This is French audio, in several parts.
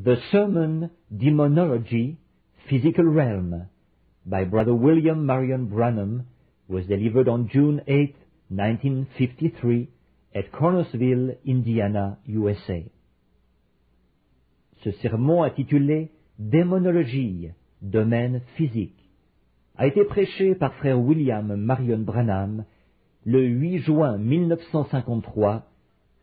The Sermon, Demonology, Physical Realm, by Brother William Marion Branham, was delivered on June 8, 1953, at Cornersville, Indiana, USA. Ce sermon intitulé Démonologie, domaine physique, a été prêché par frère William Marion Branham le 8 juin 1953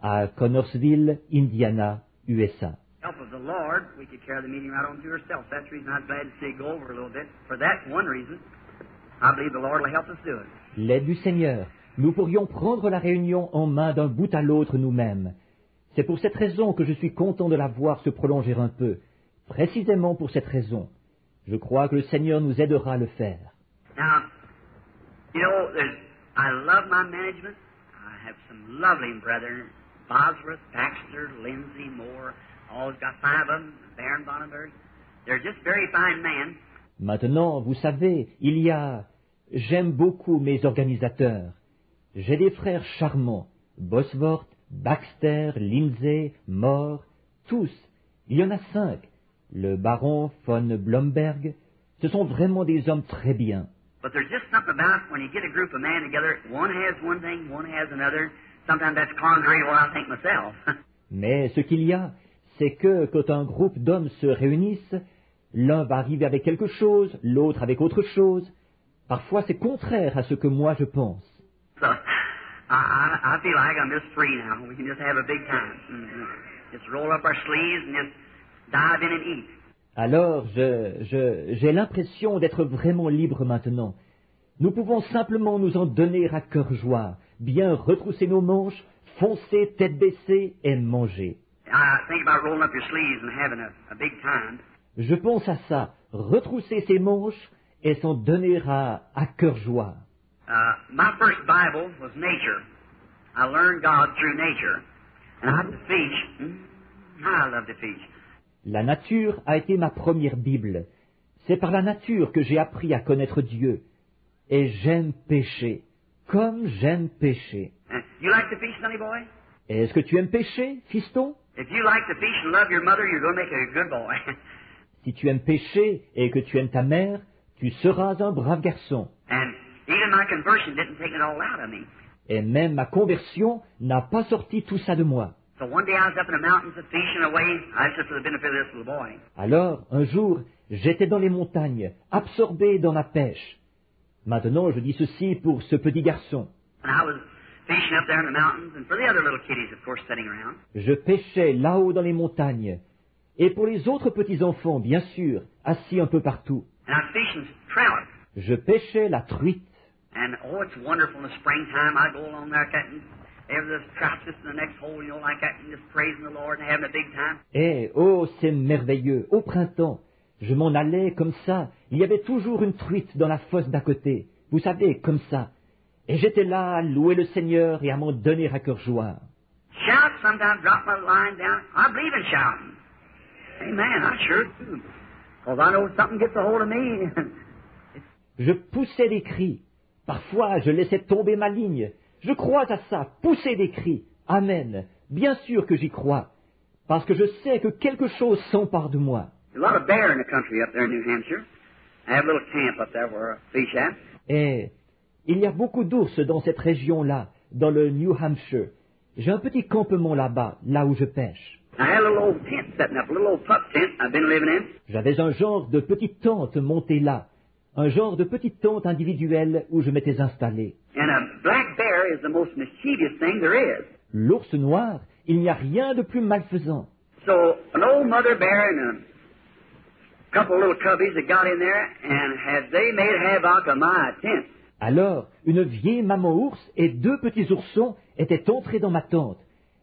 à Cornersville, Indiana, USA. Help of the Lord, we could carry the meeting right on to ourselves. That's the reason I was glad to see it go over a little bit. For that one reason, I believe the Lord will help us do it. L'aide du Seigneur, nous pourrions prendre la réunion en main d'un bout à l'autre nous-mêmes. C'est pour cette raison que je suis content de la voir se prolonger un peu. Précisément pour cette raison. Je crois que le Seigneur nous aidera à le faire. Now, you know, I love my management. I have some lovely brethren, Bosworth, Baxter, Lindsay, Moore. Always got 5 of them, Baron Bonnenberg. They're just very fine men. Maintenant, vous savez, j'aime beaucoup mes organisateurs. J'ai des frères charmants, Bosworth, Baxter, Lindsay, Moore, tous. Il y en a 5. Le baron von Blomberg. Ce sont vraiment des hommes très bien. But there's just something about when you get a group of men together, one has one thing, one has another. Sometimes that's contrary to what I think myself. Mais ce qu'il y a, c'est que quand un groupe d'hommes se réunissent, l'un va arriver avec quelque chose, l'autre avec autre chose. Parfois, c'est contraire à ce que moi je pense. So, I feel like I'm just free now. We can just have a big time. Just roll up our sleeves and just dive in and eat. Alors, j'ai l'impression d'être vraiment libre maintenant. Nous pouvons simplement nous en donner à cœur joie, bien retrousser nos manches, foncer tête baissée et manger. I think about rolling up your sleeves and having a big time. Je pense à ça, retrousser ses manches et s'en donner à cœur joie. My first Bible was nature. I learned God through nature. And I to fish. I love to fish. La nature a été ma première Bible. C'est par la nature que j'ai appris à connaître Dieu. Et j'aime pêcher, comme j'aime pêcher. You like to fish, sonny boy? Est-ce que tu aimes pêcher, fiston? If you like to fish and love your mother, you're going to make a good boy. Si tu aimes pêcher et que tu aimes ta mère, tu seras un brave garçon. And even my conversion didn't take it all out of me. Et même ma conversion n'a pas sorti tout ça de moi. So one day I was up in the mountains fishing away. I was just for the benefit of this little boy. Alors, un jour, j'étais dans les montagnes, absorbé dans la pêche. Maintenant, je dis ceci pour ce petit garçon. And I was fishing up there in the mountains, and for the other little kiddies, of course, sitting around. Je pêchais là-haut dans les montagnes. Et pour les autres petits-enfants, bien sûr, assis un peu partout. And I was fishing trout. Je pêchais la truite. And, oh, it's wonderful in the springtime. I go along there, cutting every trout just in the next hole, you know, like that, and just praising the Lord and having a big time. Et, oh, c'est merveilleux. Au printemps, je m'en allais comme ça. Il y avait toujours une truite dans la fosse d'à côté. Vous savez, comme ça. Et j'étais là à louer le Seigneur et à m'en donner à cœur joie. Shout, sometimes drop my line down. I believe in shouting. Amen, I sure do. Because I know something gets a hold of me. Je poussais des cris. Parfois, je laissais tomber ma ligne. Je crois à ça, pousser des cris. Amen. Bien sûr que j'y crois. Parce que je sais que quelque chose s'empare de moi. There's a lot of bear in the country up there in New Hampshire. I have a little camp up there where I fish at. Et il y a beaucoup d'ours dans cette région-là, dans le New Hampshire. J'ai un petit campement là-bas, là où je pêche. I had a little old tent setting up, a little old pup tent I've been living in. J'avais un genre de petite tente montée là, un genre de petite tente individuelle où je m'étais installé. And a black bear is the most mischievous thing there is. L'ours noir, il n'y a rien de plus malfaisant. So an old mother bear and a couple of little cubbies that got in there, and they made havoc of my tent. Alors, une vieille maman ours et 2 petits oursons étaient entrés dans ma tente.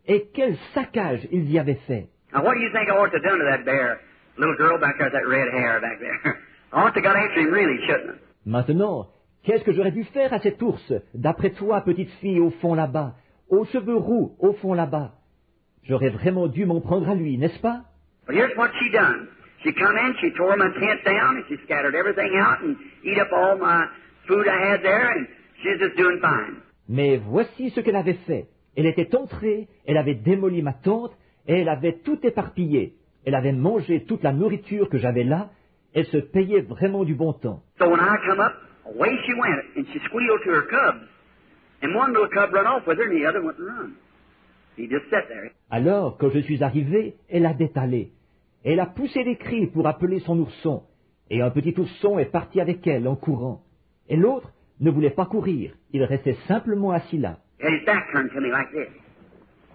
Et quel saccage ils y avaient fait. Now what do you think I ought to have done to that bear? Little girl back there with that red hair back there. I ought to have got after him really, shouldn't I? Maintenant, qu'est-ce que j'aurais dû faire à cet ours, d'après toi, petite fille, au fond là-bas, aux cheveux roux, au fond là-bas? J'aurais vraiment dû m'en prendre à lui, n'est-ce pas? But here's what she done. She come in, she tore my tent down, and she scattered everything out and eat up all my food I had there, and she's just doing fine. Mais voici ce qu'elle avait fait. Elle était entrée, elle avait démoli ma tente, et elle avait tout éparpillé. Elle avait mangé toute la nourriture que j'avais là. Elle se payait vraiment du bon temps. So when I come up, away she went, and she squealed to her cubs. And one little cub run off with her, and the other went and run. He just sat there. Alors, quand je suis arrivé, elle a détalé. Elle a poussé des cris pour appeler son ourson. Et un petit ourson est parti avec elle en courant. Et l'autre ne voulait pas courir. Il restait simplement assis là. He had his back turned to me like this.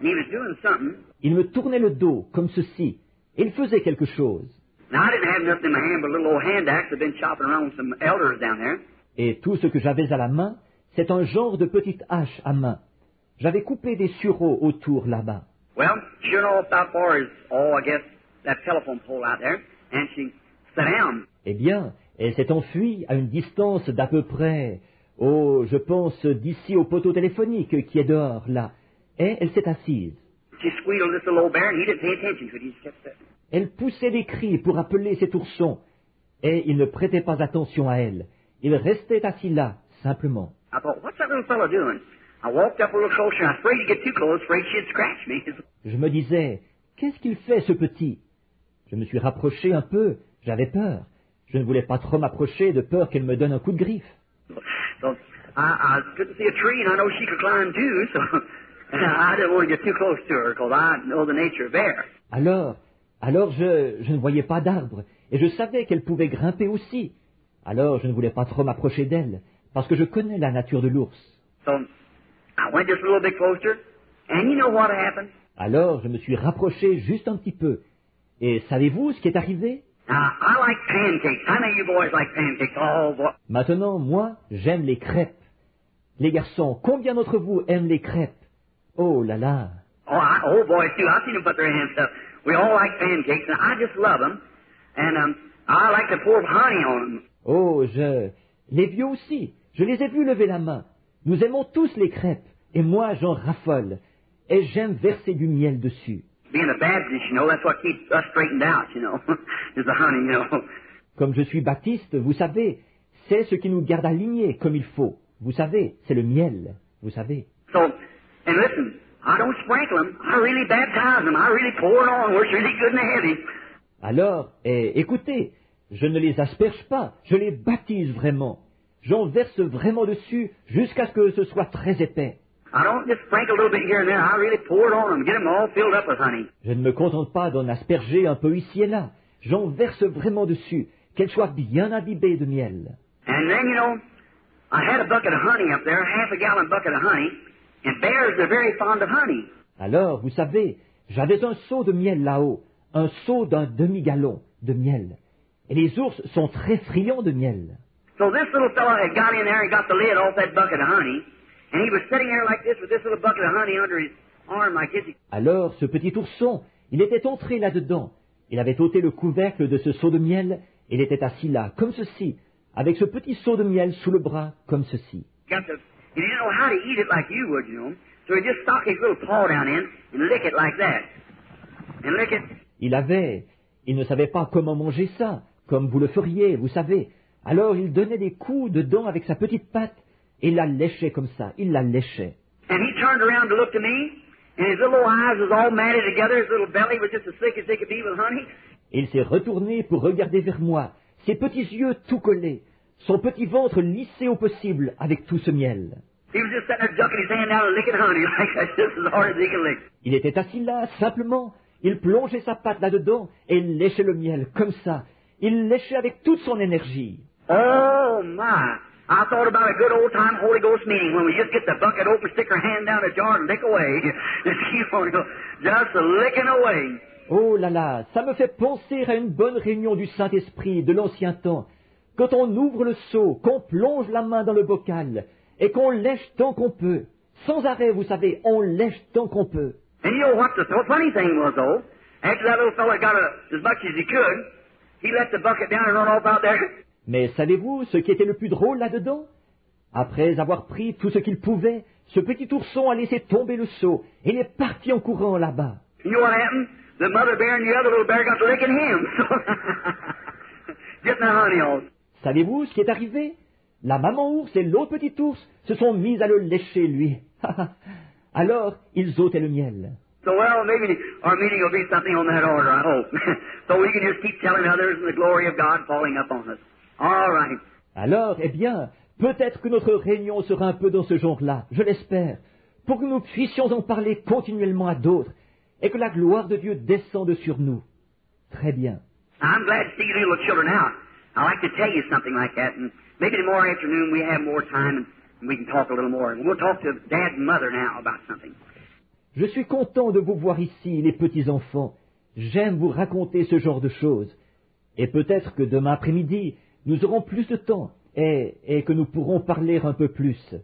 And he was doing something. Il me tournait le dos, comme ceci. Et il faisait quelque chose. Now, I didn't have nothing in my hand but a little old hand axe I've been chopping around with some elders down there. Et tout ce que j'avais à la main, c'est un genre de petite hache à main. J'avais coupé des sureaux autour là-bas. Well, sure enough, about far as, I guess, that telephone pole out there. And she sat down. Eh bien, elle s'est enfuie à une distance d'à peu près, je pense d'ici au poteau téléphonique qui est dehors, là. Et elle s'est assise. She squealed this little old bear, and he didn't pay attention to it. He just kept sitting. Elle poussait des cris pour appeler cet ourson. Et il ne prêtait pas attention à elle. Il restait assis là, simplement. I thought, what's that little fellow doing? I walked up a little closer, and I was afraid to get too close, afraid she'd scratch me. Je me disais, qu'est-ce qu'il fait, ce petit? Je me suis rapproché un peu, j'avais peur. Je ne voulais pas trop m'approcher de peur qu'elle me donne un coup de griffe. So I couldn't see a tree, and I know she could climb too, so I didn't want to get too close to her, because I know the nature of bear. Alors je ne voyais pas d'arbre, et je savais qu'elle pouvait grimper aussi. Alors je ne voulais pas trop m'approcher d'elle, parce que je connais la nature de l'ours. So I went just a little bit closer, and you know what happened? Alors je me suis rapproché juste un petit peu. Et savez-vous ce qui est arrivé? Now, I like pancakes. I know you boys like pancakes. Oh, boy. Maintenant, moi, j'aime les crêpes. Les garçons, combien d'entre vous aiment les crêpes? Oh là là! Oh, boys too. I've seen them put their hands up. We all like pancakes, and I just love them. And I like to pour honey on them. Oh, les vieux aussi, je les ai vus lever la main. Nous aimons tous les crêpes, et moi j'en raffole. Et j'aime verser du miel dessus. Being a Baptist, you know, that's what keeps us straightened out, you know, is the honey, you know. Comme je suis baptiste, vous savez, c'est ce qui nous garde alignés comme il faut. Vous savez, c'est le miel, vous savez. So, and listen, I don't sprinkle them. I really baptize them. I really pour it on where it's really good and heavy. Alors, écoutez, je ne les asperge pas, je les baptise vraiment. J'en verse vraiment dessus jusqu'à ce que ce soit très épais. I don't just sprinkle a little bit here and there. I really pour it on them, get them all filled up with honey. Je ne me contente pas d'en asperger un peu ici et là. J'en verse vraiment dessus, qu'elles soient bien imbibées de miel. And then, you know, I had a bucket of honey up there, half a gallon bucket of honey, and bears are very fond of honey. Alors, vous savez, j'avais un seau de miel là-haut, un seau d'un demi-gallon de miel. Et les ours sont très friands de miel. So this little fellow had got in there and got the lid off that bucket of honey, and he was sitting there like this with this little bucket of honey under his arm like this. Alors, ce petit ourson, il était entré là-dedans. Il avait ôté le couvercle de ce seau de miel, et il était assis là, comme ceci, avec ce petit seau de miel sous le bras, comme ceci. He didn't know how to eat it like you would, you know. So he just stuck his little paw down in and lick it like that. And lick it. Il ne savait pas comment manger ça, comme vous le feriez, vous savez. Alors il donnait des coups dedans avec sa petite patte, et il la léchait comme ça, il la léchait. And he turned around to look to me, and his little eyes was all matted together, his little belly was just as thick as they could be with honey. Et il s'est retourné pour regarder vers moi, ses petits yeux tout collés, son petit ventre lissé au possible avec tout ce miel. He was just sitting there ducking his hand down and licking honey like that, just as hard as he could lick. Il était assis là, simplement. Il plongeait sa patte là-dedans et il léchait le miel, comme ça. Il léchait avec toute son énergie. Oh, my. I thought about a good old-time Holy Ghost meeting when we just get the bucket open, stick our hand down the jar and lick away. Just keep on just licking away. Oh là là, ça me fait penser à une bonne réunion du Saint-Esprit de l'ancien temps. Quand on ouvre le seau, qu'on plonge la main dans le bocal et qu'on lèche tant qu'on peut. Sans arrêt, vous savez, on lèche tant qu'on peut. And you know what the funny thing was, though? After that little fella got as much as he could, he let the bucket down and run off out there. Mais savez-vous ce qui était le plus drôle là-dedans? Après avoir pris tout ce qu'il pouvait, ce petit ourson a laissé tomber le seau et il est parti en courant là-bas. You know what happened? The mother bear and the other little bear got to licking him. Getting the honey off. Savez-vous ce qui est arrivé? La maman ours et l'autre petit ours se sont mis à le lécher, lui. Alors, ils ôtaient le miel. So So, well, maybe our meeting will be something on that order, I hope. So we can just keep telling others and the glory of God falling upon us. All right. Alors, eh bien, peut-être que notre réunion sera un peu dans ce genre-là, je l'espère, pour que nous puissions en parler continuellement à d'autres et que la gloire de Dieu descende sur nous. Très bien. I'm glad to see you little children now. I'd like to tell you something like that, and maybe tomorrow afternoon we have more time and we can talk a little more. And we'll talk to Dad and Mother now about something. Je suis content de vous voir ici, les petits-enfants. J'aime vous raconter ce genre de choses. Et peut-être que demain après-midi, nous aurons plus de temps et que nous pourrons parler un peu plus.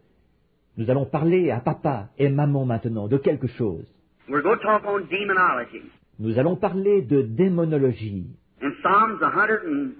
Nous allons parler à papa et maman maintenant de quelque chose. We're going to talk on demonology. Nous allons parler de démonologie. In Psalms 103,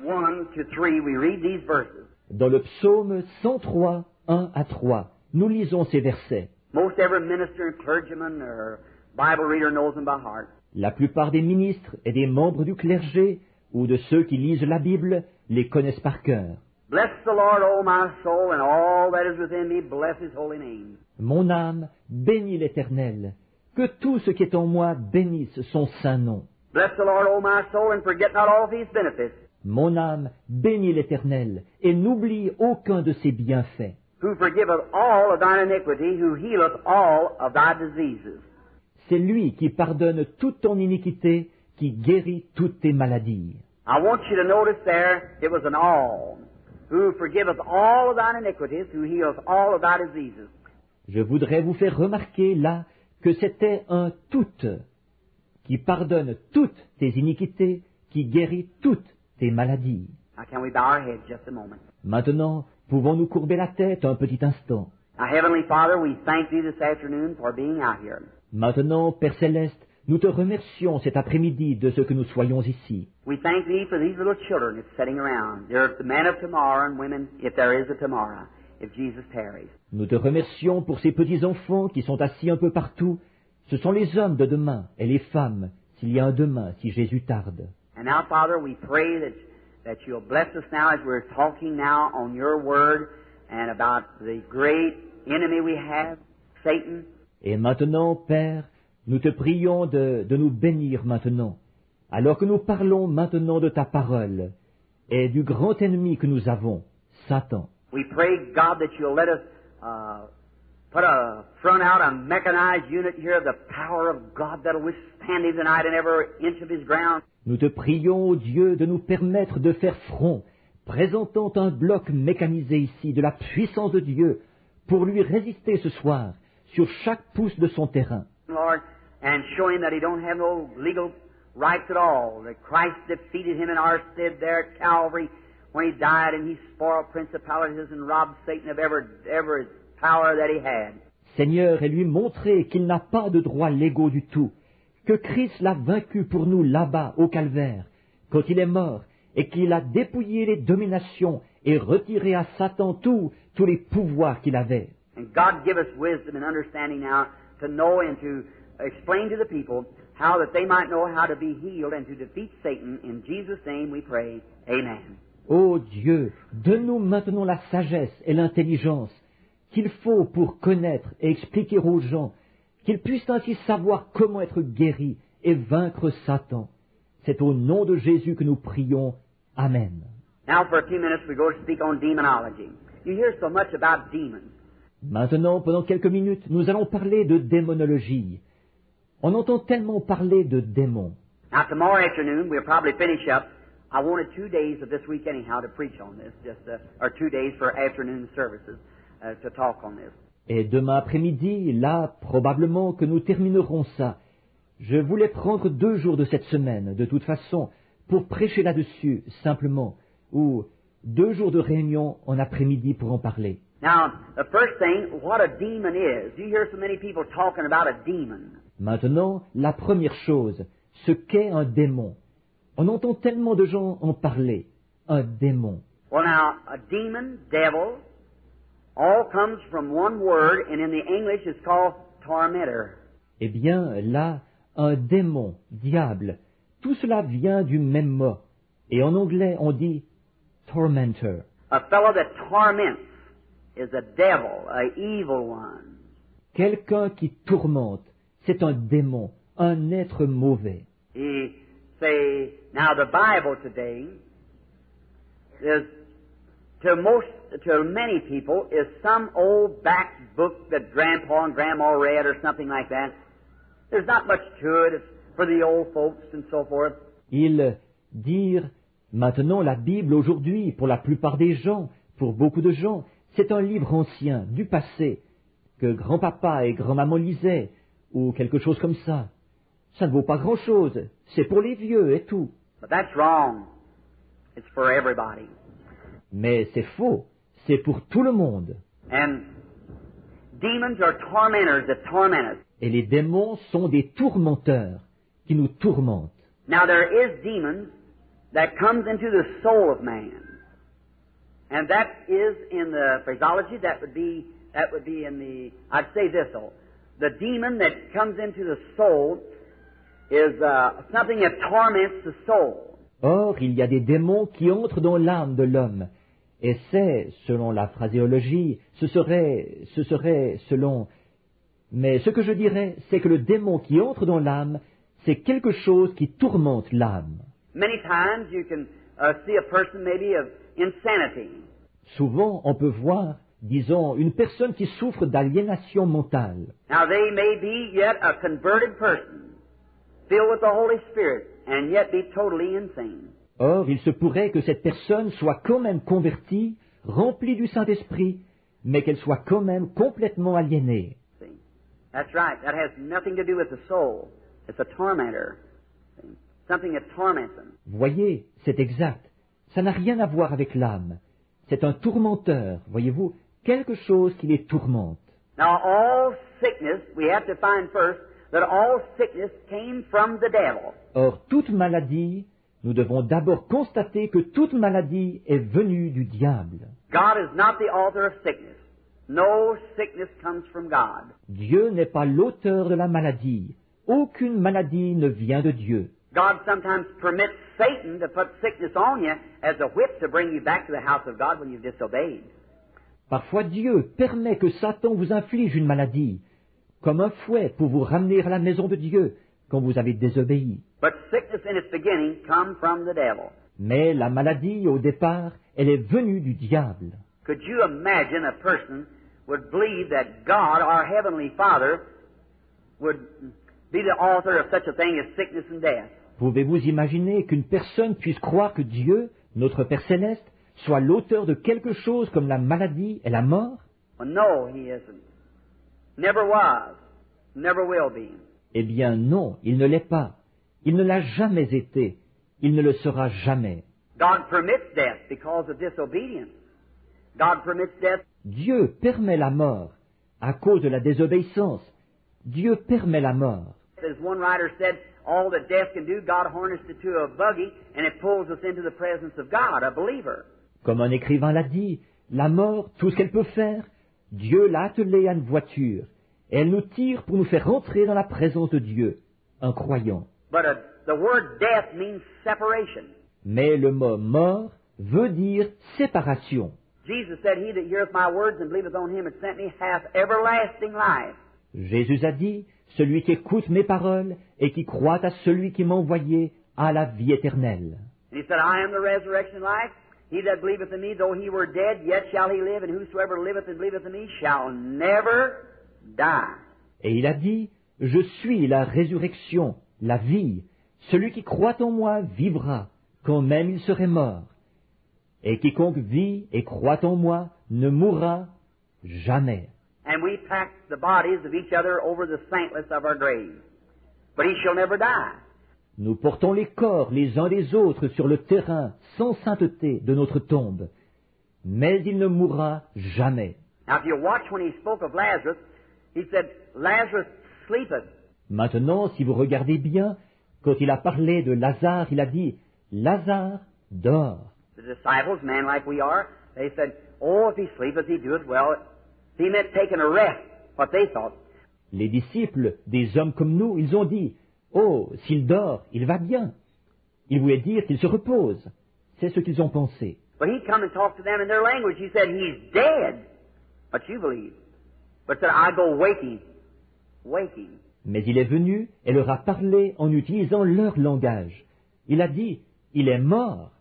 1-3, we read these verses. Dans le psaume 103, 1 à 3, nous lisons ces versets. Most every minister and clergyman or Bible reader knows them by heart. La plupart des ministres et des membres du clergé ou de ceux qui lisent la Bible les connaissent par cœur. Bless the Lord, O my soul, and all that is within me, bless His holy name. Mon âme bénit l'Éternel. Que tout ce qui est en moi bénisse son saint nom. Bless the Lord, O my soul, and forget not all of His benefits. Mon âme bénit l'Éternel et n'oublie aucun de ses bienfaits. Who forgiveth all of thine iniquity, who healeth all of thy diseases. C'est lui qui pardonne toute ton iniquité, qui guérit toutes tes maladies. I want you to notice there, it was an all. Who forgiveth all of thine iniquities, who healeth all of thy diseases. Je voudrais vous faire remarquer là que c'était un tout qui pardonne toutes tes iniquités, qui guérit toutes tes maladies. Now can we bow our heads just a moment? Maintenant, pouvons-nous courber la tête un petit instant? Now, Heavenly Father, we thank Thee this afternoon for being out here. Maintenant, Père Céleste, nous te remercions cet après-midi de ce que nous soyons ici. We thank Thee for these little children that's sitting around. They're the men of tomorrow and women, if there is a tomorrow, if Jesus tarries. Nous te remercions pour ces petits-enfants qui sont assis un peu partout. Ce sont les hommes de demain et les femmes, s'il y a un demain, si Jésus tarde. And now, Father, we pray that You'll bless us now as we're talking now on Your Word and about the great enemy we have, Satan. Et maintenant, Père, nous te prions de nous bénir maintenant, alors que nous parlons maintenant de ta parole et du grand ennemi que nous avons, Satan. We pray, God, that You'll let us put a front out, a mechanized unit here of the power of God that'll withstand Him tonight in every inch of His ground. Nous te prions, ô Dieu, de nous permettre de faire front, présentant un bloc mécanisé ici de la puissance de Dieu pour lui résister ce soir sur chaque pouce de son terrain. Lord, and show Him that He don't have no legal rights at all, that Christ defeated Him in our stead there at Calvary when He died and He spoiled principalities and robbed Satan of every power that he had. Seigneur, et lui montrer qu'il n'a pas de droits légaux du tout, que Christ l'a vaincu pour nous là-bas au calvaire, quand il est mort, et qu'il a dépouillé les dominations et retiré à Satan tous les pouvoirs qu'il avait. And God give us wisdom and understanding now to know and to explain to the people how that they might know how to be healed and to defeat Satan. In Jesus' name we pray. Amen. Ô Dieu, donne-nous maintenant la sagesse et l'intelligence qu'il faut pour connaître et expliquer aux gens, qu'ils puissent ainsi savoir comment être guéris et vaincre Satan. C'est au nom de Jésus que nous prions. Amen. Now for a few minutes we're going to speak on demonology. You hear so much about demons. Maintenant, pendant quelques minutes, nous allons parler de démonologie. On entend tellement parler de démons. Now tomorrow afternoon we'll probably finish up. I wanted 2 days of this week anyhow to preach on this, or 2 days for afternoon services to talk on this. Et demain après-midi, là, probablement que nous terminerons ça. Je voulais prendre 2 jours de cette semaine, de toute façon, pour prêcher là-dessus, simplement, ou 2 jours de réunion en après-midi pour en parler. Now, the first thing, what a demon is. You hear so many people talking about a demon. Maintenant, la première chose, ce qu'est un démon. On entend tellement de gens en parler. Un démon. Well, now, a demon, devil, all comes from one word, and in the English it's called tormentor. Eh bien, là, un démon, diable, tout cela vient du même mot. Et en anglais, on dit tormentor. A fellow that torments is a devil, a evil one. Quelqu'un qui tourmente, c'est un démon, un être mauvais. He say, now the Bible today is, to many people, is some old back book that Grandpa and Grandma read or something like that. There's not much to it. It's for the old folks and so forth. Ils dirent, maintenant la Bible aujourd'hui, pour la plupart des gens, pour beaucoup de gens, c'est un livre ancien, du passé, que grand-papa et grand-maman lisaient, ou quelque chose comme ça. Ça ne vaut pas grand-chose, c'est pour les vieux et tout. But that's wrong. It's for everybody. Mais c'est faux, c'est pour tout le monde. And demons are tormentors that torment us. Et les démons sont des tourmenteurs qui nous tourmentent. Now there is demons that comes into the soul of man. And that is in the phraseology, that would be in the, I'd say this though, the demon that comes into the soul is something that torments the soul. Or, il y a des démons qui entrent dans l'âme de l'homme. Et c'est, selon la phraséologie, ce serait selon... Mais ce que je dirais, c'est que le démon qui entre dans l'âme, c'est quelque chose qui tourmente l'âme. Many times you can see a person maybe of insanity. Souvent, on peut voir, disons, une personne qui souffre d'aliénation mentale. Now they may be yet a converted person, filled with the Holy Spirit, and yet be totally insane. Or, il se pourrait que cette personne soit quand même convertie, remplie du Saint-Esprit, mais qu'elle soit quand même complètement aliénée. See? That's right. That has nothing to do with the soul. It's a tormentor. See? Something that torments them. Voyez, c'est exact. Ça n'a rien à voir avec l'âme. C'est un tourmenteur, voyez-vous, quelque chose qui les tourmente. Now all sickness, we have to find first that all sickness came from the devil. Or, toute maladie, nous devons d'abord constater que toute maladie est venue du diable. God is not the author of sickness. No sickness comes from God. Dieu n'est pas l'auteur de la maladie. Aucune maladie ne vient de Dieu. God sometimes permits Satan to put sickness on you as a whip to bring you back to the house of God when you've disobeyed. Parfois Dieu permet que Satan vous inflige une maladie, comme un fouet pour vous ramener à la maison de Dieu quand vous avez désobéi. But sickness in its beginning come from the devil. Mais la maladie, au départ, elle est venue du diable. Could you imagine a person would believe that God, our Heavenly Father, would be the author of such a thing as sickness and death? Pouvez-vous imaginer qu'une personne puisse croire que Dieu, notre Père Céleste, soit l'auteur de quelque chose comme la maladie et la mort? Well, no, He isn't. Never was. Never will be. Eh bien non, il ne l'est pas. Il ne l'a jamais été. Il ne le sera jamais. God permits death because of disobedience. God permits death. Dieu permet la mort à cause de la désobéissance. Dieu permet la mort. As one writer said, all that death can do, God harnessed it to a buggy and it pulls us into the presence of God, a believer. Comme un écrivain l'a dit, la mort, tout ce qu'elle peut faire, Dieu l'a attelée à une voiture, et elle nous tire pour nous faire rentrer dans la présence de Dieu, un croyant. But the word death means separation. Mais le mot mort veut dire séparation. Jesus said, He that heareth my words and believeth on him that sent me hath everlasting life. Jésus a dit, celui qui écoute mes paroles et qui croit à celui qui m'a envoyé a la vie éternelle. And He said, I am the resurrection and life. He that believeth in me, though he were dead, yet shall he live, and whosoever liveth and believeth in me shall never die. Et il a dit, je suis la résurrection, la vie. Celui qui croit en moi vivra, quand même il serait mort. Et quiconque vit et croit en moi ne mourra jamais. And we pack the bodies of each other over the saintless of our graves. But he shall never die. Nous portons les corps les uns des autres sur le terrain sans sainteté de notre tombe, mais il ne mourra jamais. Now if you watch when he spoke of Lazarus, he said, Lazarus sleepeth. Maintenant, si vous regardez bien, quand il a parlé de Lazare, il a dit, Lazare dort. The disciples, men like we are, they said, oh, if he sleepeth, he doeth well. He meant taking a rest, what they thought. Les disciples, des hommes comme nous, ils ont dit, oh, s'il dort, il va bien. Il voulait dire qu'il se repose. C'est ce qu'ils ont pensé. But he come and talked to them in their language. He said, he's dead. But you believe. but said, I go waking. Waking. Mais il est venu et leur a parlé en utilisant leur langage. Il a dit, il est mort.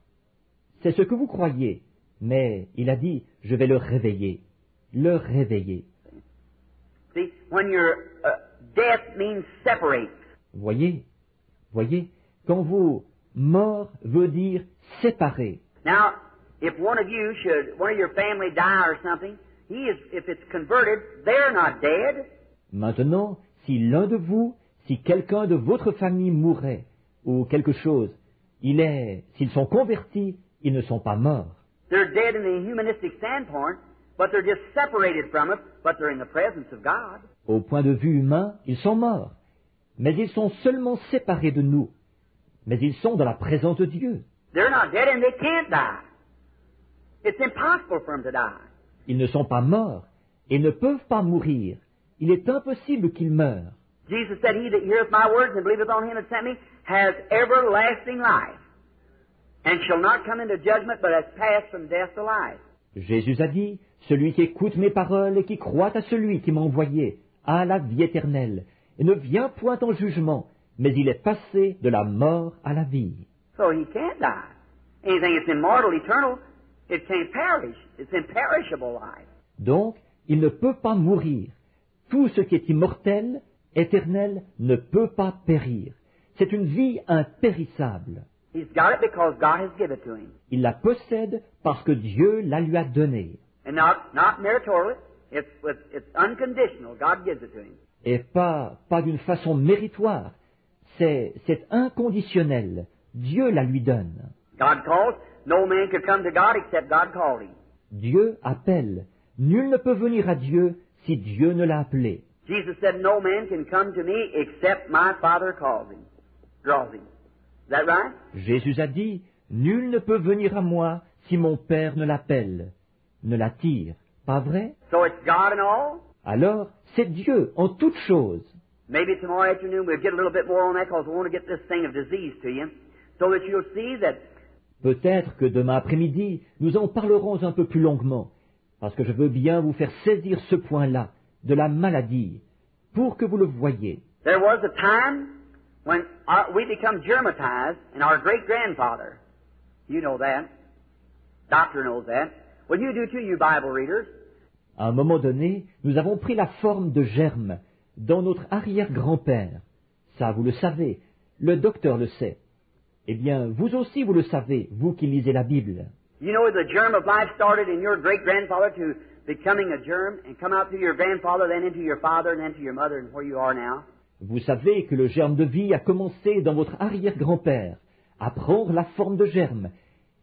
C'est ce que vous croyez. Mais il a dit, je vais le réveiller. Le réveiller. See, when your death means separate. Voyez, quand vous mort veut dire séparer. Now, if one of your family die or something, if it's converted, they're not dead. Maintenant, si l'un de vous, si quelqu'un de votre famille mourait, ou quelque chose, s'ils sont convertis, ils ne sont pas morts. They're dead in the humanistic standpoint, but they're just separated from it, but they're in the presence of God. Au point de vue humain, ils sont morts, mais ils sont seulement séparés de nous. Mais ils sont dans la présence de Dieu. They're not dead and they can't die. It's impossible for them to die. Ils ne sont pas morts et ne peuvent pas mourir. Il est impossible qu'ils meurent. Jesus said, He that heareth my words and believeth on him that sent me has everlasting life, and shall not come into judgment, but has passed from death to life. Jésus a dit, celui qui écoute mes paroles et qui croit à celui qui m'a envoyé a la vie éternelle, et ne vient point en jugement, mais il est passé de la mort à la vie. So he can't die. Anything that's immortal, eternal, it can't perish. It's imperishable life. Donc, il ne peut pas mourir. Tout ce qui est immortel, éternel, ne peut pas périr. C'est une vie impérissable. He's got it because God has given it to him. Il la possède parce que Dieu la lui a donnée. And not meritorially. It's unconditional. God gives it to him. Et pas d'une façon méritoire. C'est inconditionnel. Dieu la lui donne. God calls. No man could come to God except God called him. Dieu appelle. Nul ne peut venir à Dieu si Dieu ne l'a appelé. Jesus said, no man can come to me except my Father calls him, draws him. Is that right? Jésus a dit, nul ne peut venir à moi si mon Père ne l'appelle, ne l'attire. Pas vrai? So it's God in all? Alors, c'est Dieu en toutes choses. Maybe tomorrow afternoon we'll get a little bit more on that because we want to get this thing of disease to you so that you'll see that. Peut-être que demain après-midi, nous en parlerons un peu plus longuement, parce que je veux bien vous faire saisir ce point-là, de la maladie, pour que vous le voyiez. There was a time when we become germatized, and our great-grandfather, you know that, doctor knows that, well you do too, you Bible readers. À un moment donné, nous avons pris la forme de germe dans notre arrière-grand-père. Ça, vous le savez, le docteur le sait. Eh bien, vous aussi, vous le savez, vous qui lisez la Bible. You know the germ of life started in your great-grandfather to becoming a germ and come out through your grandfather, then into your father, and then to your mother, and where you are now. Vous savez que le germe de vie a commencé dans votre arrière-grand-père, à prendre la forme de germe.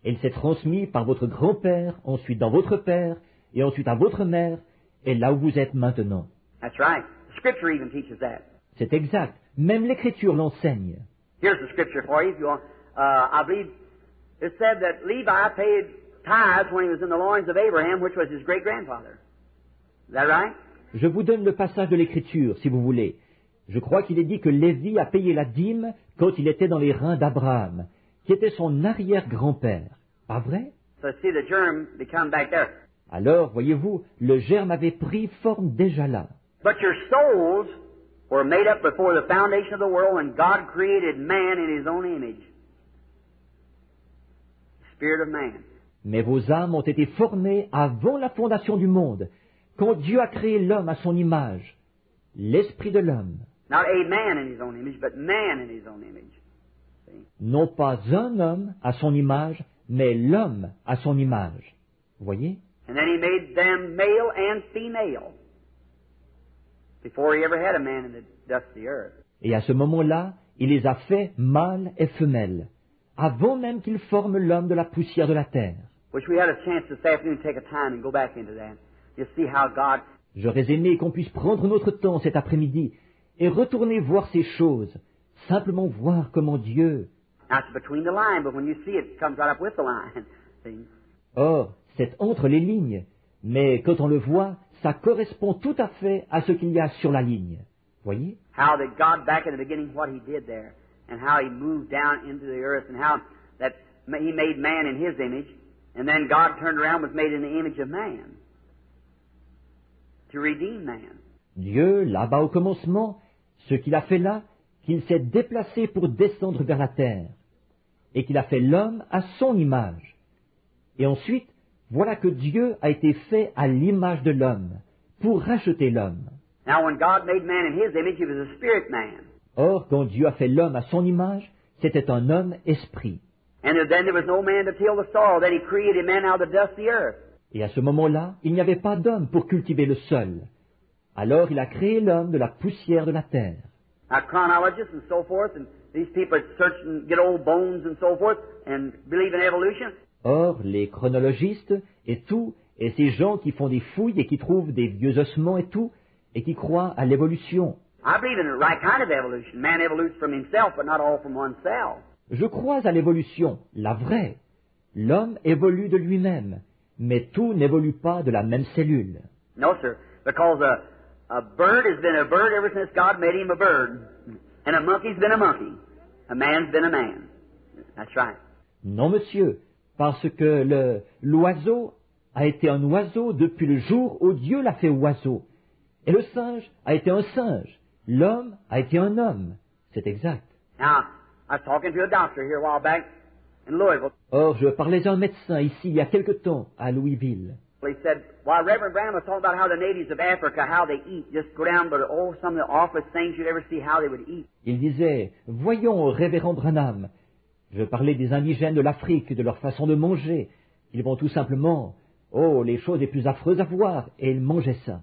Et il s'est transmis par votre grand-père, ensuite dans votre père, et ensuite à votre mère, et là où vous êtes maintenant. That's right. The Scripture even teaches that. C'est exact. Même l'Écriture l'enseigne. Here's the Scripture for you if you want. I believe it said that Levi paid tithes when he was in the loins of Abraham, which was his great-grandfather. Is that right? Je vous donne le passage de l'Écriture, si vous voulez. Je crois qu'il est dit que Lévi a payé la dîme quand il était dans les reins d'Abraham, qui était son arrière-grand-père. Pas vrai? So see the germ become back there. Alors, voyez-vous, le germe avait pris forme déjà là. But your souls were made up before the foundation of the world when God created man in His own image. Spirit of man. Mais vos âmes ont été formées avant la fondation du monde, quand Dieu a créé l'homme à son image, l'esprit de l'homme. Not a man in his own image, but man in his own image. See? Non pas un homme à son image, mais l'homme à son image. Voyez? And then He made them male and female before He ever had a man in the dust of the earth. Et à ce moment-là, il les a faits mâles et femelles, avant même qu'il forme l'homme de la poussière de la terre. Wish we had a chance this afternoon to take a time and go back into that. You see how God. J'aurais aimé qu'on puisse prendre notre temps cet après-midi et retourner voir ces choses, simplement voir comment Dieu... Now it's between the line, but when you see it, it comes right up with the line. See? Or, c'est entre les lignes, mais quand on le voit, ça correspond tout à fait à ce qu'il y a sur la ligne. Voyez? How that God back in the beginning, what He did there, and how He moved down into the earth, and how that He made man in His image, and then God turned around and was made in the image of man. to redeem man. Dieu, là-bas au commencement, ce qu'il a fait là, qu'il s'est déplacé pour descendre vers la terre, et qu'il a fait l'homme à son image. Et ensuite, voilà que Dieu a été fait à l'image de l'homme, pour racheter l'homme. Now, when God made man in His image, he was a spirit man. Or, quand Dieu a fait l'homme à son image, c'était un homme esprit. And then there was no man to till the soil. Then He created man out of the dust of the earth. Et à ce moment-là, il n'y avait pas d'homme pour cultiver le sol. Alors il a créé l'homme de la poussière de la terre. Now, chronologists and so forth, and these people search and get old bones and so forth, and believe in evolution. Or, les chronologistes et tout, et ces gens qui font des fouilles et qui trouvent des vieux ossements et tout, et qui croient à l'évolution. I believe in the right kind of evolution. Man evolutes from himself, but not all from one cell. Je crois à l'évolution, la vraie. L'homme évolue de lui-même, mais tout n'évolue pas de la même cellule. No, sir, because a bird has been a bird ever since God made him a bird, and a monkey's been a monkey. A man's been a man. That's right. Non, monsieur, parce que l'oiseau a été un oiseau depuis le jour où Dieu l'a fait oiseau. Et le singe a été un singe. L'homme a été un homme. C'est exact. Now, I was talking to a doctor here a while back in Louisville. Or, je parlais à un médecin ici il y a quelque temps à Louisville. He said, while Reverend Branham was talking about how the natives of Africa, how they eat, just go down, but oh, some of the awfulest things you'd ever see, how they would eat. Il disait, voyons, révérend Branham, je parlais des indigènes de l'Afrique, de leur façon de manger. Ils vont tout simplement, oh, les choses les plus affreuses à voir, et ils mangeaient ça.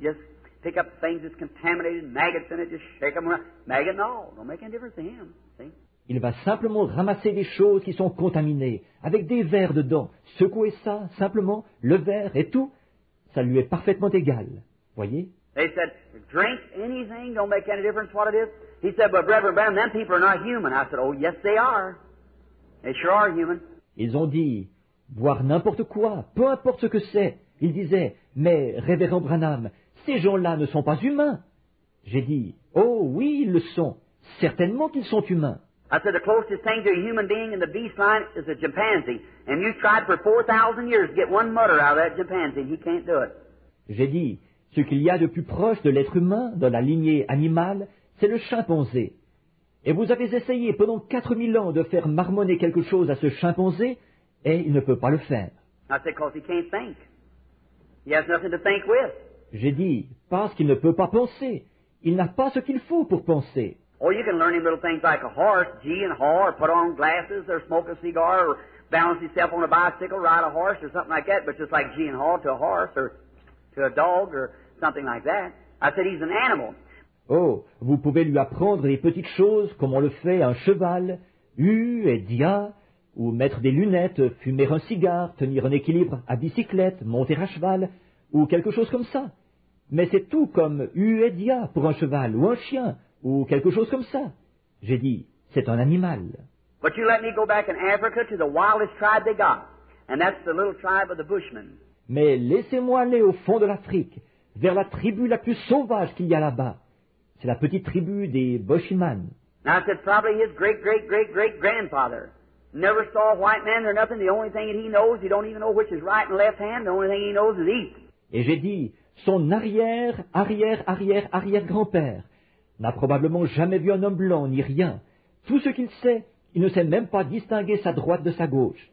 Just pick up things that's contaminated, maggots in it, just shake them around. Maggot and all, don't make any difference to him, see? Il va simplement ramasser des choses qui sont contaminées, avec des vers dedans, secouer ça, simplement, le verre et tout, ça lui est parfaitement égal. Voyez? They said, drink anything, don't make any difference what it is. He said, but Reverend Branham, them people are not human. I said, oh, yes, they are. They sure are human. Ils ont dit, boire n'importe quoi, peu importe ce que c'est. Il disait, mais révérend Branham, ces gens-là ne sont pas humains. J'ai dit, oh oui, ils le sont. Certainement qu'ils sont humains. I said, the closest thing to a human being in the beast line is a chimpanzee. And you tried for 4,000 years to get one mutter out of that chimpanzee, and he can't do it. J'ai dit, ce qu'il y a de plus proche de l'être humain dans la lignée animale, c'est le chimpanzé. Et vous avez essayé pendant 4000 ans de faire marmonner quelque chose à ce chimpanzé, et il ne peut pas le faire. I said, because he can't think. He has nothing to think with. J'ai dit, parce qu'il ne peut pas penser. Il n'a pas ce qu'il faut pour penser. Oh, you can learn him little things like a horse, gee and haw, or put on glasses, or smoke a cigar, or balance himself on a bicycle, ride a horse, or something like that, but just like gee and haw to a horse, or to a dog, or something like that. I said, he's an animal. Oh, vous pouvez lui apprendre des petites choses comme on le fait à un cheval, et dia, ou mettre des lunettes, fumer un cigare, tenir un équilibre à bicyclette, monter à cheval, ou quelque chose comme ça. Mais c'est tout comme et dia pour un cheval, ou un chien, ou quelque chose comme ça. J'ai dit, c'est un animal. But you let me go back in Africa to the wildest tribe they got, and that's the little tribe of the Bushmen. Mais laissez-moi aller au fond de l'Afrique, vers la tribu la plus sauvage qu'il y a là-bas. C'est la petite tribu des Bushmen. Now I said, probably his great-great-great-great-grandfather never saw a white man or nothing. The only thing that he knows, he don't even know which is right and left hand. The only thing he knows is eat. Et j'ai dit, son arrière-arrière-arrière-arrière-grand-père n'a probablement jamais vu un homme blanc ni rien. Tout ce qu'il sait, il ne sait même pas distinguer sa droite de sa gauche.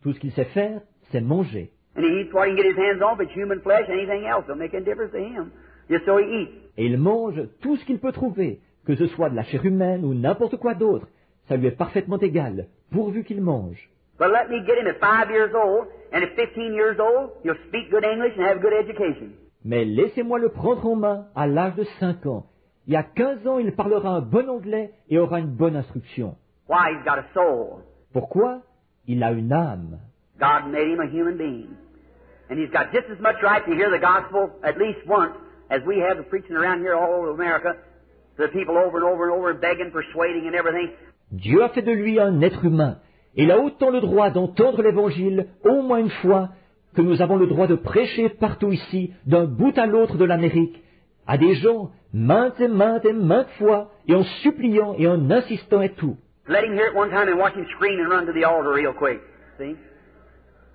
Tout ce qu'il sait faire, c'est manger. And he eats what he can get his hands on, but human flesh, anything else, don't make any difference to him. Just so he eats. Et il mange tout ce qu'il peut trouver, que ce soit de la chair humaine ou n'importe quoi d'autre. Ça lui est parfaitement égal, pourvu qu'il mange. But let me get him at 5 years old, and at 15 years old, he'll speak good English and have good education. Mais laissez-moi le prendre en main à l'âge de 5 ans. Il y a 15 ans, il parlera un bon anglais et aura une bonne instruction. Why? He's got a soul. Pourquoi? Il a une âme. God made him a human being. And he's got just as much right to hear the gospel at least once as we have the preaching around here all over America, the people over and over and over begging, persuading and everything. Dieu a fait de lui un être humain. Et il a autant le droit d'entendre l'Évangile au moins une fois que nous avons le droit de prêcher partout ici, d'un bout à l'autre de l'Amérique, à des gens maintes et maintes fois, et en suppliant et en insistant et tout. Let him hear it one time and watch him scream and run to the altar real quick. See?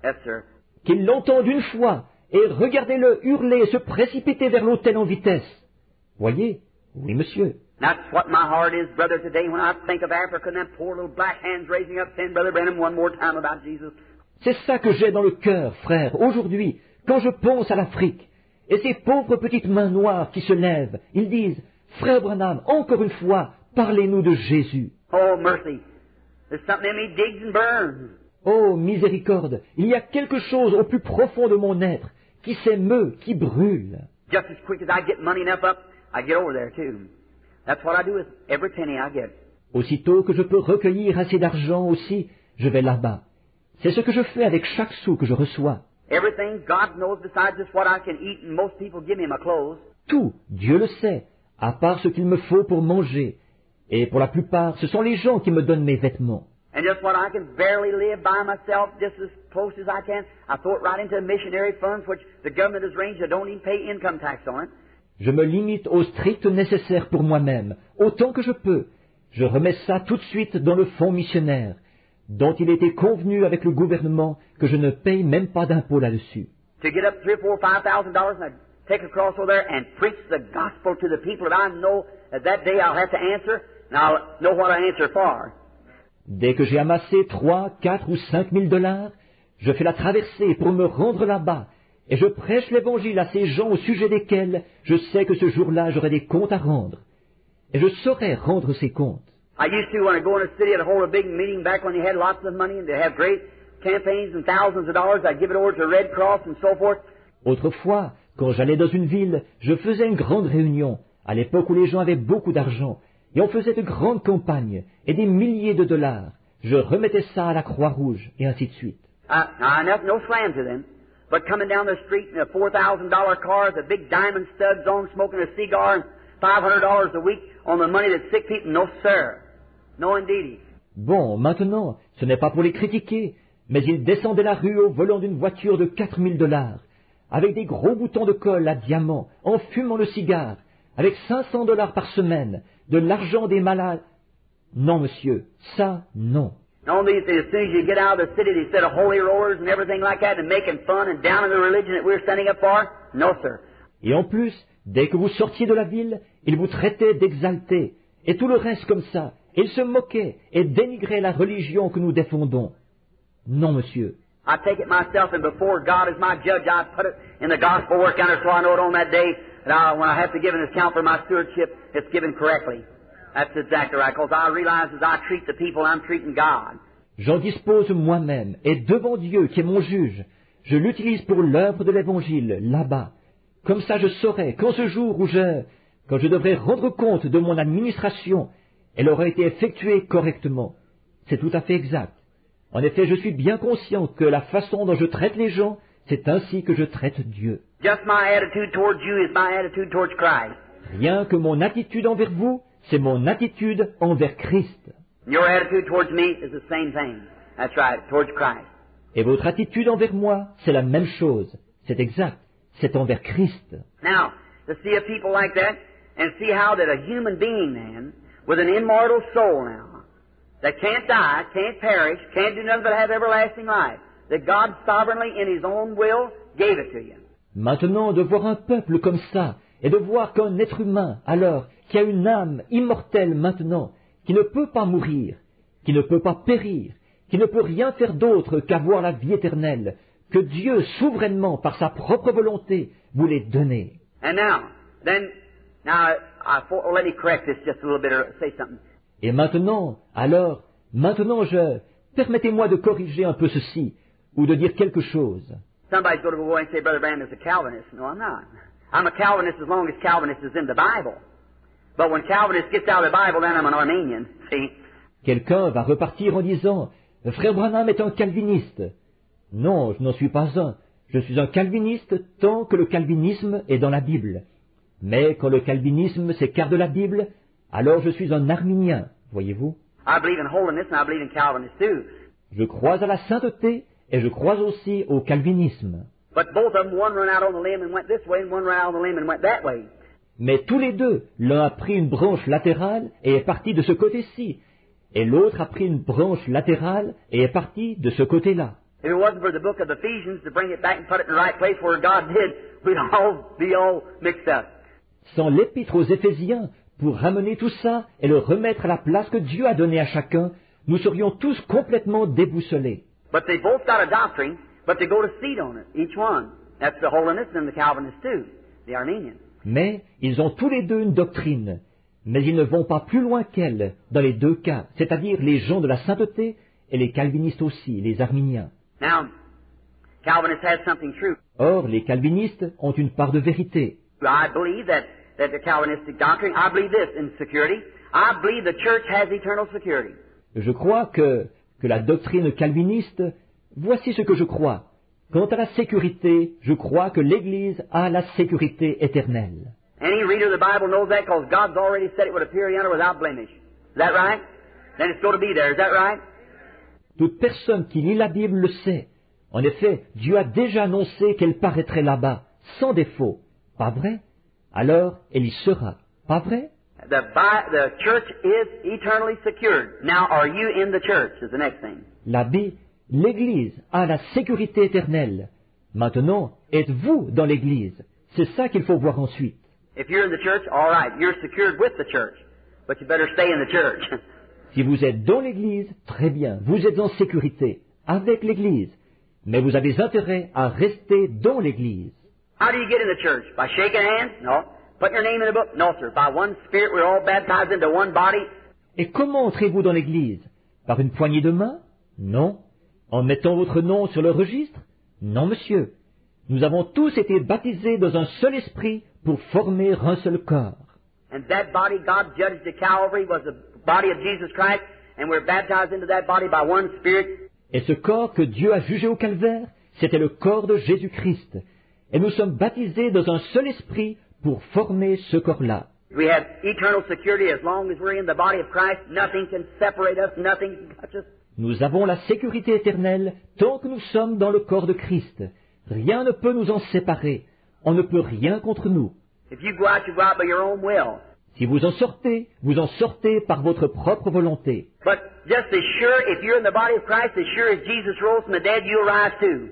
Yes, sir. Qu'il l'entende une fois, et regardez-le hurler et se précipiter vers l'autel en vitesse. Voyez? Oui, monsieur. That's what my heart is, brother, today when I think of Africa and them poor little black hands raising up, saying, Brother Branham, one more time about Jesus. C'est ça que j'ai dans le cœur, frère, aujourd'hui, quand je pense à l'Afrique, et ces pauvres petites mains noires qui se lèvent, ils disent, Frère Branham, encore une fois, parlez-nous de Jésus. Oh, mercy. There's something in me digs and burns. Oh, miséricorde, il y a quelque chose au plus profond de mon être qui s'émeut, qui brûle. Just as quick as I get money enough up, I get over there too. That's what I do with every penny I get. Aussitôt que je peux recueillir assez d'argent aussi, je vais là-bas. C'est ce que je fais avec chaque sou que je reçois. Everything God knows besides just what I can eat, and most people give me my clothes. Tout, Dieu le sait, à part ce qu'il me faut pour manger. Et pour la plupart, ce sont les gens qui me donnent mes vêtements. And just what I can barely live by myself, just as close as I can, I throw it right into missionary funds, which the government has arranged. I don't even pay income tax on it. Je me limite au strict nécessaire pour moi-même, autant que je peux. Je remets ça tout de suite dans le fonds missionnaire, dont il était convenu avec le gouvernement que je ne paye même pas d'impôt là-dessus. To get up $3,000, $4,000, $5,000, and I take across over there and preach the gospel to the people that I know that day I'll have to answer, and I'll know what I answer for. Dès que j'ai amassé 3, 4 ou 5 000 dollars, je fais la traversée pour me rendre là-bas, et je prêche l'évangile à ces gens au sujet desquels je sais que ce jour-là j'aurai des comptes à rendre. Et je saurai rendre ces comptes. I used to, when I go in a city, I'd hold a big meeting back when they had lots of money and they have great campaigns and thousands of dollars. I'd give it over to Red Cross and so forth. Autrefois, quand j'allais dans une ville, je faisais une grande réunion, à l'époque où les gens avaient beaucoup d'argent, et on faisait de grandes campagnes, et des milliers de dollars. Je remettais ça à la Croix-Rouge, et ainsi de suite. No slam to them, but coming down the street in a $4,000 car with a big diamond studs on, smoking a cigar, and $500 a week on the money that sick people, no sir. No indeedy. Bon, maintenant, ce n'est pas pour les critiquer, mais ils descendaient la rue au volant d'une voiture de 4 000 dollars, avec des gros boutons de colle à diamants, en fumant le cigare, avec 500 dollars par semaine, de l'argent des malades. Non, monsieur, ça, non. No, as soon as you get out of the city, they set of holy rollers and everything like that, and making fun and down in the religion that we're standing up for. No, sir. Et en plus, dès que vous sortiez de la ville, ils vous traitaient d'exaltés, et tout le reste comme ça. Ils se moquaient et dénigraient la religion que nous défendons. Non, monsieur. I take it myself, and before God is my judge, I put it in the gospel work counter so I know it on that day that when I have to give an account for my stewardship, it's given correctly. That's exactly right, because I realize as I treat the people, I'm treating God. J'en dispose moi-même, et devant Dieu, qui est mon juge, je l'utilise pour l'œuvre de l'Évangile, là-bas. Comme ça, je saurai qu'en ce jour où quand je devrais rendre compte de mon administration, elle aura été effectuée correctement. C'est tout à fait exact. En effet, je suis bien conscient que la façon dont je traite les gens, c'est ainsi que je traite Dieu. Just my attitude towards you is my attitude towards Christ. Rien que mon attitude envers vous, c'est mon attitude envers Christ. Your attitude towards me is the same thing. That's right, towards Christ. Et votre attitude envers moi, c'est la même chose. C'est exact. C'est envers Christ. Now, to see a people like that, and see how that a human being then, with an immortal soul now, that can't die, can't perish, can't do nothing but have everlasting life, that God sovereignly in His own will gave it to you. Maintenant, de voir un peuple comme ça, et de voir qu'un être humain, alors, qui a une âme immortelle maintenant, qui ne peut pas mourir, qui ne peut pas périr, qui ne peut rien faire d'autre qu'avoir la vie éternelle, que Dieu, souverainement, par sa propre volonté, vous l'ait donnée. And now, let me correct this just a little bit or say something. Et maintenant, permettez-moi de corriger un peu ceci, ou de dire quelque chose. Somebody's going to go and say, Brother Branham is a Calvinist. No, I'm not. I'm a Calvinist as long as Calvinist is in the Bible. But when Calvinist gets out of the Bible, then I'm an Arminian. See? Quelqu'un va repartir en disant, Frère Branham est un calviniste. Non, je n'en suis pas un. Je suis un calviniste tant que le calvinisme est dans la Bible. Mais quand le calvinisme s'écarte de la Bible, alors je suis un arminien, voyez-vous. I believe in holiness and I believe in Calvinist too. Je crois à la sainteté et je crois aussi au calvinisme. But both of them, one ran out on the limb and went this way, and one ran out on the limb and went that way. Mais tous les deux, l'un a pris une branche latérale et est parti de ce côté-ci, et l'autre a pris une branche latérale et est parti de ce côté-là. If it wasn't for the book of Ephesians to bring it back and put it in the right place where God did, we'd all be all mixed up. Sans l'épître aux Éphésiens, pour ramener tout ça et le remettre à la place que Dieu a donnée à chacun, nous serions tous complètement déboussolés. But they both got a doctrine, but they go to seed on it, each one. That's the Holinist and the Calvinist too, the Armenian. Mais ils ont tous les deux une doctrine, mais ils ne vont pas plus loin qu'elle dans les deux cas, c'est-à-dire les gens de la sainteté et les calvinistes aussi, les arméniens. Now, Calvinists had something true. Or, les calvinistes ont une part de vérité. I believe that the Calvinistic doctrine, I believe this in security. I believe the church has eternal security. Je crois que la doctrine calviniste, voici ce que je crois. Quant à la sécurité, je crois que l'Église a la sécurité éternelle. Any reader of the Bible knows that because God's already said it would appear yonder without blemish. Is that right? Then it's going to be there. Is that right? Toute personne qui lit la Bible le sait. En effet, Dieu a déjà annoncé qu'elle paraîtrait là-bas, sans défaut. Pas vrai? Alors, elle y sera. Pas vrai? The church is eternally secured. Now, are you in the church is the next thing. L'Église a la sécurité éternelle. Maintenant, êtes-vous dans l'Église? C'est ça qu'il faut voir ensuite. If you're in the church, all right, you're secured with the church. But you better stay in the church. Si vous êtes dans l'Église, très bien, vous êtes en sécurité, avec l'Église. Mais vous avez intérêt à rester dans l'Église. How do you get in the church? By shaking hands? No. Put your name in the book? No, sir. By one Spirit, we're all baptized into one body. Et comment entrez-vous dans l'Église? Par une poignée de main? Non. En mettant votre nom sur le registre? Non, monsieur. Nous avons tous été baptisés dans un seul esprit pour former un seul corps. And that body God judged at Calvary was the body of Jesus Christ, and we're baptized into that body by one Spirit. Et ce corps que Dieu a jugé au calvaire, c'était le corps de Jésus-Christ. Et nous sommes baptisés dans un seul esprit pour former ce corps-là. We have eternal security as long as we're in the body of Christ. Nothing can separate us, nothing can touch us. Nous avons la sécurité éternelle tant que nous sommes dans le corps de Christ. Rien ne peut nous en séparer. On ne peut rien contre nous. If you go out, you go out by your own will. Si vous en sortez par votre propre volonté. But just as sure, if you're in the body of Christ, as sure as Jesus rose from the dead, you'll rise too.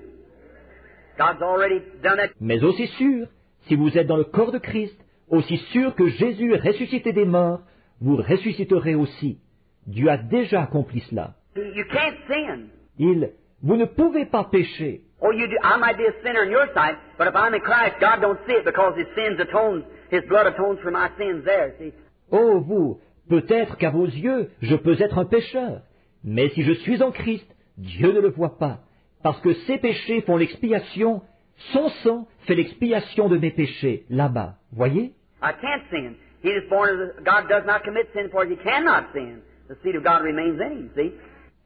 God's already done it. Mais aussi sûr, si vous êtes dans le corps de Christ, aussi sûr que Jésus est ressuscité des morts, vous ressusciterez aussi. Dieu a déjà accompli cela. You can't sin. Vous ne pouvez pas pécher. Oh, you do. I might be a sinner in your sight, but if I'm in Christ, God don't see it because His blood atones for my sins there, see? Oh, vous, peut-être qu'à vos yeux, je peux être un pécheur. Mais si je suis en Christ, Dieu ne le voit pas. Parce que ses péchés font l'expiation, son sang fait l'expiation de mes péchés, là-bas. Voyez? I can't sin. He is born of God does not commit sin, for he cannot sin. The seed of God remains in him, see?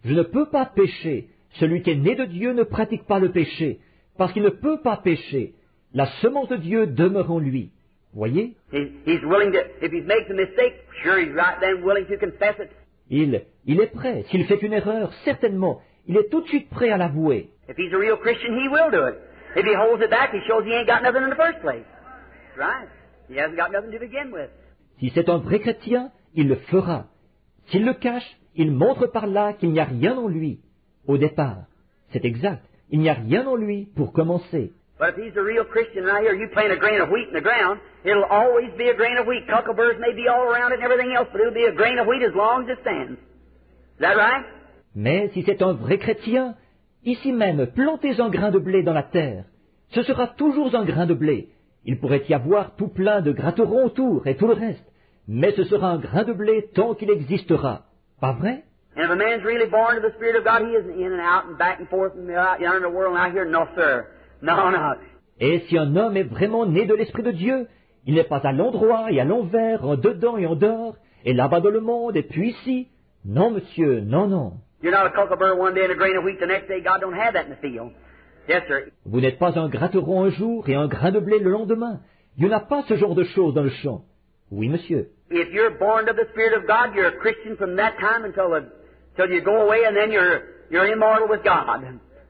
Je ne peux pas pécher. Celui qui est né de Dieu ne pratique pas le péché, parce qu'il ne peut pas pécher. La semence de Dieu demeure en lui. Voyez? He's willing to, if he makes a mistake, sure he's right then willing to confess it. Il est prêt. S'il fait une erreur, certainement, il est tout de suite prêt à l'avouer. If he's a real Christian, he will do it. If he holds it back, he shows he ain't got nothing in the first place. Right. He hasn't got nothing to begin with. Si c'est un vrai chrétien, il le fera. S'il le cache, il montre par là qu'il n'y a rien en lui. Au départ, c'est exact. Il n'y a rien en lui pour commencer. But if he's a real Christian right here, you plant a grain of wheat in the ground, it'll always be a grain of wheat. Cuckleburs may be all around it and everything else, but it'll be a grain of wheat as long as it stands. Is that right? Mais si c'est un vrai chrétien, ici même, plantez un grain de blé dans la terre. Ce sera toujours un grain de blé. Il pourrait y avoir tout plein de gratterons autour et tout le reste. Mais ce sera un grain de blé tant qu'il existera. Pas vrai? And if a man's really born of the Spirit of God, he isn't in and out and back and forth and out yonder in the world and out here. No, sir. No, no. Et si un homme est vraiment né de l'Esprit de Dieu, il n'est pas à l'endroit et à l'envers, en dedans et en dehors, et là-bas dans le monde et puis ici. Non, monsieur, non, non. You're not a cucklebur one day and a grain of wheat the next day. God don't have that in the field. Yes, sir. Vous n'êtes pas un gratteron un jour et un grain de blé le lendemain. Dieu n'a pas ce genre de choses dans le champ. Oui, monsieur. If you're born of the Spirit of God, you're a Christian from that time until you go away, and then you're immortal with God.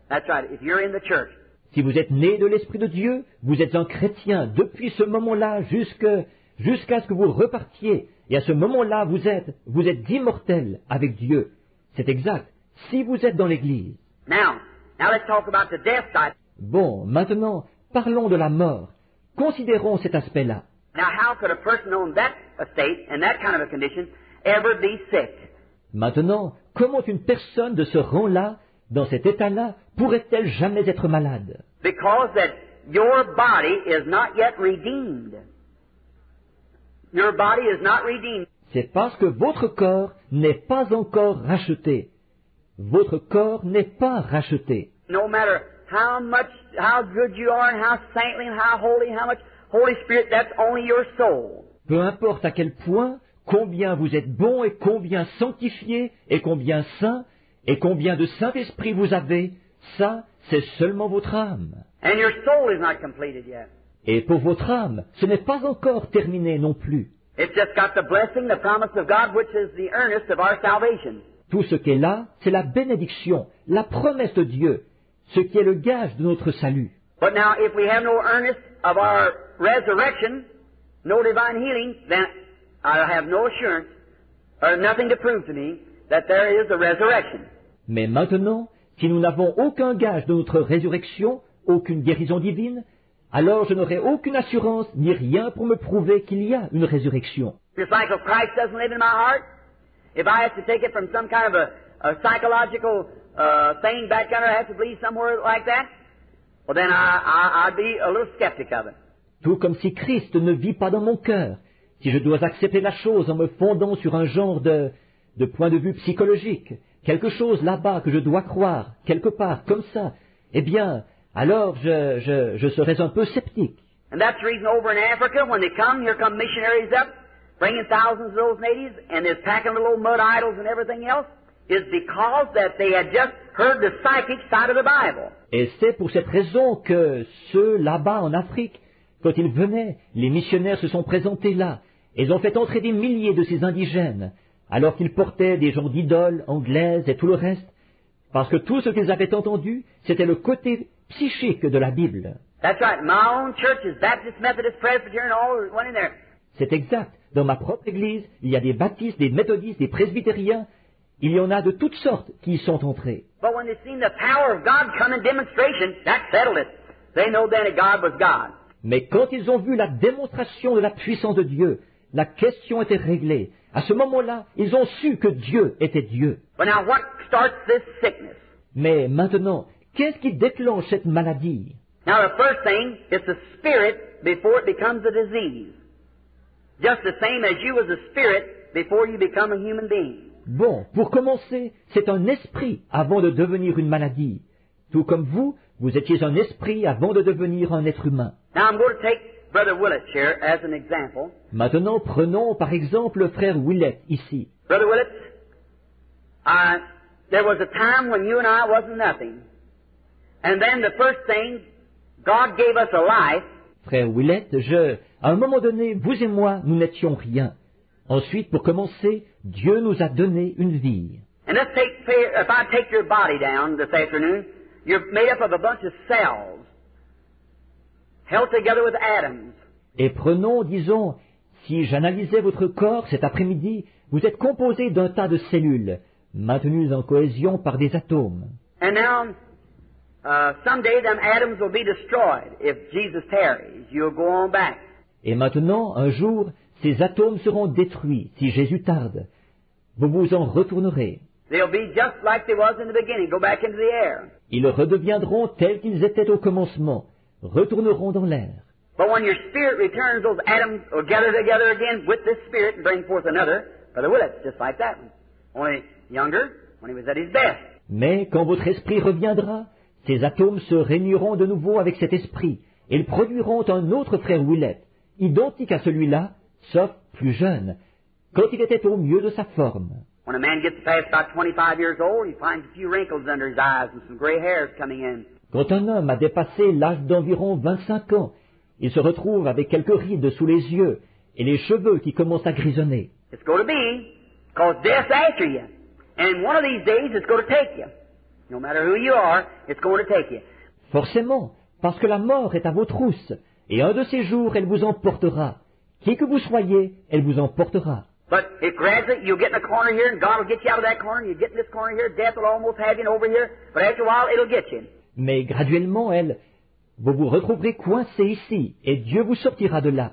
That's right. If you're in the church. Si vous êtes né de l'Esprit de Dieu, vous êtes un chrétien depuis ce moment-là jusqu'à ce que vous repartiez. Et à ce moment-là, vous êtes immortel avec Dieu. C'est exact. Si vous êtes dans l'Église. Now, Now let's talk about the death side. Bon, maintenant, parlons de la mort. Considérons cet aspect-là. Now how could a person on that estate, in that kind of a condition, ever be sick? Maintenant, comment une personne de ce rang-là, dans cet état-là, pourrait-elle jamais être malade? Because that your body is not yet redeemed. Your body is not redeemed. C'est parce que votre corps n'est pas encore racheté. Votre corps n'est pas racheté. No matter how good you are and how saintly and how holy, how much Holy Spirit, that's only your soul. Peu importe à quel point, combien vous êtes bon et combien sanctifié et combien saint et combien de Saint-Esprit vous avez, ça, c'est seulement votre âme. And your soul is not completed yet. Et pour votre âme, ce n'est pas encore terminé non plus. It's just got the blessing, the promise of God, which is the earnest of our salvation. Tout ce qui est là, c'est la bénédiction, la promesse de Dieu, ce qui est le gage de notre salut. But now, if we have no earnest of our resurrection, no divine healing, then I have no assurance, or nothing to prove to me, that there is a resurrection. Mais maintenant, si nous n'avons aucun gage de notre résurrection, aucune guérison divine, alors je n'aurai aucune assurance ni rien pour me prouver qu'il y a une résurrection. Just like if Christ doesn't live in my heart, if I have to take it from some kind of a psychological thing back under, I have to believe somewhere like that, well then I'd be a little skeptic of it. Tout comme si Christ ne vit pas dans mon cœur, si je dois accepter la chose en me fondant sur un genre de point de vue psychologique, quelque chose là-bas que je dois croire, quelque part, comme ça, eh bien, alors je serais un peu sceptique. And that's the reason over in Africa, when they come, here come missionaries up, bringing thousands of those natives, and they're packing little mud idols and everything else, is because that they had just heard the psychic side of the Bible. Et c'est pour cette raison que ceux là-bas en Afrique, quand ils venaient, les missionnaires se sont présentés là. Ils ont fait entrer des milliers de ces indigènes, alors qu'ils portaient des genres d'idoles anglaises et tout le reste, parce que tout ce qu'ils avaient entendu, c'était le côté psychique de la Bible. That's right. My own church is Baptist, Methodist, Presbyterian, all one in there. C'est exact. Dans ma propre église, il y a des baptistes, des méthodistes, des presbytériens. Il y en a de toutes sortes qui y sont entrés. But when they seen the power of God come in demonstration, that settled it. They know then that God was God. Mais quand ils ont vu la démonstration de la puissance de Dieu, la question était réglée. À ce moment-là, ils ont su que Dieu était Dieu. But now what starts this sickness? Mais maintenant, qu'est-ce qui déclenche cette maladie? Now the first thing is the spirit before it becomes a disease. Just the same as you was a spirit before you become a human being. Bon, pour commencer, c'est un esprit avant de devenir une maladie. Tout comme vous, vous étiez un esprit avant de devenir un être humain. Now I'm going to take Brother Willett here as an example. Maintenant, prenons par exemple le frère Willett ici. Brother Willett, there was a time when you and I wasn't nothing. And then the first thing, God gave us a life. Frère Willett, à un moment donné, vous et moi, nous n'étions rien. Ensuite, pour commencer, Dieu nous a donné une vie. And if I take your body down this afternoon, you're made up of a bunch of cells, held together with atoms. Et prenons, disons, si j'analysais votre corps cet après-midi, vous êtes composé d'un tas de cellules, maintenues en cohésion par des atomes. And now, someday them atoms will be destroyed. If Jesus tarries, you'll go on back. Et maintenant, un jour, ces atomes seront détruits si Jésus tarde. Vous vous en retournerez. They'll be just like they was in the beginning, go back into the air. Ils redeviendront tels qu'ils étaient au commencement, retourneront dans l'air. But when your spirit returns, those atoms will gather together again with this spirit and bring forth another. Brother Willett, just like that one. Only younger, when he was at his best. Mais quand votre esprit reviendra, ces atomes se réuniront de nouveau avec cet esprit, et ils produiront un autre frère Willett, identique à celui-là, sauf plus jeune, quand il était au mieux de sa forme. When a man gets past about 25 years old, he finds a few wrinkles under his eyes and some gray hairs coming in. Quand un homme a dépassé l'âge d'environ 25 ans, il se retrouve avec quelques rides sous les yeux et les cheveux qui commencent à grisonner. It's going to be, because death's after you. And one of these days it's going to take you. No matter who you are, it's going to take you. Forcément, parce que la mort est à vos trousses, et un de ces jours elle vous emportera. Qui que vous soyez, elle vous emportera. But if gradually you'll get in a corner here and God will get you out of that corner, and you get in this corner here, death will almost have you and over here, but after a while it'll get you. Mais graduellement, vous vous retrouverez coincé ici, et Dieu vous sortira de là.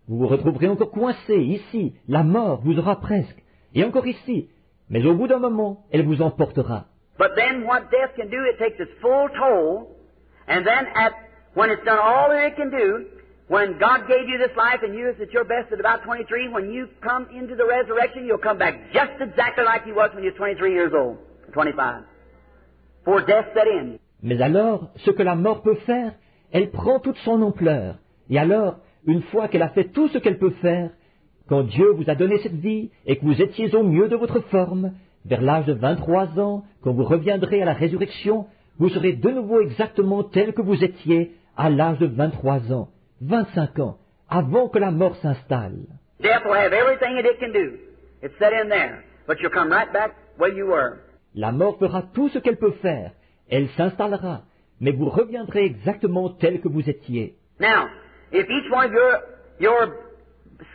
Vous vous retrouverez encore coincé ici, la mort vous aura presque, et encore ici, mais au bout d'un moment, elle vous emportera. But then what death can do, it takes its full toll, and then when it's done all that it can do, when God gave you this life and you was at your best at about 23, when you come into the resurrection, you'll come back just exactly like you was when you were 23 years old, 25, before death set in. Mais alors, ce que la mort peut faire, elle prend toute son ampleur. Et alors, une fois qu'elle a fait tout ce qu'elle peut faire, quand Dieu vous a donné cette vie et que vous étiez au mieux de votre forme, vers l'âge de 23 ans, quand vous reviendrez à la résurrection, vous serez de nouveau exactement tel que vous étiez à l'âge de 23 ans, 25 ans, avant que la mort s'installe. Death will have everything that it can do. It's set in there. But you'll come right back where you were. La mort fera tout ce qu'elle peut faire. Elle s'installera, mais vous reviendrez exactement tel que vous étiez. Now, if each one of your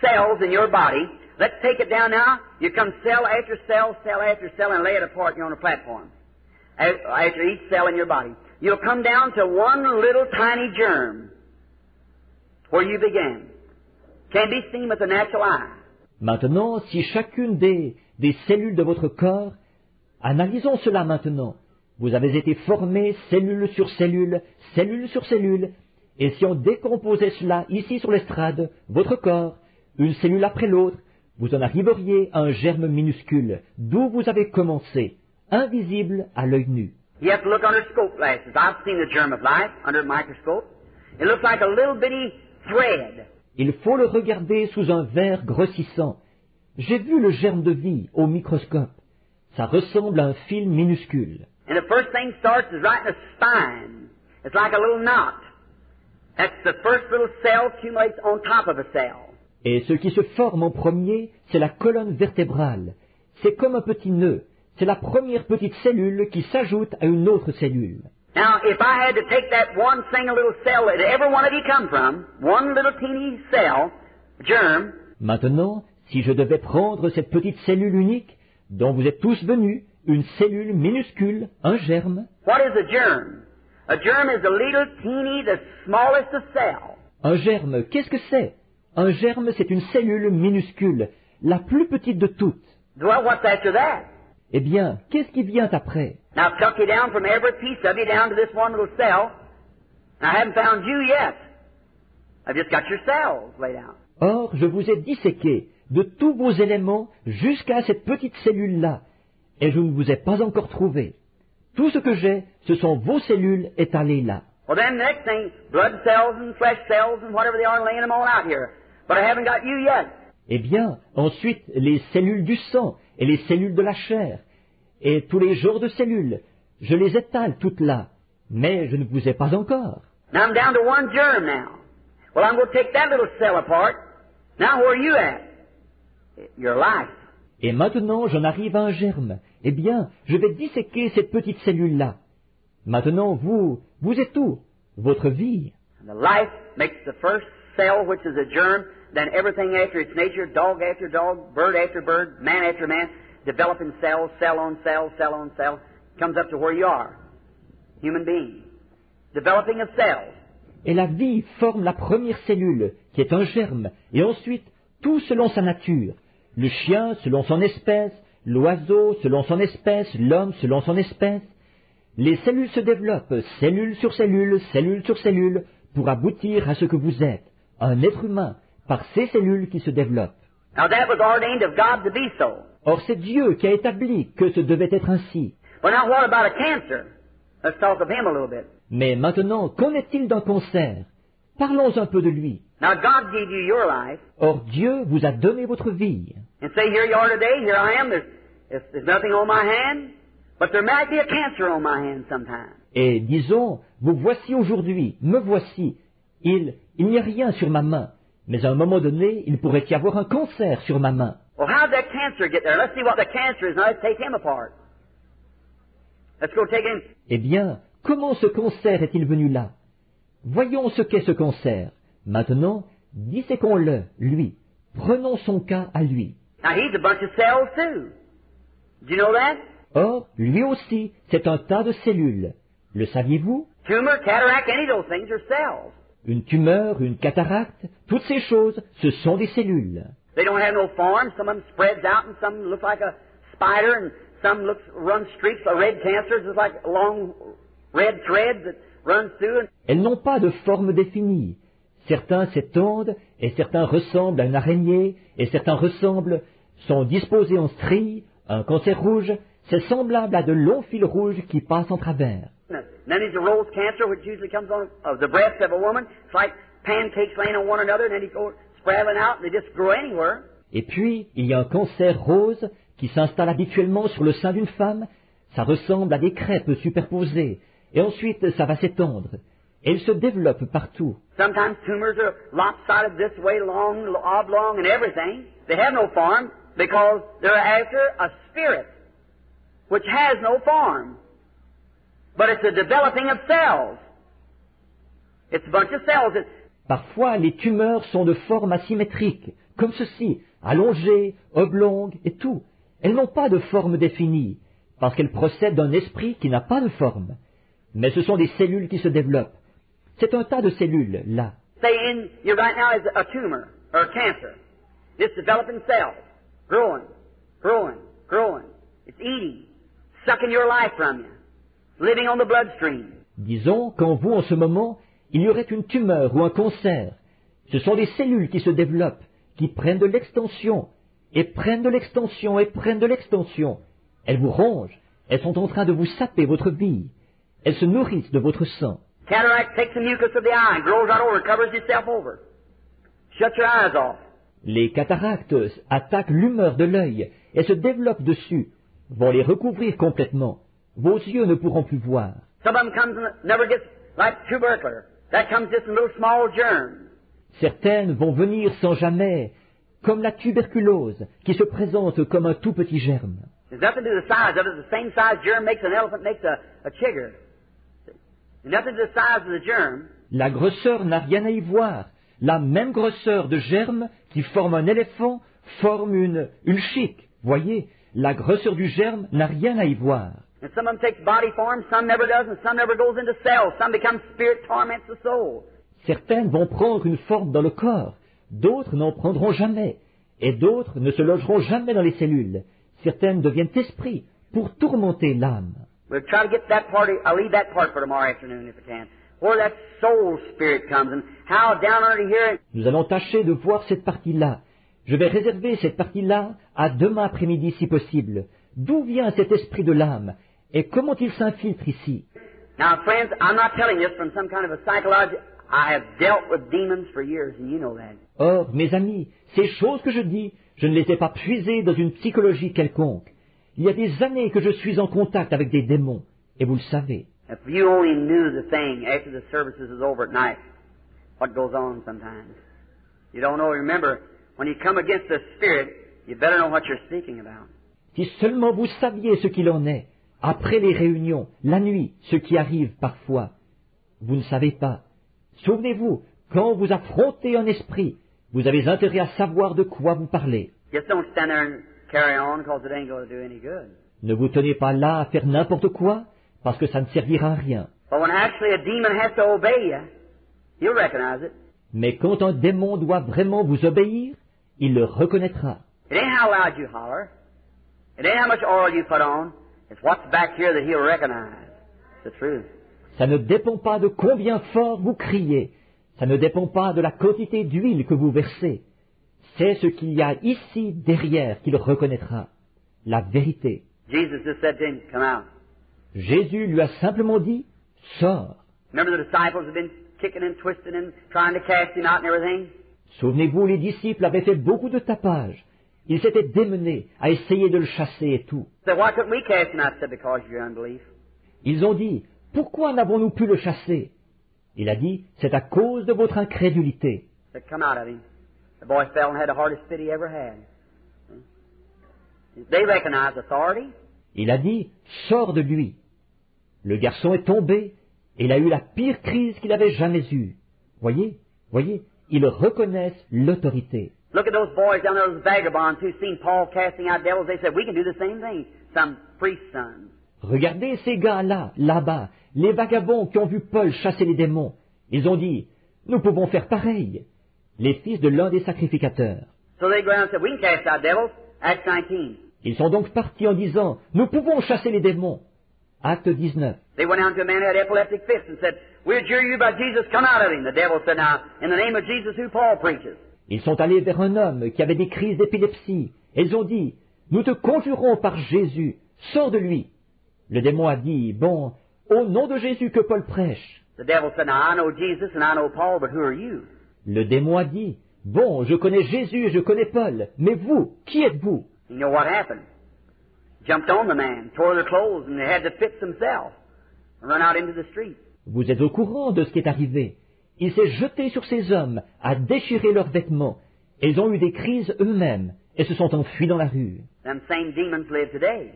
cells in your body, let's take it down now, you come cell after cell, cell after cell, and lay it apart here on a platform. After each cell in your body. You'll come down to one little tiny germ where you began. Can't be seen with the natural eye. Maintenant, si chacune des cellules de votre corps, analysons cela maintenant. Vous avez été formé cellule sur cellule, cellule sur cellule, et si on décomposait cela ici sur l'estrade, votre corps, une cellule après l'autre, vous en arriveriez à un germe minuscule, d'où vous avez commencé, invisible à l'œil nu. You have to look under scope glasses. I've seen the germ of life under a microscope. It looks like a little bitty thread. Il faut le regarder sous un verre grossissant. J'ai vu le germe de vie au microscope. Ça ressemble à un fil minuscule. And the first thing starts is right in the spine. It's like a little knot. That's the first little cell accumulates on top of a cell. Et ce qui se forme en premier, c'est la colonne vertébrale. C'est comme un petit nœud. C'est la première petite cellule qui s'ajoute à une autre cellule. Now, if I had to take that one single little cell that every one of you come from, one little teeny cell, germ. Maintenant, si je devais prendre cette petite cellule unique, dont vous êtes tous venus, une cellule minuscule, un germe. What is a germ? A germ is a little teeny, the smallest of cells. Un germe, qu'est-ce que c'est? Un germe, c'est une cellule minuscule, la plus petite de toutes. Well, what's after that? Eh bien, qu'est-ce qui vient après? Now, I've tucked you down from every piece of you down to this one little cell. I haven't found you yet. I've just got your cells laid out. Or, je vous ai disséqué de tous vos éléments jusqu'à cette petite cellule-là, et je ne vous ai pas encore trouvé. Tout ce que j'ai, ce sont vos cellules étalées là. Well, then the next thing, blood cells and flesh cells and whatever they are, laying them all out here. But I haven't got you yet. Eh bien, ensuite, les cellules du sang et les cellules de la chair, et tous les genres de cellules, je les étale toutes là, mais je ne vous ai pas encore. Now I'm down to one germ now. Well, I'm going to take that little cell apart. Now where are you at? Your life. Et maintenant, j'en arrive à un germe. Eh bien, je vais disséquer cette petite cellule-là. Maintenant, vous êtes où? Votre vie. The life makes the first cell, which is a germ, then everything after its nature, dog after dog, bird after bird, man after man, developing cells, cell on cell, cell on cell, comes up to where you are, human being. Developing of cells. Et la vie forme la première cellule, qui est un germe, et ensuite, tout selon sa nature. Le chien selon son espèce, l'oiseau selon son espèce, l'homme selon son espèce. Les cellules se développent, cellule sur cellule, cellule sur cellule, pour aboutir à ce que vous êtes, un être humain, par ces cellules qui se développent. Now that was ordained of God to be so. Or c'est Dieu qui a établi que ce devait être ainsi. But now what about a cancer? Let's talk of him a little bit. Mais maintenant, qu'en est-il d'un cancer? Parlons un peu de lui. Now God gave you your life. Or Dieu vous a donné votre vie. And say, here you are today, here I am, there's nothing on my hand, but there might be a cancer on my hand sometime. Et disons, vous voici aujourd'hui, me voici. Il n'y a rien sur ma main, mais à un moment donné, il pourrait y avoir un cancer sur ma main. Well, how did that cancer get there? Let's see what the cancer is. Now let's take him apart. Let's go take him. Eh bien, comment ce cancer est-il venu là? Voyons ce qu'est ce cancer. Maintenant, disséquons-le, lui. Prenons son cas à lui. Now he's a bunch of cells too. Did you know that? Or, lui aussi, c'est un tas de cellules. Le saviez-vous? Tumor, cataract, any of those things are cells. Une tumeur, une cataracte, toutes ces choses, ce sont des cellules. They don't have no form. Some of them spreads out and some look like a spider and some run streaks of red cancers. It's like long red threads that runs through. Elles n'ont pas de forme définie. Certains s'étendent, et certains ressemblent à une araignée, et certains sont disposés en stries, un cancer rouge, c'est semblable à de longs fils rouges qui passent en travers. And then there's a rose cancer, which usually comes on the breast of a woman. It's like pancakes laying on one another, and then they go sprawling out, and they just grow anywhere. Et puis, il y a un cancer rose qui s'installe habituellement sur le sein d'une femme. Ça ressemble à des crêpes superposées. Et ensuite, ça va s'étendre. Et il se développe partout. Sometimes tumors are lopsided this way, long, oblong, and everything. They have no form because they're after a spirit which has no form. But it's a developing of cells. It's a bunch of cells. Parfois, les tumeurs sont de forme asymétrique, comme ceci, allongées, oblongues et tout. Elles n'ont pas de forme définie, parce qu'elles procèdent d'un esprit qui n'a pas de forme. Mais ce sont des cellules qui se développent. C'est un tas de cellules, là. Say you right now is a tumor or a cancer. It's developing cells, growing, growing, growing. It's eating, sucking your life from you, living on the bloodstream. Disons qu'en vous, en ce moment, il y aurait une tumeur ou un cancer. Ce sont des cellules qui se développent, qui prennent de l'extension, et prennent de l'extension, et prennent de l'extension. Elles vous rongent, elles sont en train de vous saper votre vie. Elles se nourrissent de votre sang. Cataract takes the mucus of the eye and grows right over, covers itself over. Shut your eyes off. Les cataractes attaquent l'humeur de l'œil et se développent dessus, vont les recouvrir complètement. Vos yeux ne pourront plus voir. Some of them comes and never gets like tubercular. That comes just in little small germs. Certaines vont venir sans jamais, comme la tuberculose, qui se présente comme un tout petit germe. There's nothing to the size of it. The same size germ makes an elephant, makes a chigger. There's nothing to the size of the germ. La grosseur n'a rien à y voir. La même grosseur de germe qui forme un éléphant forme une chique. Voyez, la grosseur du germe n'a rien à y voir. And some of them takes body form, some never does, and some never goes into cells. Some become spirit, torments the soul. Certaines vont prendre une forme dans le corps, d'autres n'en prendront jamais, et d'autres ne se logeront jamais dans les cellules. Certaines deviennent esprits pour tourmenter l'âme. We'll try to get that part. I'll leave that part for tomorrow afternoon if I can. Where that soul spirit comes and how down under here. Nous allons tâcher de voir cette partie-là. Je vais réserver cette partie-là à demain après-midi si possible. D'où vient cet esprit de l'âme et comment il s'infiltre ici? Now, friends, I'm not telling this from some kind of a psychology. I have dealt with demons for years, and you know that. Or, mes amis, ces choses que je dis, je ne les ai pas puisées dans une psychologie quelconque. Il y a des années que je suis en contact avec des démons, et vous le savez. If you only knew the thing after the services is over at night, what goes on sometimes. You don't know. Remember, when you come against the spirit, you better know what you're speaking about. Si seulement vous saviez ce qu'il en est, après les réunions, la nuit, ce qui arrive parfois. Vous ne savez pas. Souvenez-vous, quand vous affrontez un esprit, vous avez intérêt à savoir de quoi vous parlez. Just don't stand there and carry on because it ain't going to do any good. Ne vous tenez pas là à faire n'importe quoi, parce que ça ne servira à rien. But when actually a demon has to obey you, you'll recognize it. Mais quand un démon doit vraiment vous obéir, il le reconnaîtra. It ain't how loud you holler. It ain't how much oil you put on. It's what's back here that he'll recognize. It's the truth. Ça ne dépend pas de combien fort vous criez. Ça ne dépend pas de la quantité d'huile que vous versez. C'est ce qu'il y a ici derrière qu'il reconnaîtra. La vérité. Jesus just said to him, come out. Jésus lui a simplement dit, sors. Remember the disciples have been kicking and twisting and trying to cast him out and everything? Souvenez-vous, les disciples avaient fait beaucoup de tapage. Ils s'étaient démenés à essayer de le chasser et tout. Said, why couldn't we cast him out? Said, because of your unbelief. Ils ont dit, pourquoi n'avons-nous pu le chasser? Il a dit, c'est à cause de votre incrédulité. Said, come out of him. The boy fell and had the hardest fit he ever had. They recognized authority. Il a dit, sors de lui. Le garçon est tombé et il a eu la pire crise qu'il avait jamais eue. Voyez, ils reconnaissent l'autorité. Look at those boys down there, those vagabonds who seen Paul casting out devils. They said, we can do the same thing. Some priest's sons. Regardez ces gars-là, là-bas, les vagabonds qui ont vu Paul chasser les démons. Ils ont dit, nous pouvons faire pareil. Les fils de l'un des sacrificateurs. So they go around and said, we can cast out devils. Acts 19. Ils sont donc partis en disant, nous pouvons chasser les démons. Acte 19. They went down to a man who had epileptic fits and said, we adjure you by Jesus, come out of him. The devil said, now, in the name of Jesus who Paul preaches. Ils sont allés vers un homme qui avait des crises d'épilepsie. Et ils ont dit, nous te conjurons par Jésus, sors de lui. Le démon a dit, bon, au nom de Jésus que Paul prêche. The devil said, now I know Jesus and I know Paul, but who are you? Le démon a dit, bon, je connais Jésus et je connais Paul, mais vous, qui êtes-vous? You know what happened? Jumped on the man, tore their clothes, and they had the fits themselves, and run out into the street. Vous êtes au courant de ce qui est arrivé. Il s'est jeté sur ces hommes, a déchiré leurs vêtements, et ils ont eu des crises eux-mêmes, et se sont enfuis dans la rue. Them same demons live today.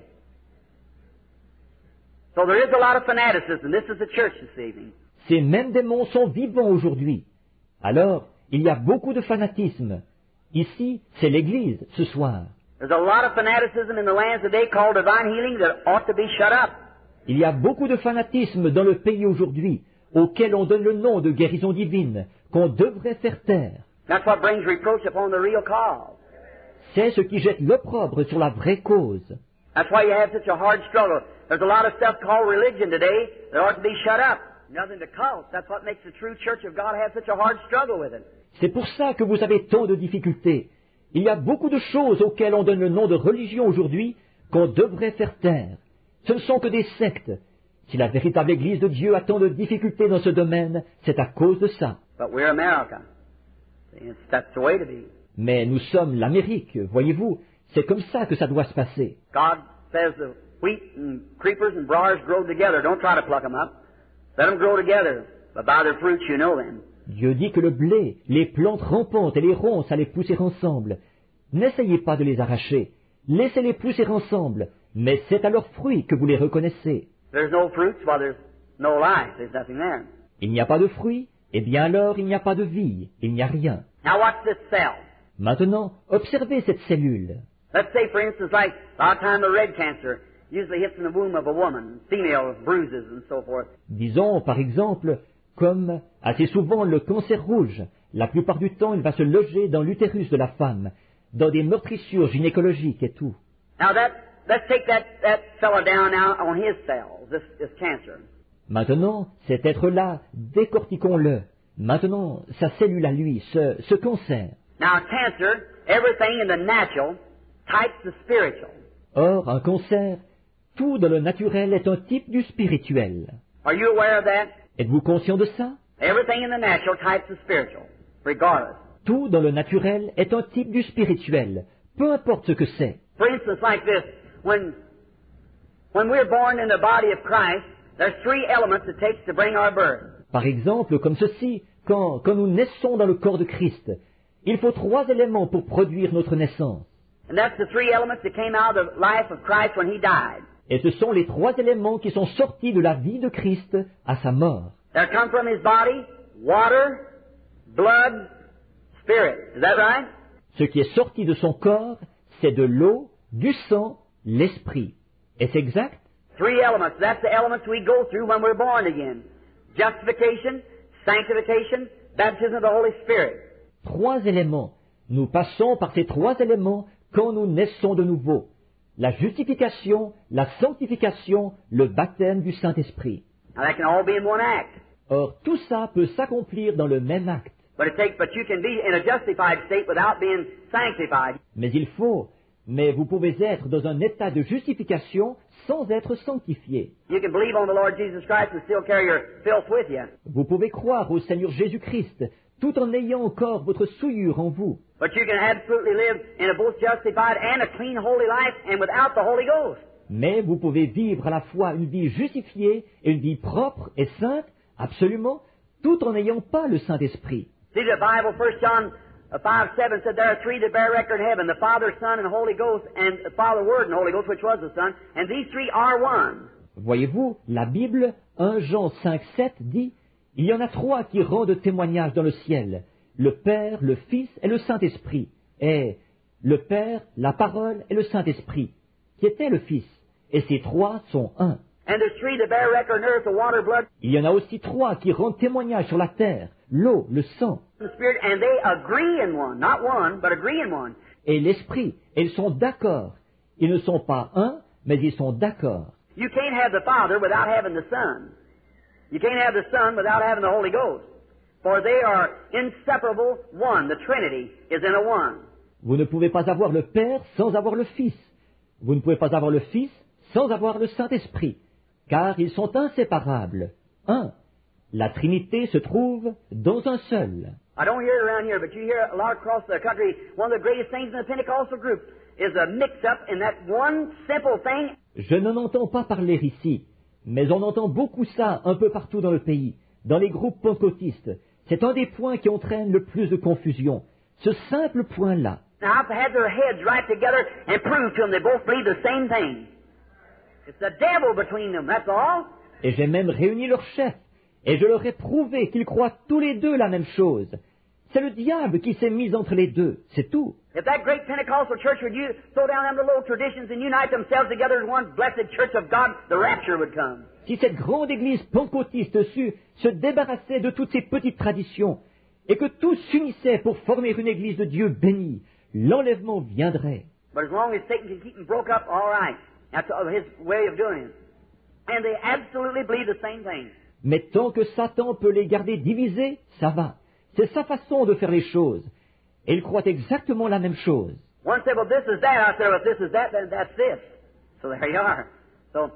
So there is a lot of fanaticism. This is the church this evening. Ces mêmes démons sont vivants aujourd'hui. Alors, il y a beaucoup de fanatisme. Ici, c'est l'Église, ce soir. There's a lot of fanaticism in the lands today called divine healing that ought to be shut up. Il y a beaucoup de fanatisme dans le pays aujourd'hui, auquel on donne le nom de guérison divine, qu'on devrait faire taire. That's what brings reproach upon the real cause. C'est ce qui jette l'opprobre sur la vraie cause. That's why you have such a hard struggle. There's a lot of stuff called religion today that ought to be shut up. Nothing to cult. That's what makes the true church of God have such a hard struggle with it. C'est pour ça que vous avez tant de difficultés. Il y a beaucoup de choses auxquelles on donne le nom de religion aujourd'hui qu'on devrait faire taire. Ce ne sont que des sectes. Si la véritable Église de Dieu a tant de difficultés dans ce domaine, c'est à cause de ça. But we're America. See, that's the way to be. Mais nous sommes l'Amérique, voyez-vous. C'est comme ça que ça doit se passer. God says the wheat and creepers and briars grow together. Don't try to pluck them up. Let them grow together. But by their fruits you know them. Dieu dit que le blé, les plantes rampantes et les ronces allaient pousser ensemble. N'essayez pas de les arracher. Laissez-les pousser ensemble. Mais c'est à leurs fruits que vous les reconnaissez. There's no fruits, well, there's no life. There's nothing there. Il n'y a pas de fruits, eh bien alors il n'y a pas de vie, il n'y a rien. Now watch this cell. Maintenant, observez cette cellule. Let's say, for instance, like a lot of time the red cancer usually hits in the womb of a woman, female with bruises and so forth. Disons, par exemple, comme assez souvent le cancer rouge, la plupart du temps il va se loger dans l'utérus de la femme, dans des meurtrissures gynécologiques et tout. Now let's take that fellow down now on his cells, this cancer. Maintenant, cet être-là, décortiquons-le. Maintenant, sa cellule à lui, ce cancer. Now cancer, everything in the natural types the spiritual. Or, un cancer, tout dans le naturel est un type du spirituel. Are you aware of that? Êtes-vous conscient de ça? Everything in the natural types the spiritual, regardless. Tout dans le naturel est un type du spirituel, peu importe ce que c'est. For instance, like this, when we're born in the body of Christ, there's three elements it takes to bring our birth. Par exemple, comme ceci, quand nous naissons dans le corps de Christ, il faut 3 éléments pour produire notre naissance. And that's the three elements that came out of the life of Christ when He died. Et ce sont les 3 éléments qui sont sortis de la vie de Christ à sa mort. They come from His body, water, blood, spirit. Is that right? Ce qui est sorti de son corps, c'est de l'eau, du sang, l'esprit. Est-ce exact? Three elements. That's the elements we go through when we're born again. Justification, sanctification, baptism of the Holy Spirit. 3 éléments. Nous passons par ces 3 éléments quand nous naissons de nouveau. La justification, la sanctification, le baptême du Saint-Esprit. Now that can all be in one act. Or, tout ça peut s'accomplir dans le même acte. But you can be in a justified state without being sanctified. Mais vous pouvez être dans un état de justification sans être sanctifié. You can believe on the Lord Jesus Christ and still carry your filth with you. Vous pouvez croire au Seigneur Jésus-Christ tout en ayant encore votre souillure en vous. But you can absolutely live in a both justified and a clean, holy life and without the Holy Ghost. Mais vous pouvez vivre à la fois une vie justifiée et une vie propre et sainte, absolument, tout en n'ayant pas le Saint-Esprit. See, the Bible, 1 John 5:7 said there are three that bear record in heaven, the Father, Son, and Holy Ghost, and the Father, Word, and Holy Ghost, which was the Son, and these three are one. Voyez-vous, la Bible, 1 Jean 5:7 dit, il y en a 3 qui rendent témoignage dans le ciel, le Père, le Fils et le Saint-Esprit. est le Père, la Parole et le Saint-Esprit, qui était le Fils. Et ces trois sont un. And there's three that bear record on earth, the water, blood, Il y en a aussi trois qui rendent témoignage sur la terre, l'eau, le sang and the spirit, and they agree in one. Not one, but agree in one. et l'Esprit. Et ils sont d'accord. Ils ne sont pas un, mais ils sont d'accord. You can't have the Father without having the Son. You can't have the Son without having the Holy Ghost. For they are inseparable one. The Trinity is in a one. Vous ne pouvez pas avoir le Père sans avoir le Fils. Vous ne pouvez pas avoir le Fils sans avoir le Saint-Esprit, car ils sont inséparables. Un. La Trinité se trouve dans un seul. I don't hear it around here, but you hear a lot across the country. One of the greatest things in the Pentecostal group is a mix-up in that one simple thing. Je n'en entends pas parler ici, mais on entend beaucoup ça un peu partout dans le pays, dans les groupes pentecôtistes. C'est un des points qui entraîne le plus de confusion, ce simple point-là. Now, I've had their heads right together and proved to them they both believe the same thing. It's the devil between them, that's all. Et j'ai même réuni leurs chefs, et je leur ai prouvé qu'ils croient tous les deux la même chose. C'est le diable qui s'est mis entre les deux, c'est tout. If that great Pentecostal church would you throw down them little traditions and unite themselves together as one blessed church of God, the rapture would come. Si cette grande église pentecôtiste sut se débarrasser de toutes ces petites traditions, et que tous s'unissaient pour former une église de Dieu bénie, l'enlèvement viendrait. But as long as Satan can keep them broke up, all right. That's his way of doing it. And they absolutely believe the same thing. Mais tant que Satan peut les garder divisés, ça va. C'est sa façon de faire les choses. Et ils croient exactement la même chose. One said, well, this is that. I said, well, if this is that, then that's this. So there you are. So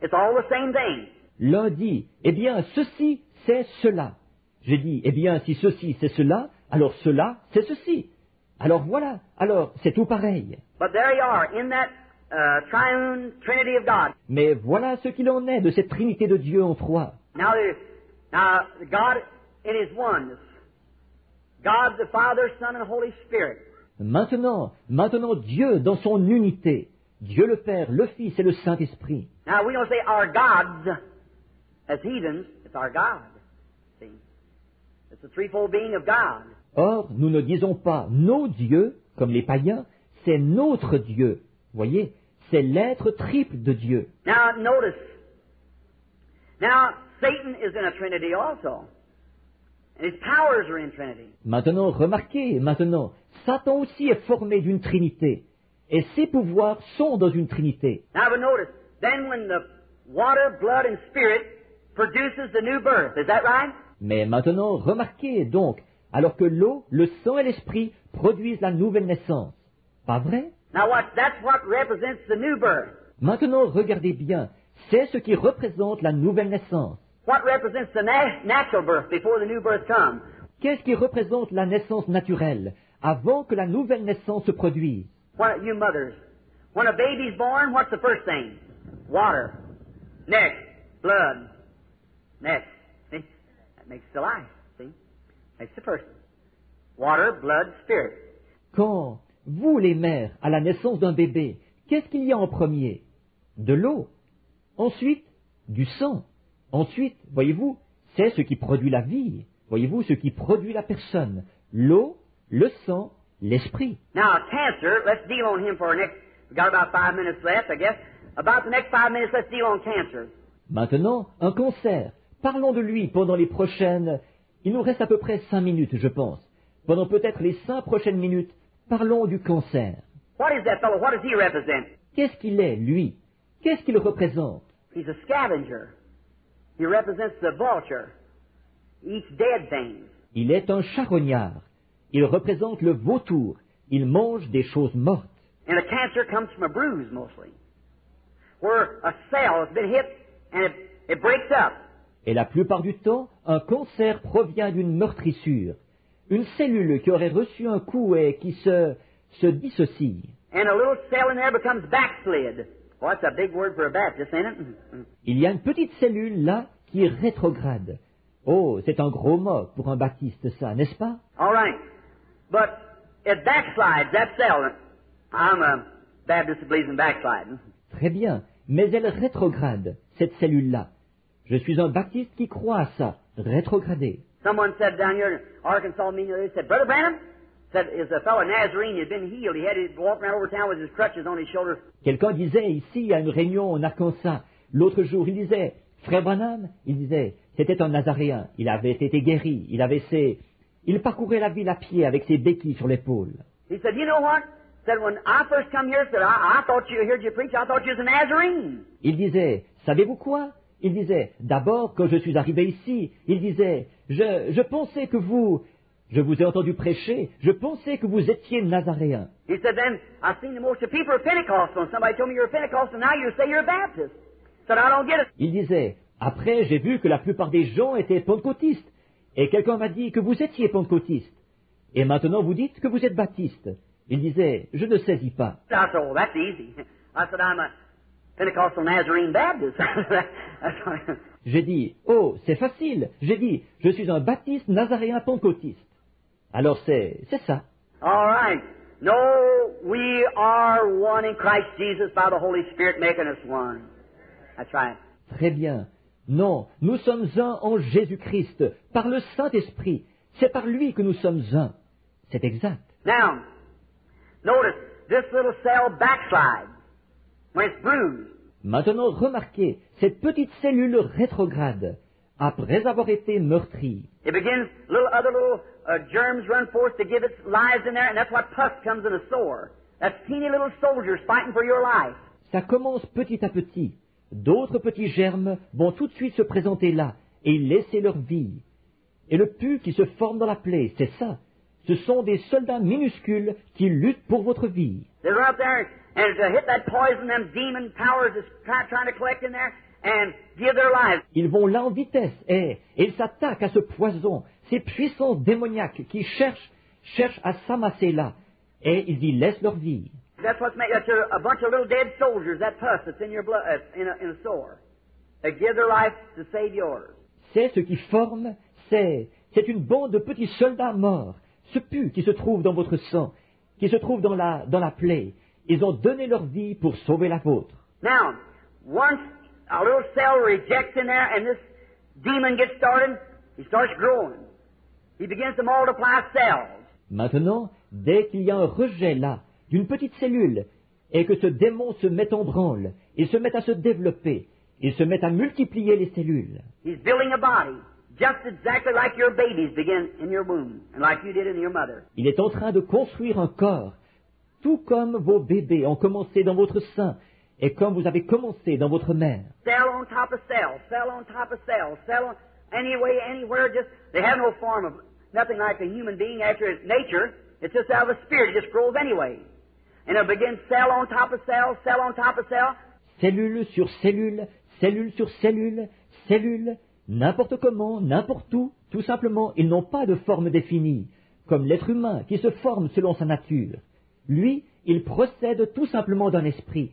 it's all the same thing. L'un dit, eh bien, ceci, c'est cela. J'ai dit, eh bien, si ceci, c'est cela, alors cela, c'est ceci. Alors voilà, alors c'est tout pareil. But there you are, in that triune Trinity of God. Mais voilà ce qu'il en est de cette Trinité de Dieu en trois. Now God in His oneness. God the Father, Son, and Holy Spirit. Maintenant Dieu dans son unité. Dieu le Père, le Fils et le Saint-Esprit. Now we don't say our gods as heathens, it's our God. See? It's the threefold being of God. Or, nous ne disons pas nos dieux, comme les païens, c'est notre Dieu. Voyez, c'est l'être triple de Dieu. Now notice. Now Satan is in a Trinity also. And his powers are in Trinity. Maintenant, remarquez, Satan aussi est formé d'une Trinité. Et ses pouvoirs sont dans une Trinité. Now but notice, then when the water, blood, and spirit produces the new birth, is that right? Mais maintenant, remarquez donc, alors que l'eau, le sang et l'esprit produisent la nouvelle naissance. Pas vrai? Now that's what represents the new birth. Maintenant, regardez bien, c'est ce qui représente la nouvelle naissance. What represents the natural birth before the new birth comes? Qu'est-ce qui représente la naissance naturelle, avant que la nouvelle naissance se produise? What, you mothers, when a baby's born, what's the first thing? Water. Next, blood. Next. See? That makes the life. See? Makes the person. Water, blood, spirit. Quand, vous les mères, à la naissance d'un bébé, qu'est-ce qu'il y a en premier? De l'eau. Ensuite, du sang. Ensuite, voyez-vous, c'est ce qui produit la vie. Voyez-vous, ce qui produit la personne. L'eau, le sang, l'esprit. Now, cancer, let's deal on him for our next, we've got about 5 minutes left, I guess. About the next 5 minutes, let's deal on cancer. Maintenant, un cancer. Parlons de lui pendant les prochaines... Il nous reste à peu près 5 minutes, je pense. Pendant peut-être les 5 prochaines minutes, parlons du cancer. What is that fellow? What does he represent? Qu'est-ce qu'il est, lui? Qu'est-ce qu'il représente? He's a scavenger. He represents the vulture. He eats dead things. Il est un charognard. Il représente le vautour. Il mange des choses mortes. And a cancer comes from a bruise, mostly. Where a cell has been hit and it breaks up. Et la plupart du temps, un cancer provient d'une meurtrissure. Une cellule qui aurait reçu un coup et qui se dissocie. And a little cell in there becomes backslid. Well, that's a big word for a Baptist, ain't it? Il y a une petite cellule là qui est rétrograde. Oh, c'est un gros mot pour un baptiste, ça, n'est-ce pas? All right. But it backslides, that cell. I'm a Baptist that believes in backsliding. Très bien, mais elle rétrograde, cette cellule-là. Je suis un baptiste qui croit à ça, rétrogradé. Someone said down here in Arkansas, they said, Brother Branham, said is a fellow Nazarene had been healed. He had to walk around over town with his crutches on his shoulders. Quelqu'un disait ici à une réunion en Arkansas, l'autre jour, il disait, Frère Branham, il disait, c'était un Nazaréen, il avait été guéri, il parcourait la ville à pied avec ses béquilles sur l'épaule. He said, you know what? Said when I first come here, said I thought you heard you preach. I thought you was a Nazarene. Il disait, savez-vous quoi? Il disait, d'abord, quand je suis arrivé ici, il disait, je pensais que je vous ai entendu prêcher, je pensais que vous étiez Nazaréen. He said, then I seen the most of people are Pentecostal, and somebody told me you're a Pentecostal, now you say you're a Baptist. Said I don't get it. Il disait, après, j'ai vu que la plupart des gens étaient pentecôtistes, et quelqu'un m'a dit que vous étiez pentecôtiste. Et maintenant, vous dites que vous êtes baptiste. Il disait, je ne saisis pas. I said, oh, that's easy. I said, I'm a Pentecostal Nazarene Baptist. J'ai dit, oh, c'est facile. J'ai dit, je suis un baptiste nazaréen pentecôtiste. Alors c'est ça. All right. No, we are one in Christ Jesus by the Holy Spirit making us one. That's right. Très bien. Non, nous sommes un en Jésus-Christ, par le Saint-Esprit. C'est par lui que nous sommes un. C'est exact. Now, notice, this little cell backslides when it's bruised. Maintenant, remarquez, cette petite cellule rétrograde, après avoir été meurtrie. It begins, other little germs run forth to give its lives in there, and that's what pus comes in a sore. That's teeny little soldiers fighting for your life. Ça commence petit à petit. D'autres petits germes vont tout de suite se présenter là et y laisser leur vie. Et le pus qui se forme dans la plaie, c'est ça. Ce sont des soldats minuscules qui luttent pour votre vie. They're out there, and to hit that poison, them demon powers is trying to collect in there and give their lives. Ils vont là en vitesse et ils s'attaquent à ce poison, ces puissances démoniaques qui cherchent à s'amasser là et ils y laissent leur vie. That's what's made. That's a bunch of little dead soldiers. That pus that's in your blood, in a sore. They give their life to save yours. C'est ce qui forme. C'est une bande de petits soldats morts. Ce pus qui se trouve dans votre sang, qui se trouve dans la plaie. Ils ont donné leur vie pour sauver la vôtre. Now, once a little cell rejects in there, and this demon gets started, he starts growing. He begins to multiply cells. Maintenant, dès qu'il y a un rejet là, d'une petite cellule, et que ce démon se met en branle, il se met à se développer, il se met à multiplier les cellules. He's building a body, just exactly like your babies begin in your womb, and like you did in your mother. Il est en train de construire un corps, tout comme vos bébés ont commencé dans votre sein, et comme vous avez commencé dans votre mère. Cell on top of cell, cell on top of cell, cell on anyway, anywhere, just, they have no form of, nothing like a human being after its nature, it's just out of the spirit, it just grows anyway. And it'll begin cell on top of cell, cell on top of cell. Cellule sur cellule, cellule sur cellule, cellule, n'importe comment, n'importe où, tout simplement, ils n'ont pas de forme définie, comme l'être humain qui se forme selon sa nature. Lui, il procède tout simplement d'un esprit.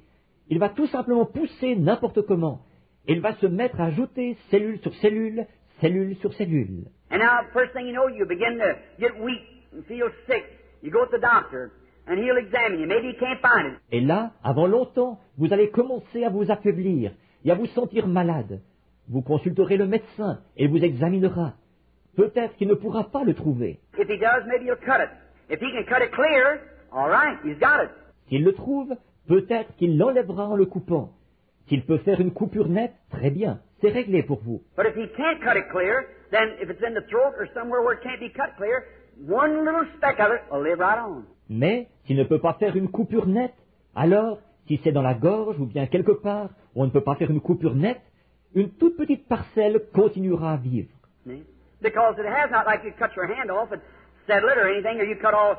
Il va tout simplement pousser n'importe comment. Il va se mettre à ajouter cellule sur cellule, cellule sur cellule. And now, first thing you know, you begin to get weak and feel sick. You go to the doctor, and he'll examine you. Maybe he can't find it. Et là, avant longtemps, vous allez commencer à vous affaiblir et à vous sentir malade. Vous consulterez le médecin et vous examinera. Peut-être qu'il ne pourra pas le trouver. If he does, maybe he'll cut it. If he can cut it clear, all right, he's got it. S'il le trouve, peut-être qu'il l'enlèvera en le coupant. S'il peut faire une coupure nette, très bien, c'est réglé pour vous. But if he can't cut it clear, then if it's in the throat or somewhere where it can't be cut clear, one little speck of it will live right on. Mais s'il ne peut pas faire une coupure nette, alors, si c'est dans la gorge ou bien quelque part où on ne peut pas faire une coupure nette, une toute petite parcelle continuera à vivre. Because it has not like you cut your hand off and settle it or anything, or you cut all,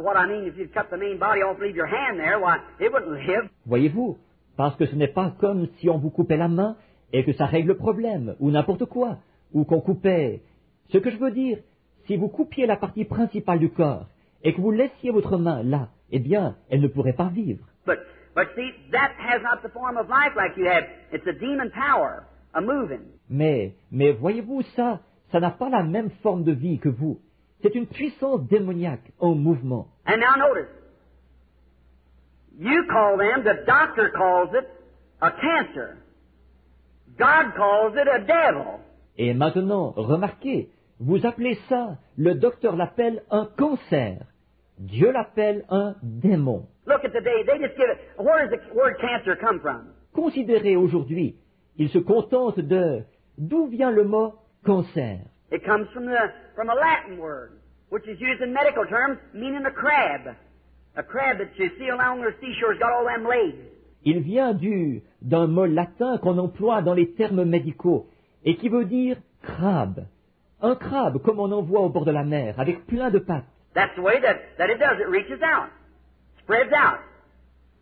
what I mean, if you cut the main body off and leave your hand there, why, it wouldn't live. Voyez-vous, parce que ce n'est pas comme si on vous coupait la main et que ça règle le problème, ou n'importe quoi, ou qu'on coupait. Ce que je veux dire, si vous coupiez la partie principale du corps et que vous laissiez votre main là, eh bien, elle ne pourrait pas vivre. But see, that has not the form of life like you have. It's a demon power, a moving. Mais voyez-vous ça n'a pas la même forme de vie que vous. C'est une puissance démoniaque en mouvement. And now notice, you call them, the doctor calls it a cancer. God calls it a devil. Et maintenant, remarquez, Vous appelez ça, le docteur l'appelle un cancer. Dieu l'appelle un démon. Look at today, they just give it. Where does the word cancer come from? Considérez aujourd'hui, ils se contentent de d'où vient le mot cancer. It comes from a Latin word, which is used in medical terms, meaning a crab. A crab that you see along the seashore has got all them legs. Il vient d'un mot latin qu'on emploie dans les termes médicaux et qui veut dire crabe. Un crabe comme on en voit au bord de la mer, avec plein de pattes. That's the way that it does. It reaches out, spreads out.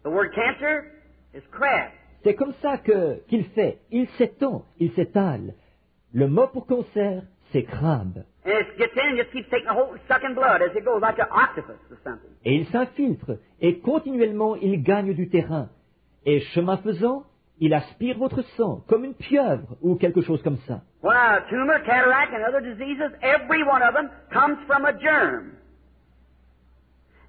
The word cancer is crab. C'est comme ça qu'il fait. Il s'étend, il s'étale. Le mot pour cancer, c'est crabe. And it gets in and just keeps taking a hold, sucking blood as it goes, like an octopus or something. Et il s'infiltre, et continuellement il gagne du terrain. Et chemin faisant, il aspire votre sang, comme une pieuvre, ou quelque chose comme ça. Well, a tumor, cataract, and other diseases, every one of them comes from a germ.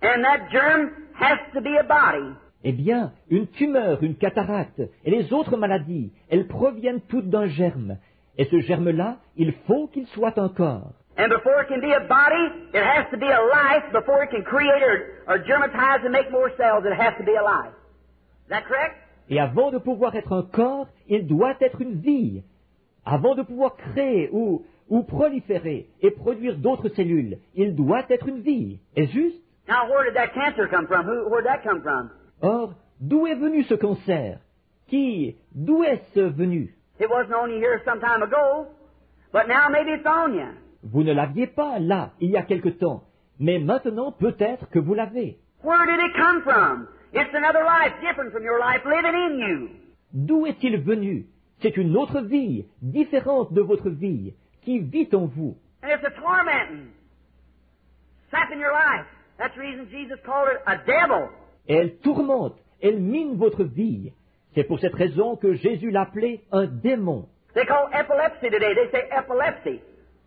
And that germ has to be a body. Eh bien, une tumeur, une cataracte, et les autres maladies, elles proviennent toutes d'un germe. Et ce germe-là, il faut qu'il soit un corps. And before it can be a body, it has to be a life. Before it can create or germatize and make more cells, it has to be a life. Is that correct? Et avant de pouvoir être un corps, il doit être une vie. Avant de pouvoir créer ou proliférer et produire d'autres cellules, il doit être une vie. Est-ce juste? Now, where did that cancer come from? Where did that come from? Or, d'où est venu ce cancer? D'où est-ce venu? It wasn't on you here some time ago, but now maybe it's on you. Vous ne l'aviez pas là, il y a quelque temps, mais maintenant peut-être que vous l'avez. Where did it come from? It's another life different from your life living in you. D'où est-il venu? C'est une autre vie, différente de votre vie, qui vit en vous. And it's a tormenting, sapping your life. That's the reason Jesus called it a devil. Et elle tourmente, elle mine votre vie. C'est pour cette raison que Jésus l'appelait un démon. They call epilepsy today. They say epilepsy.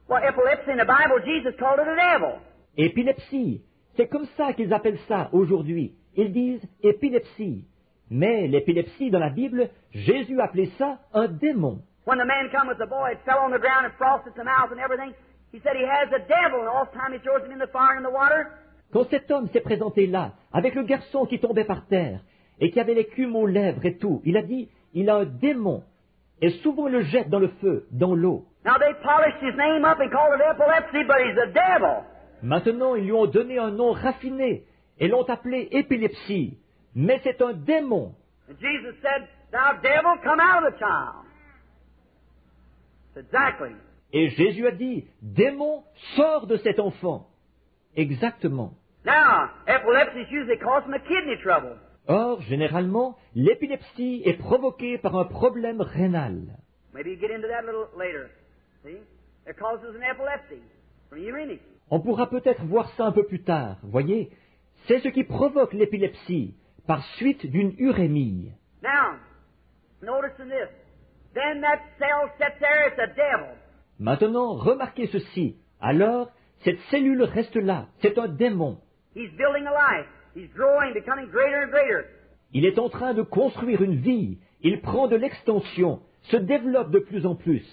Well, epilepsy in the Bible, Jesus called it a devil. Épilepsie, c'est comme ça qu'ils appellent ça aujourd'hui. Ils disent épilepsie. Mais l'épilepsie dans la Bible, Jésus appelait ça un démon. When the man come with the boy, it fell on the ground and frosted some mouth and everything. He said he has a devil, and all the time he throws him in the fire and in the water. Quand cet homme s'est présenté là, avec le garçon qui tombait par terre, et qui avait l'écume aux lèvres et tout, il a dit, il a un démon. Et souvent il le jette dans le feu, dans l'eau. Now they polished his name up and called it epilepsy, but he's a devil. Maintenant, ils lui ont donné un nom raffiné, et l'ont appelé épilepsie. Mais c'est un démon. And Jesus said, "Thou devil, come out of the child." Exactly. Et Jésus a dit, démon, sors de cet enfant. Exactement. Now, epilepsy is usually caused from a kidney trouble. Or, généralement, l'épilepsie est provoquée par un problème rénal. Maybe you get into that a little later. See? It causes an epilepsy from uremic. On pourra peut-être voir ça un peu plus tard, voyez. C'est ce qui provoque l'épilepsie, par suite d'une urémie. Now, notice in this. Then that cell sits there, it's a devil. Maintenant, remarquez ceci. Alors, cette cellule reste là, c'est un démon. He's building a life. He's growing, becoming greater and greater. Il est en train de construire une vie. Il prend de l'extension, se développe de plus en plus.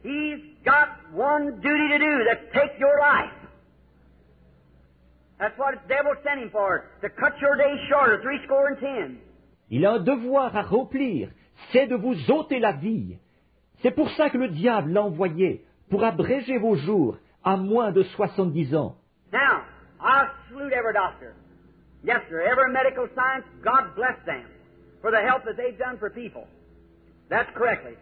He's got one duty to do, that's take your life. That's what the devil sent him for, to cut your days shorter, 70. Il a un devoir à remplir, c'est de vous ôter la vie. C'est pour ça que le diable l'a envoyé, pour abréger vos jours à moins de 70 ans. Now, I salute every doctor. Yes, sir, every medical science, God bless them for the help that they've done for people. That's correctly.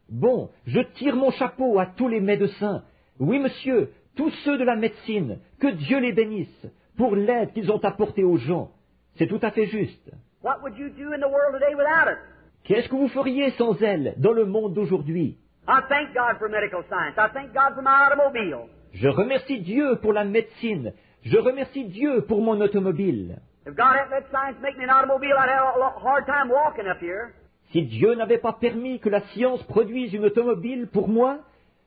Bon, je tire mon chapeau à tous les médecins. Oui, monsieur, tous ceux de la médecine, que Dieu les bénisse, pour l'aide qu'ils ont apportée aux gens. C'est tout à fait juste. What would you do in the world today without it? Qu'est-ce que vous feriez sans elle dans le monde d'aujourd'hui? I thank God for medical science. I thank God for my automobile. Je remercie Dieu pour la médecine. Je remercie Dieu pour mon automobile. If God hadn't let science make me an automobile, I'd have a hard time walking up here. Si Dieu n'avait pas permis que la science produise une automobile pour moi,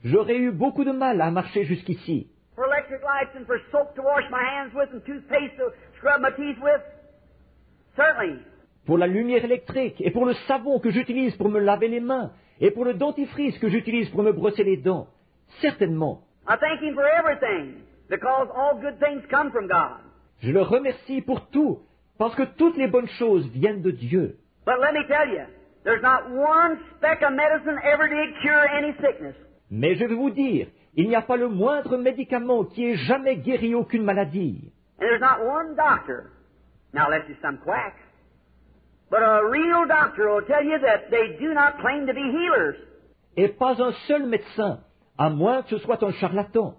j'aurais eu beaucoup de mal à marcher jusqu'ici. For electric lights and for soap to wash my hands with and toothpaste to scrub my teeth with, certainly. Pour la lumière électrique et pour le savon que j'utilise pour me laver les mains et pour le dentifrice que j'utilise pour me brosser les dents, certainement. I thank Him for everything, because all good things come from God. Je le remercie pour tout, parce que toutes les bonnes choses viennent de Dieu. But let me tell you, there's not one speck of medicine ever did cure any sickness. Mais je vais vous dire, il n'y a pas le moindre médicament qui ait jamais guéri aucune maladie. And there's not one doctor, now unless he's some quack, but a real doctor will tell you that they do not claim to be healers. Et pas un seul médecin, à moins que ce soit un charlatan.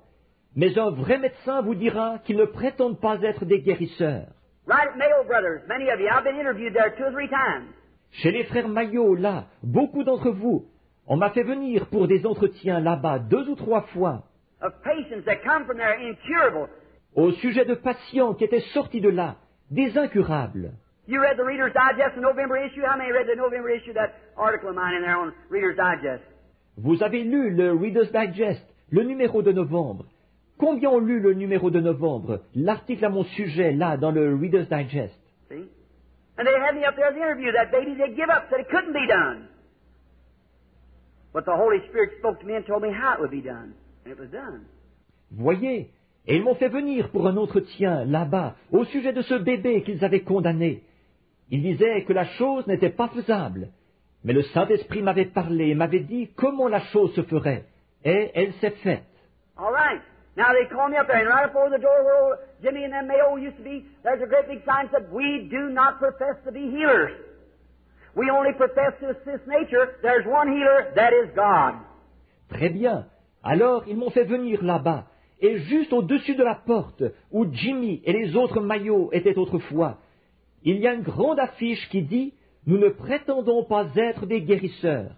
Mais un vrai médecin vous dira qu'ils ne prétendent pas être des guérisseurs. Right at Mayo Brothers, many of you, I've been interviewed there 2 or 3 times. Chez les frères Maillot, là, beaucoup d'entre vous, on m'a fait venir pour des entretiens là-bas 2 ou 3 fois, Of patients that come from there incurable. au sujet de patients qui étaient sortis de là, des incurables. You read the Reader's Digest, the November issue? How many read the November issue, that article of mine in there on Reader's Digest? Vous avez lu le Reader's Digest, le numéro de novembre. Combien ont lu le numéro de novembre, l'article à mon sujet, là, dans le Reader's Digest? See? And they had me up there as the interview. That baby, they give up, said it couldn't be done. But the Holy Spirit spoke to me and told me how it would be done. And it was done. Voyez, et ils m'ont fait venir pour un entretien là-bas, au sujet de ce bébé qu'ils avaient condamné. Ils disaient que la chose n'était pas faisable. Mais le Saint-Esprit m'avait parlé et m'avait dit comment la chose se ferait. Et elle s'est faite. All right. Now they called me up there, and right before the door where Jimmy and them Mayo used to be, there's a great big sign that said, "We do not profess to be healers. We only profess to assist nature. There's one healer, that is God." Très bien. Alors ils m'ont fait venir là-bas. Et juste au-dessus de la porte, où Jimmy et les autres Maillots étaient autrefois, il y a une grande affiche qui dit « Nous ne prétendons pas être des guérisseurs.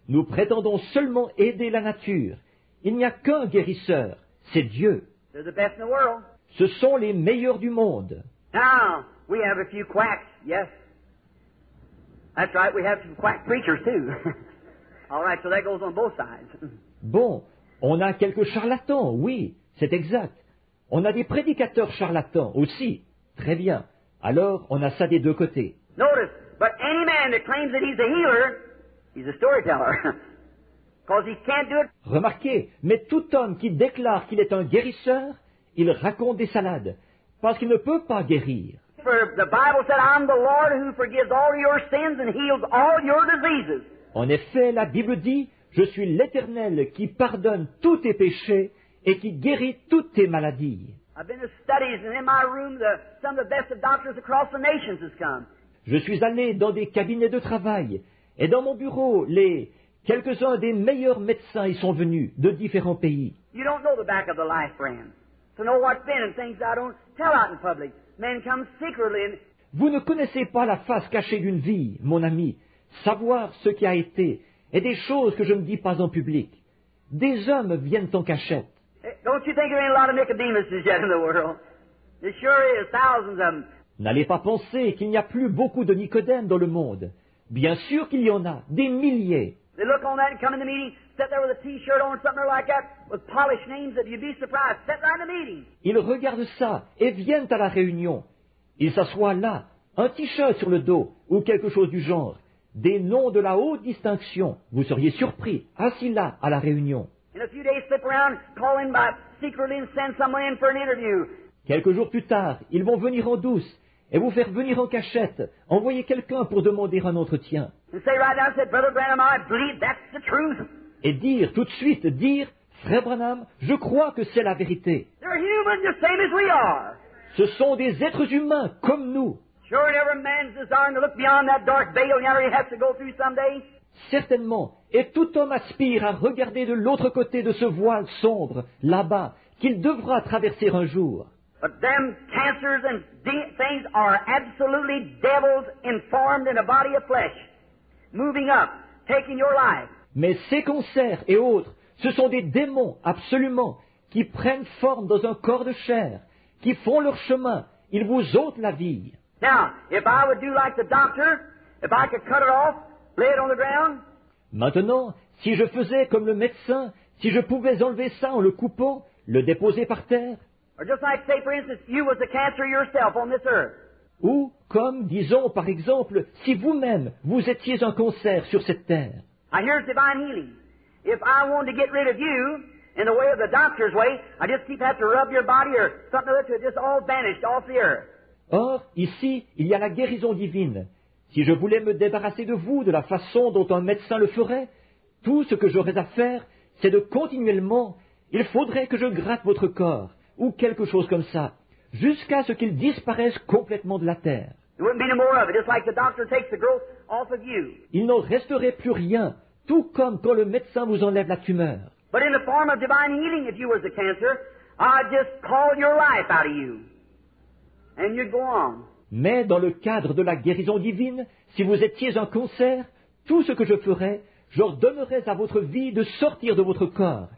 Nous prétendons seulement aider la nature. Il n'y a qu'un guérisseur, c'est Dieu. They're the best in the world. Ce sont les meilleurs du monde. » Now, we have a few quacks, yes. That's right, we have some quack preachers too. All right, so that goes on both sides. Bon, on a quelques charlatans, oui, c'est exact. On a des prédicateurs charlatans aussi. Très bien. Alors, on a ça des deux côtés. Notice, but any man that claims that he's a healer, he's a storyteller. Because he can't do it. Remarquez, mais tout homme qui déclare qu'il est un guérisseur, il raconte des salades, parce qu'il ne peut pas guérir. For the Bible said, "I'm the Lord who forgives all your sins and heals all your diseases." En effet, la Bible dit, « Je suis l'Éternel qui pardonne tous tes péchés et qui guérit toutes tes maladies. I've been to studies, and in my room, some of the best of doctors across the nations has come. Je suis allé dans des cabinets de travail, et dans mon bureau, quelques-uns des meilleurs médecins y sont venus de différents pays. You don't know the back of the life, friend. To know what's been and things I don't tell out in public. Men come secretly and Vous ne connaissez pas la face cachée d'une vie, mon ami, savoir ce qui a été, et des choses que je ne dis pas en public. Des hommes viennent en cachette. don't you think there ain't a lot of Nicodemuses yet in the world? There sure is, thousands of them. N'allez pas penser qu'il n'y a plus beaucoup de Nicodème dans le monde. Bien sûr qu'il y en a, des milliers. They look on that and come in the meeting, sit there with a T-shirt on, something like that, with polished names that you'd be surprised. Sit right in the meeting. Ils regardent ça et viennent à la réunion. Ils s'assoient là, un t-shirt sur le dos ou quelque chose du genre. Des noms de la haute distinction. Vous seriez surpris, assis là à la réunion. In a few days, slip around, call in by secretly and send someone in for an interview. Quelques jours plus tard, ils vont venir en douce et vous faire venir en cachette, envoyer quelqu'un pour demander un entretien. And say right now, said, Brother Branham, I believe that's the truth. Et dire tout de suite, Frère Branham, je crois que c'est la vérité. They're human just same as we are. Ce sont des êtres humains comme nous. Sure, and every man's desiring to look beyond that dark veil he has to go through someday. Certainement, et tout homme aspire à regarder de l'autre côté de ce voile sombre, là-bas, qu'il devra traverser un jour. But them cancers and things are absolutely devils informed in a body of flesh, moving up, taking your life. Mais ces cancers et autres, ce sont des démons, absolument, qui prennent forme dans un corps de chair, qui font leur chemin, ils vous ôtent la vie. Now, if I would do like the doctor, if I could cut it off, lay it on the ground. Maintenant, si je faisais comme le médecin, si je pouvais enlever ça en le coupant, le déposer par terre, Or just like, say, for instance, you was the cancer yourself on this earth. ou comme, disons par exemple, si vous-même, vous étiez un cancer sur cette terre. Now, here's divine healing. If I wanted to get rid of you, in the way of the doctor's way. I just keep having to rub your body or something or other till it just all vanished off the earth. Or, ici, il y a la guérison divine. Si je voulais me débarrasser de vous de la façon dont un médecin le ferait, tout ce que j'aurais à faire, c'est de continuellement, il faudrait que je gratte votre corps, ou quelque chose comme ça, jusqu'à ce qu'il disparaisse complètement de la terre. There wouldn't be no more of it, just like the doctor takes the growth off of you. Il n'en resterait plus rien, tout comme quand le médecin vous enlève la tumeur. But in the form of divine healing, if you was a cancer, I'd just call your life out of you. And you'd go on. Mais dans le cadre de la guérison divine, si vous étiez un cancer, tout ce que je ferais, j'ordonnerais à votre vie de sortir de votre corps.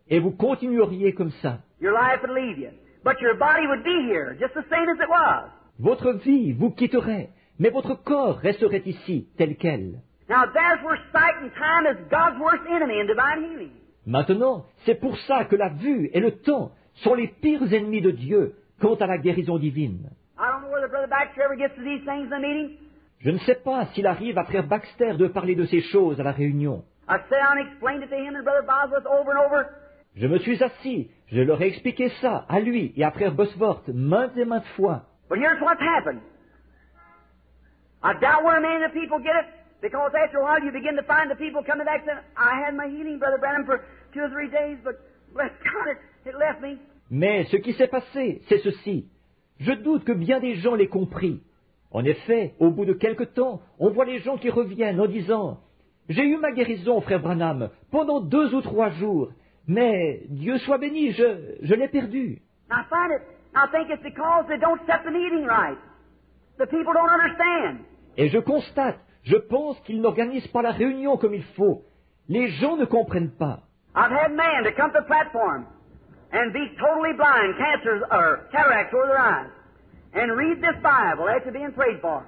Et vous continueriez comme ça. Your life would leave you. But your body would be here, just the same as it was. Votre vie vous quitterait, mais votre corps resterait ici, tel quel. Now there's where sight and time is God's worst enemy in divine healing. Maintenant, c'est pour ça que la vue et le temps sont les pires ennemis de Dieu quant à la guérison divine. I don't know whether Brother Baxter ever gets to these things in the meeting. Je ne sais pas s'il arrive à Frère Baxter de parler de ces choses à la réunion. I sat down and explained it to him and Brother Bosworth over and over. Je me suis assis, je leur ai expliqué ça à lui et à Frère Bosworth maintes et maintes fois. But here's what's happened. I doubt where many of the people get it, because after a while you begin to find the people coming back saying, I had my healing, Brother Branham, for 2 or 3 days, but bless God, it left me. Mais ce qui s'est passé, c'est ceci. Je doute que bien des gens l'aient compris. En effet, au bout de quelque temps, on voit les gens qui reviennent en disant « J'ai eu ma guérison, Frère Branham, pendant 2 ou 3 jours, mais Dieu soit béni, je l'ai perdu. » I think it's because they don't set the meeting right. The people don't understand. Et je constate, je pense qu'ils n'organisent pas la réunion comme il faut. Les gens ne comprennent pas. I've had men to come to the platform and be totally blind, cancers or cataracts over their eyes, and read this Bible after being prayed for.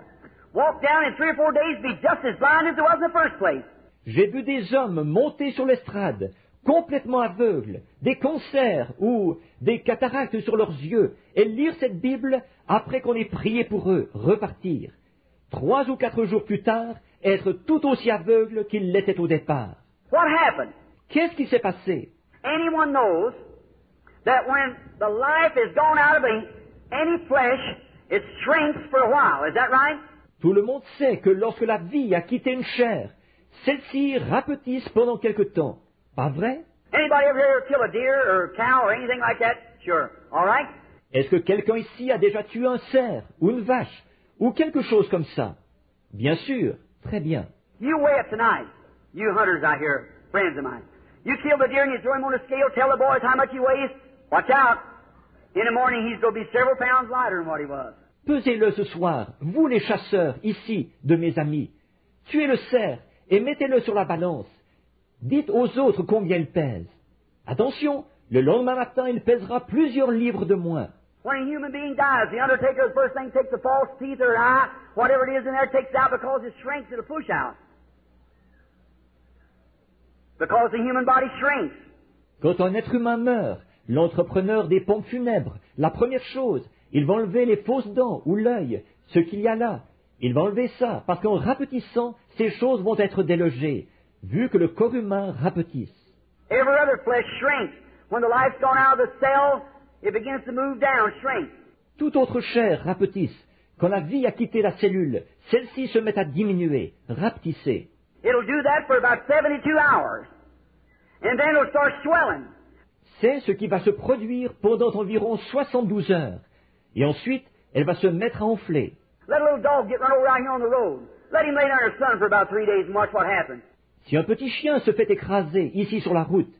Walk down in 3 or 4 days, be just as blind as they was in the first place. J'ai vu des hommes monter sur l'estrade, complètement aveugles, des cancers ou des cataractes sur leurs yeux, et lire cette Bible après qu'on ait prié pour eux, repartir. 3 ou 4 jours plus tard, être tout aussi aveugles qu'ils l'étaient au départ. What happened? Qu'est-ce qui s'est passé? Anyone knows that when the life is gone out of any flesh, it shrinks for a while. Is that right? Tout le monde sait que lorsque la vie a quitté une chair, celle-ci rapetisse pendant quelque temps. Pas vrai? Anybody ever here kill a deer or a cow or anything like that? Sure. All right? Est-ce que quelqu'un ici a déjà tué un cerf ou une vache ou quelque chose comme ça? Bien sûr. Très bien. You weigh it tonight. You hunters out here, friends of mine. You kill the deer and you throw him on a scale, tell the boys how much he weighs. Watch out. In the morning he's going to be several pounds lighter than what he was. Pesez-le ce soir, vous les chasseurs, ici, de mes amis. Tuez le cerf et mettez-le sur la balance. Dites aux autres combien il pèse. Attention, le lendemain matin, il pèsera plusieurs livres de moins. When a human being dies, the undertaker, the first thing, takes the false teeth or eye, whatever it is in there, takes it out because it shrinks, it'll push out. Because the human body shrinks. Quand un être humain meurt, l'entrepreneur des pompes funèbres, la première chose, il va enlever les fausses dents ou l'œil, ce qu'il y a là. Il va enlever ça, parce qu'en rapetissant, ces choses vont être délogées, vu que le corps humain rapetisse. Every other flesh shrinks. When the life's gone out of the cell, it begins to move down, shrink. Toute autre chair rapetisse. Quand la vie a quitté la cellule, celle-ci se met à diminuer, rapetisser. It'll do that for about 72 hours. And then it'll start swelling. C'est ce qui va se produire pendant environ 72 heures. Et ensuite, elle va se mettre à enfler. Let a little dog get run over out here on the road. Let him lay down in the sun for about 3 days and watch what happens. Si un petit chien se fait écraser ici sur la route,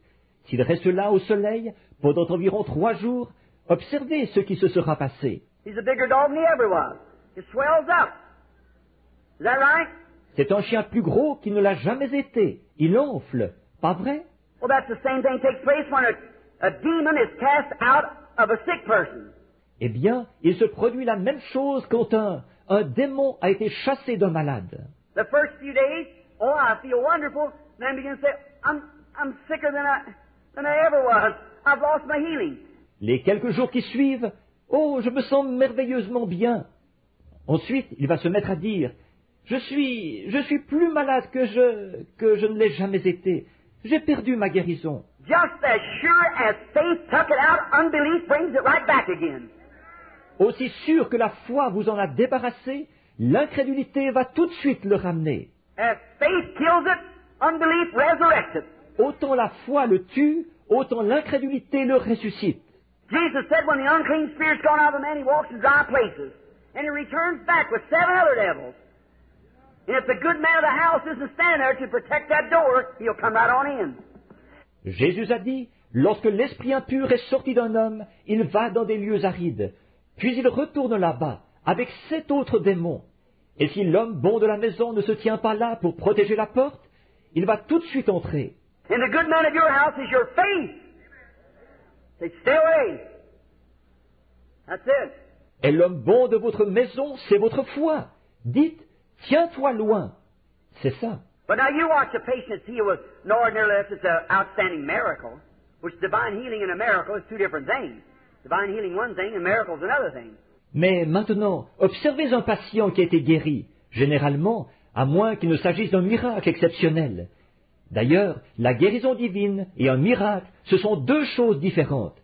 s'il reste là au soleil pendant environ 3 jours, observez ce qui se sera passé. He's a bigger dog than he ever was. It swells up. Is that right? C'est un chien plus gros qu'il ne l'a jamais été. Il enfle. Pas vrai? Well, that's the same thing takes place when a demon is cast out of a sick person. Eh bien, il se produit la même chose quand un démon a été chassé d'un malade. The first few days, oh, I feel wonderful. Then begin to say, I'm sicker than I ever was. I've lost my healing. Les quelques jours qui suivent, oh, je me sens merveilleusement bien. Ensuite, il va se mettre à dire, je suis plus malade que je ne l'ai jamais été. J'ai perdu ma guérison. just as sure as faith took it out, unbelief brings it right back again. Aussi sûr que la foi vous en a débarrassé, l'incrédulité va tout de suite le ramener. As faith kills it, unbelief resurrects it. Autant la foi le tue, autant l'incrédulité le ressuscite. Jesus said when the unclean spirit's gone out of a man, he walks in dry places. And he returns back with 7 other devils. And if the good man of the house isn't standing there to protect that door, he'll come right on in. Jésus a dit, lorsque l'esprit impur est sorti d'un homme, il va dans des lieux arides. Puis il retourne là-bas, avec 7 autres démons. Et si l'homme bon de la maison ne se tient pas là pour protéger la porte, il va tout de suite entrer. And the good man of your house is your faith. Say, stay away. That's it. Et l'homme bon de votre maison, c'est votre foi. Dites, tiens-toi loin. C'est ça. But now you watch a patient healed with no ordinary less, it's an outstanding miracle, which divine healing and a miracle is 2 different things. Divine healing one thing and miracles another thing. Mais maintenant, observez un patient qui a été guéri, généralement, à moins qu'il ne s'agisse d'un miracle exceptionnel. D'ailleurs, la guérison divine et un miracle, ce sont 2 choses différentes.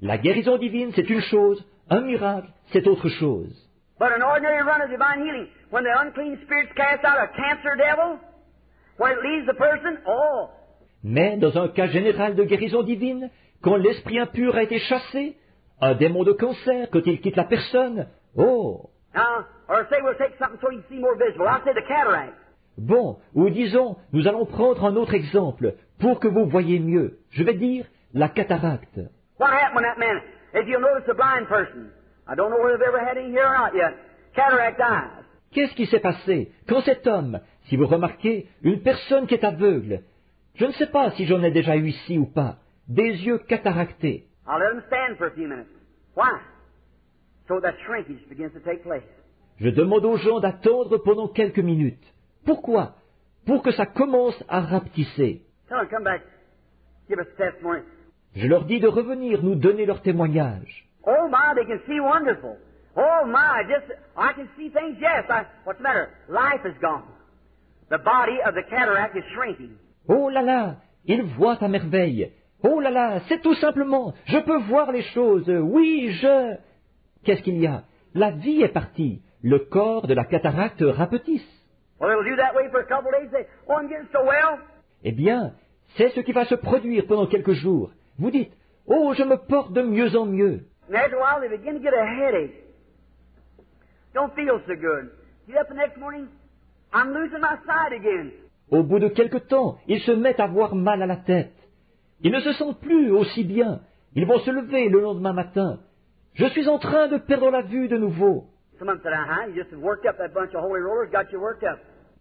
La guérison divine, c'est une chose, un miracle, c'est autre chose. But an ordinary run of divine healing, when the unclean spirits cast out a cancer devil, when it leaves the person, oh. Mais dans un cas général de guérison divine, quand l'esprit impur a été chassé, un démon de cancer, quand il quitte la personne, oh. Now, or say we'll take something so you can see more visible. I'll say the cataract. Bon, ou disons, nous allons prendre un autre exemple, pour que vous voyez mieux. Je vais dire la cataracte. What happened when that man, if you'll notice a blind person, I don't know whether they've ever had any here or not yet, cataract eyes. Qu'est-ce qui s'est passé quand cet homme, si vous remarquez, une personne qui est aveugle, je ne sais pas si j'en ai déjà eu ici ou pas, des yeux cataractés. I'll let them stand for a few minutes. Why? So that shrinkage begins to take place. Je demande aux gens d'attendre pendant quelques minutes. Pourquoi? Pour que ça commence à rapetisser. Tell them, come back, give us a testimony. Je leur dis de revenir nous donner leur témoignage. Oh my, they can see wonderful. Oh my, I can see things, yes. What's the matter? Life is gone. The body of the cataract is shrinking. Oh là là, ils voient à merveille. Oh là là, c'est tout simplement, je peux voir les choses. Oui, Qu'est-ce qu'il y a? La vie est partie. Le corps de la cataracte rapetisse. Well, it'll do that way for a couple of days. Say, oh, I'm getting so well. Eh bien, c'est ce qui va se produire pendant quelques jours. Vous dites, oh, je me porte de mieux en mieux. And after a while, they begin to get a headache. Don't feel so good. Get up the next morning, I'm losing my sight again. Au bout de quelque temps, ils se mettent à avoir mal à la tête. Ils ne se sentent plus aussi bien. Ils vont se lever le lendemain matin. Je suis en train de perdre la vue de nouveau. Someone said, you just worked up that bunch of holy rollers, got you worked up.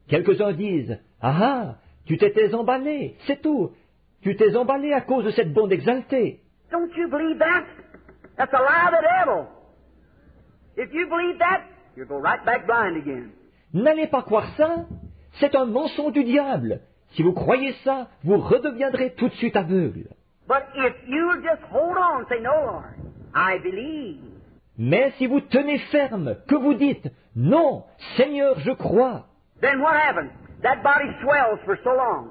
Quelques-uns disent, ah, tu t'étais emballé, c'est tout. Tu t'es emballé à cause de cette bande exaltée. Don't you believe that? That's a lie of the devil. If you believe that, you'll go right back blind again. N'allez pas croire ça. C'est un mensonge du diable. Si vous croyez ça, vous redeviendrez tout de suite aveugle. But if you just hold on and say, no, Lord, I believe. Mais si vous tenez ferme, que vous dites, non, Seigneur, je crois. Then what happens? That body swells for so long.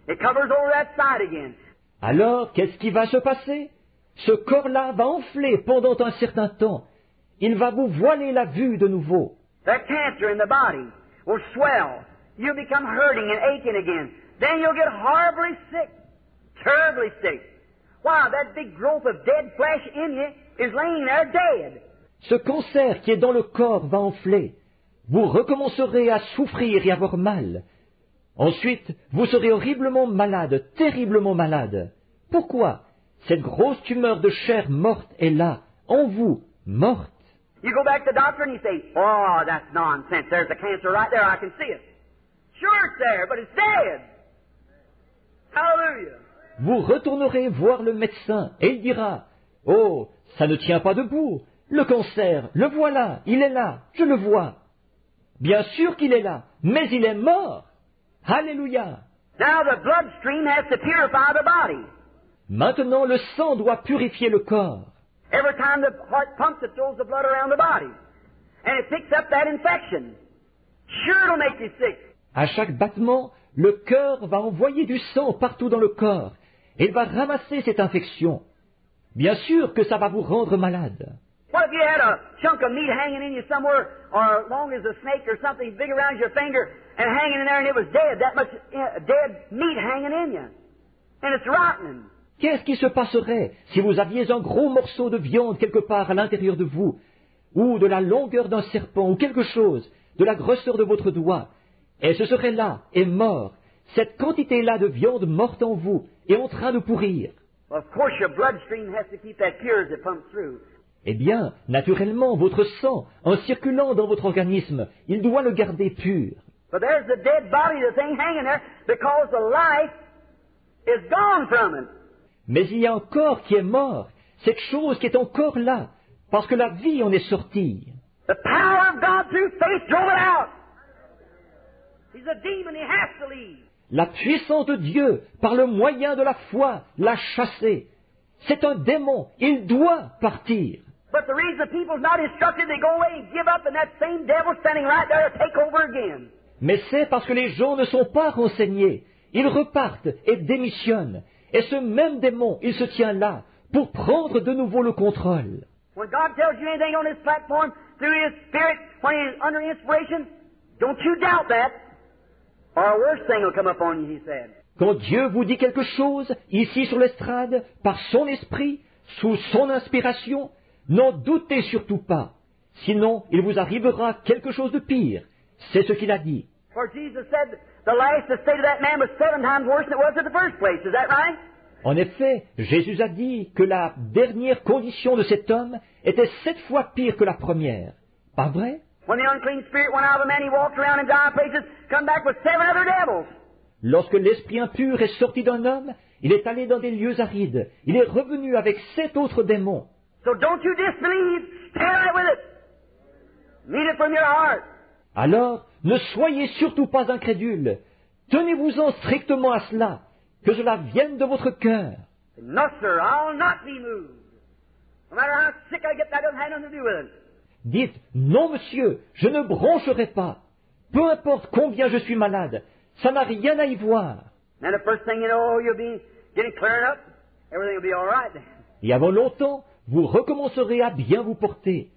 It covers over that side again. Alors, qu'est-ce qui va se passer? Ce corps-là va enfler pendant un certain temps. Il va vous voiler la vue de nouveau. That cancer in the body will swell. You'll become hurting and aching again. Then you'll get horribly sick, terribly sick. Why, that big growth of dead flesh in you is laying there dead. Ce cancer qui est dans le corps va enfler. Vous recommencerez à souffrir et avoir mal. Ensuite, vous serez horriblement malade, terriblement malade. Pourquoi? Cette grosse tumeur de chair morte est là, en vous, morte. You go back to the doctor and you say, oh, that's nonsense. There's the cancer right there. I can see it. Sure it's there, but it's dead. Hallelujah. Vous retournerez voir le médecin et il dira, oh, ça ne tient pas debout. Le cancer, le voilà, il est là, je le vois. Bien sûr qu'il est là, mais il est mort. Alléluia. Now the bloodstream has to purify the body. Maintenant, le sang doit purifier le corps. Every time the heart pumps, it throws the blood around the body. And it picks up that infection. Sure, it'll make you sick. À chaque battement, le cœur va envoyer du sang partout dans le corps. et il va ramasser cette infection. Bien sûr que ça va vous rendre malade. What if you had a chunk of meat hanging in you somewhere, or as long as a snake or something big around your finger, and hanging in there, and it was dead, that much dead meat hanging in you, and it's rotting. Qu'est-ce qui se passerait si vous aviez un gros morceau de viande quelque part à l'intérieur de vous, ou de la longueur d'un serpent, ou quelque chose, de la grosseur de votre doigt, et ce serait là, et mort, cette quantité-là de viande morte en vous, et en train de pourrir? Well, of course, your bloodstream has to keep that pure as it pumps through. Eh bien, naturellement, votre sang, en circulant dans votre organisme, il doit le garder pur. But there's the dead body, the thing hanging there, because the life is gone from it. Mais il y a un corps qui est mort, cette chose qui est encore là, parce que la vie en est sortie. The power of God through faith drove it out. He's a demon, he has to leave. La puissance de Dieu, par le moyen de la foi, l'a chassé. C'est un démon, il doit partir. But the reason the people's not instructed, they go away and give up, and that same devil standing right there to take over again. Mais c'est parce que les gens ne sont pas renseignés. Ils repartent et démissionnent. Et ce même démon, il se tient là pour prendre de nouveau le contrôle. When God tells you anything on this platform through His Spirit, when He's under inspiration, don't you doubt that, or a worse thing will come upon you, He said. Quand Dieu vous dit quelque chose, ici sur l'estrade, par son esprit, sous son inspiration, n'en doutez surtout pas. Sinon, il vous arrivera quelque chose de pire. C'est ce qu'il a dit. For Jesus said the last state of that man was 7 times worse than it was in the first place. Is that right? En effet, Jésus a dit que la dernière condition de cet homme était 7 fois pire que la première. Pas vrai? When the unclean spirit went out of a man, he walked around in dry places, come back with 7 other devils. Lorsque l'esprit impur est sorti d'un homme, il est allé dans des lieux arides. Il est revenu avec 7 autres démons. So don't you disbelieve. Stay right with it. Mean it from your heart. Alors, ne soyez surtout pas incrédules. Tenez-vous-en strictement à cela, que cela vienne de votre cœur. No, sir, I'll not be moved. No matter how sick I get, that doesn't have nothing to do with it. Dites, non monsieur, je ne broncherai pas. Peu importe combien je suis malade, ça n'a rien à y voir. And the first thing you know, you'll be getting cleared up. Everything will be all right then. Et avant longtemps, vous recommencerez à bien vous porter.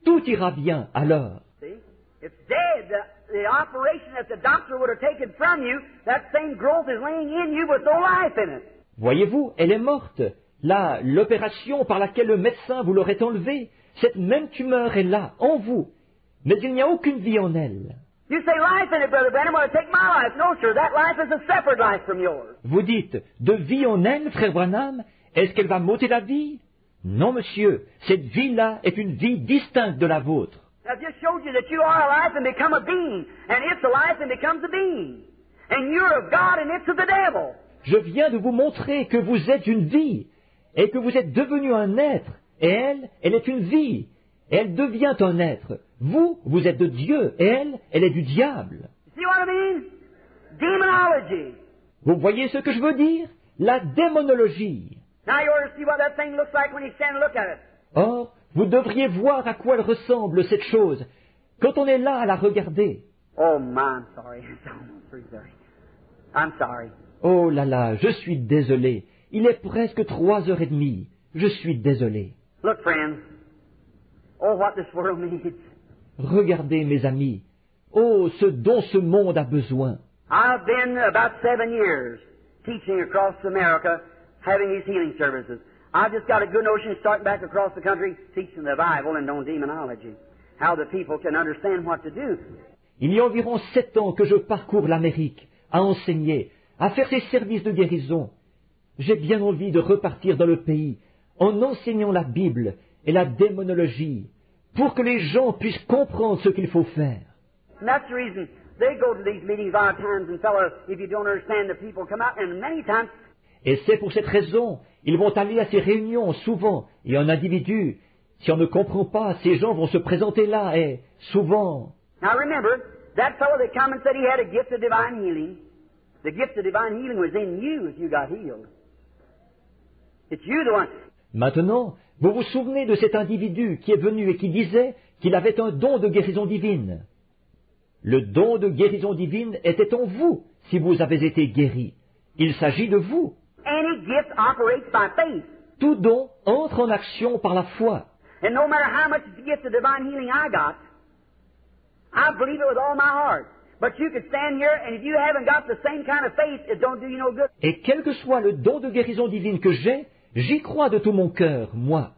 Tout ira bien alors. See? It's dead. The operation that the doctor would have taken from you, that same growth is laying in you with no life in it. Voyez-vous, elle est morte. Là, l'opération par laquelle le médecin vous l'aurait enlevée, cette même tumeur est là, en vous. Mais il n'y a aucune vie en elle. You say life in it, Brother Branham, well, take my life. No, sir, that life is a separate life from yours. Vous dites, de vie en elle, frère Branham, est-ce qu'elle va m'ôter la vie? Non, monsieur, cette vie-là est une vie distincte de la vôtre. I've just showed you that you are alive and become a being, and it's alive and becomes a being. And you're of God and it's of the devil. Je viens de vous montrer que vous êtes une vie, et que vous êtes devenu un être, et elle est une vie, et elle devient un être. Vous, vous êtes de Dieu, et elle est du diable. See what I mean? Demonology. Vous voyez ce que je veux dire? La démonologie. Now you ought to see what that thing looks like when you stand and look at it. Or, vous devriez voir à quoi elle ressemble, cette chose, quand on est là à la regarder. Oh, my, I'm sorry. It's almost 3:30. I'm sorry. Oh là là, je suis désolé. Il est presque 3h30. Je suis désolé. Look, friends. Oh, what this world needs. Regardez, mes amis. Oh, ce dont ce monde a besoin. I've been about 7 years teaching across America, having these healing services. I've just got a good notion starting back across the country, teaching the Bible and on demonology, how the people can understand what to do. Il y a environ 7 ans que je parcours l'Amérique, à enseigner, à faire ces services de guérison. J'ai bien envie de repartir dans le pays, en enseignant la Bible et la démonologie, pour que les gens puissent comprendre ce qu'il faut faire. And that's the reason they go to these meetings a lot of times, and fellows, if you don't understand, the people come out, and many times. Et c'est pour cette raison, ils vont aller à ces réunions souvent, et un individu, si on ne comprend pas, ces gens vont se présenter là, et souvent. Now remember, that fellow that come and said he had a gift of divine healing, the gift of divine healing was in you if you got healed. It's you the one. Maintenant, vous vous souvenez de cet individu qui est venu et qui disait qu'il avait un don de guérison divine. Le don de guérison divine était en vous si vous avez été guéri. Il s'agit de vous. Any gift operates by faith. Tout don entre en action par la foi. And no matter how much gift of divine healing I got, I believe it with all my heart. But you could stand here, and if you haven't got the same kind of faith, it don't do you no good. Et quel que soit le don de guérison divine que j'ai, j'y crois de tout mon cœur, moi.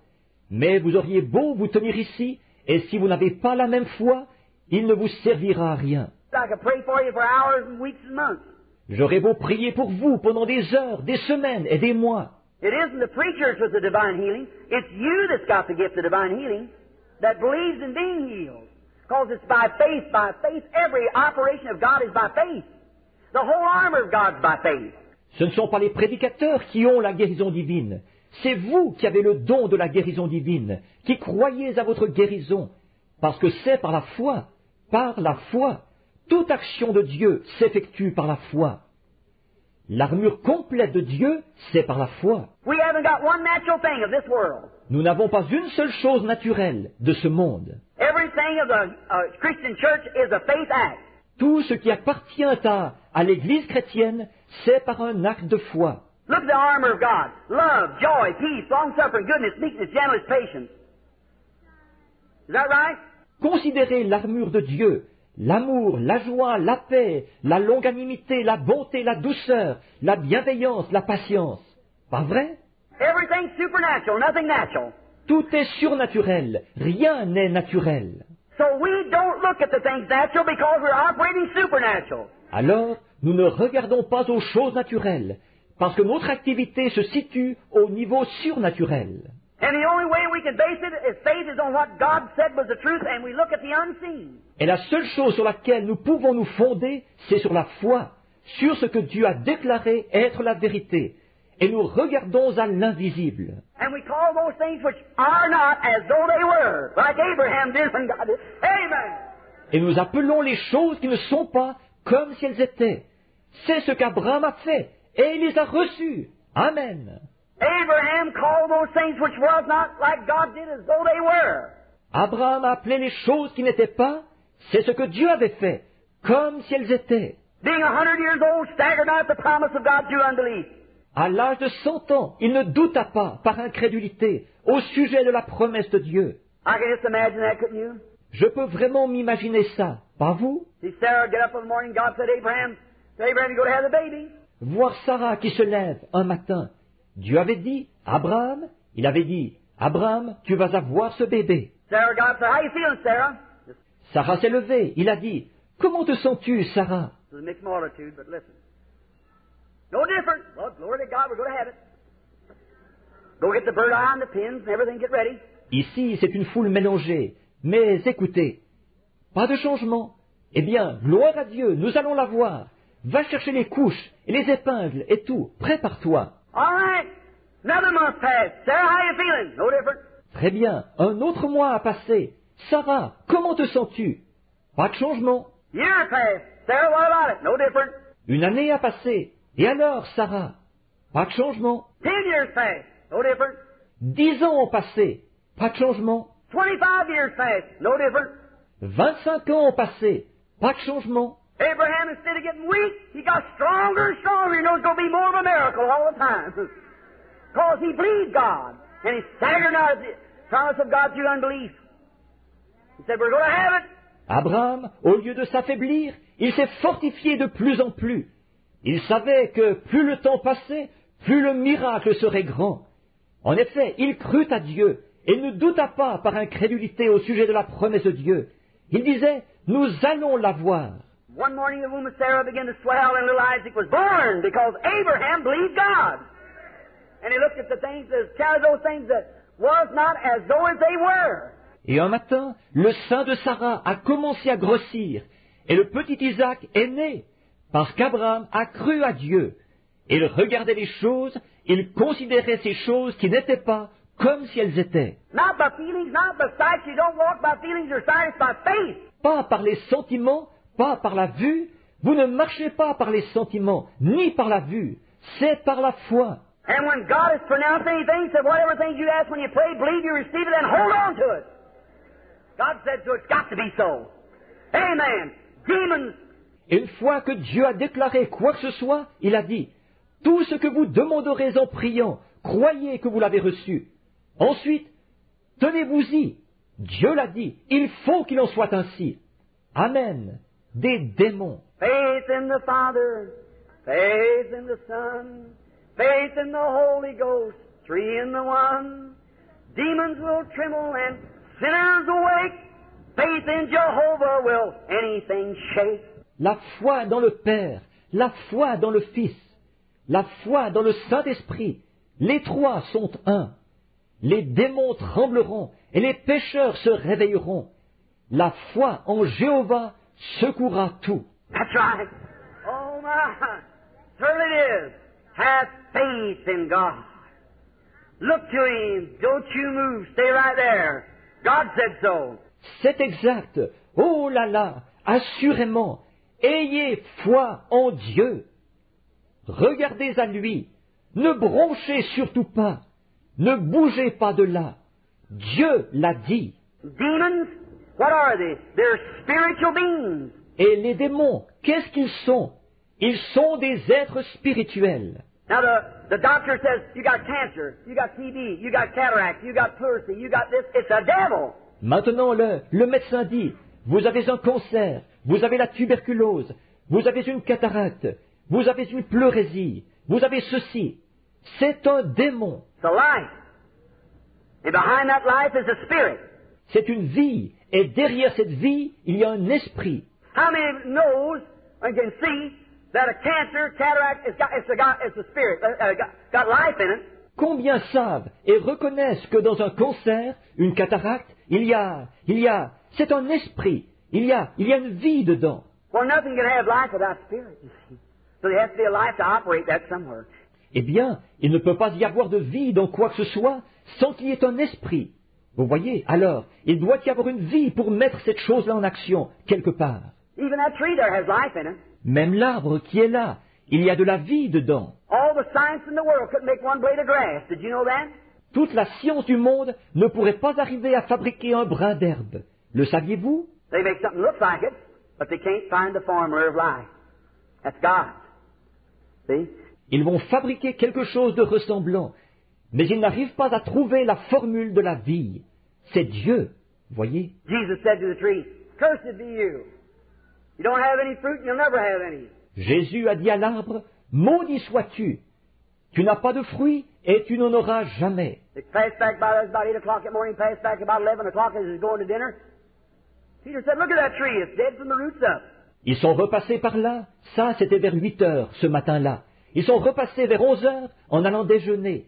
Mais vous auriez beau vous tenir ici, et si vous n'avez pas la même foi, il ne vous servira à rien. I could pray for you for hours and weeks and months. J'aurais beau prier pour vous pendant des heures, des semaines et des mois. It isn't the preachers with the divine healing. It's you that's got the gift of divine healing that believes in being healed. Because it's by faith, by faith. Every operation of God is by faith. The whole armor of God's by faith. Ce ne sont pas les prédicateurs qui ont la guérison divine. C'est vous qui avez le don de la guérison divine, qui croyez à votre guérison, parce que c'est par la foi. Par la foi. Toute action de Dieu s'effectue par la foi. L'armure complète de Dieu, c'est par la foi. We haven't got one natural thing of this world. Nous n'avons pas une seule chose naturelle de ce monde. Everything of the Christian church is a faith act. Tout ce qui appartient à l'Église chrétienne, c'est par un acte de foi. Look at the armor of God. Love, joy, peace, long-suffering, goodness, meekness, gentleness, patience. Is that right? Considérez l'armure de Dieu, l'amour, la joie, la paix, la longanimité, la bonté, la douceur, la bienveillance, la patience. Pas vrai? Everything's supernatural, nothing natural. Tout est surnaturel, rien n'est naturel. So we don't look at the things natural because we're operating supernatural. Alors, nous ne regardons pas aux choses naturelles, parce que notre activité se situe au niveau surnaturel. And the only way we can base it is faith is on what God said was the truth, and we look at the unseen. Et la seule chose sur laquelle nous pouvons nous fonder, c'est sur la foi, sur ce que Dieu a déclaré être la vérité. Et nous regardons à l'invisible. And we call those things which are not as though they were, like Abraham did when God did. Amen. Et nous appelons les choses qui ne sont pas comme si elles étaient. C'est ce qu'Abraham a fait, et il les a reçues. Amen. Abraham called those things which was not like God did as though they were. Abraham a appelé les choses qui n'étaient pas, c'est ce que Dieu avait fait, comme si elles étaient. Being 100 years old, staggered not at the promise of God through unbelief. À l'âge de 100 ans, il ne douta pas, par incrédulité, au sujet de la promesse de Dieu. I can just imagine that, couldn't you? Je peux vraiment m'imaginer ça, pas vous? See Sarah get up in the morning, God said, Abraham, you go to have the baby. Voir Sarah qui se lève un matin. Dieu avait dit, Abraham, il avait dit, Abraham, tu vas avoir ce bébé. Sarah, God said, how you feeling, Sarah? Sarah s'est levée, il a dit, comment te sens-tu, Sarah? It's a mixed multitude, but listen. No different. Well, glory to God, we're going to have it. Go get the bird eye and the pins and everything, get ready. Ici, c'est une foule mélangée. Mais écoutez, pas de changement. Eh bien, gloire à Dieu, nous allons la voir. Va chercher les couches et les épingles et tout. Prépare-toi. All right. Another month passed. Sarah, how you feeling? No different. Très bien. Un autre mois a passé. Sarah, comment te sens-tu? Pas de changement. Year passed. Sarah, what about it? No different. Une année a passé. Et alors, Sarah? Pas de changement. 10 years passed. No different. 10 ans ont passé. Pas de changement. 25 years passed. No different. 25 ans ont passé. Pas de changement. Abraham, instead of getting weak, he got stronger and stronger. He knows it's going to be more of a miracle all the time. Because he believed God. And he staggered not at the promise of God through unbelief. He said, we're going to have it. Abraham, au lieu de s'affaiblir, il s'est fortifié de plus en plus. Il savait que plus le temps passait, plus le miracle serait grand. En effet, il crut à Dieu et ne douta pas par incrédulité au sujet de la promesse de Dieu. Il disait, nous allons la voir. One morning the womb of Sarah began to swell and little Isaac was born because Abraham believed God. And he looked at the things, those things that was not as though as they were. Et un matin, le sein de Sarah a commencé à grossir et le petit Isaac est né parce qu'Abraham a cru à Dieu. Il regardait les choses, il considérait ces choses qui n'étaient pas comme si elles étaient. Not by feelings, not by sight. You don't walk by feelings or sight, it's by faith. Pas par les sentiments, pas par la vue. Vous ne marchez pas par les sentiments, ni par la vue. C'est par la foi. And when God has pronounced anything, said whatever things you ask when you pray, believe you receive it, then hold on to it. God said so, it's got to be so. Amen. Demons. Et une fois que Dieu a déclaré quoi que ce soit, il a dit, Tout ce que vous demanderez en priant, croyez que vous l'avez reçu. Ensuite, tenez-vous-y. Dieu l'a dit, il faut qu'il en soit ainsi. Amen. Des démons. Faith in the Father, faith in the Son, faith in the Holy Ghost, three in the one. Demons will tremble and sinners awake. Faith in Jehovah will anything shake. La foi dans le Père, la foi dans le Fils, la foi dans le Saint-Esprit, les trois sont un. Les démons trembleront et les pécheurs se réveilleront. La foi en Jéhovah secouera tout. That's right. Oh my, certainly it is. Have faith in God. Look to Him. Don't you move. Stay right there. God said so. C'est exact. Oh là là, assurément, ayez foi en Dieu. Regardez à lui. Ne bronchez surtout pas. Ne bougez pas de là. Dieu l'a dit. Demons, what are they? They're spiritual beings. Et les démons, qu'est-ce qu'ils sont? Ils sont des êtres spirituels. Now the doctor says, you got cancer, you got TB, you got cataract, you got pleurisy, you got this. It's a devil. Maintenant, le médecin dit, vous avez un cancer, vous avez la tuberculose, vous avez une cataracte, vous avez une pleurésie, vous avez ceci. C'est un démon. It's a life. And behind that life is a spirit. C'est une vie. Et derrière cette vie, il y a un esprit. How many knows and can see that a cancer, cataract, it's a spirit, got life in it? Combien savent et reconnaissent que dans un cancer, une cataracte, c'est un esprit, il y a une vie dedans. Well, nothing can have life without spirit, you see. So there has to be a life to operate that somewhere. Eh bien, il ne peut pas y avoir de vie dans quoi que ce soit sans qu'il y ait un esprit. Vous voyez, alors, il doit y avoir une vie pour mettre cette chose-là en action, quelque part. Even that tree there has life in it. Même l'arbre qui est là, il y a de la vie dedans. All the science in the world couldn't make one blade of grass. Did you know that? Toute la science du monde ne pourrait pas arriver à fabriquer un brin d'herbe. Le saviez-vous? They make something look like it, but they can't find the formula of life. That's God. See? Ils vont fabriquer quelque chose de ressemblant, mais ils n'arrivent pas à trouver la formule de la vie. C'est Dieu, voyez. Jesus said to the tree, "Cursed be you. You don't have any fruit and you'll never have any." Jésus a dit à l'arbre, maudit sois-tu. Tu n'as pas de fruits et tu n'en auras jamais. They passed back by about 8 o'clock that morning, passed back about 11 o'clock as he was going to dinner. Peter said, "Look at that tree. It's dead from the roots up." Ils sont repassés par là. Ça, c'était vers 8 heures ce matin-là. Ils sont repassés vers 11 heures en allant déjeuner.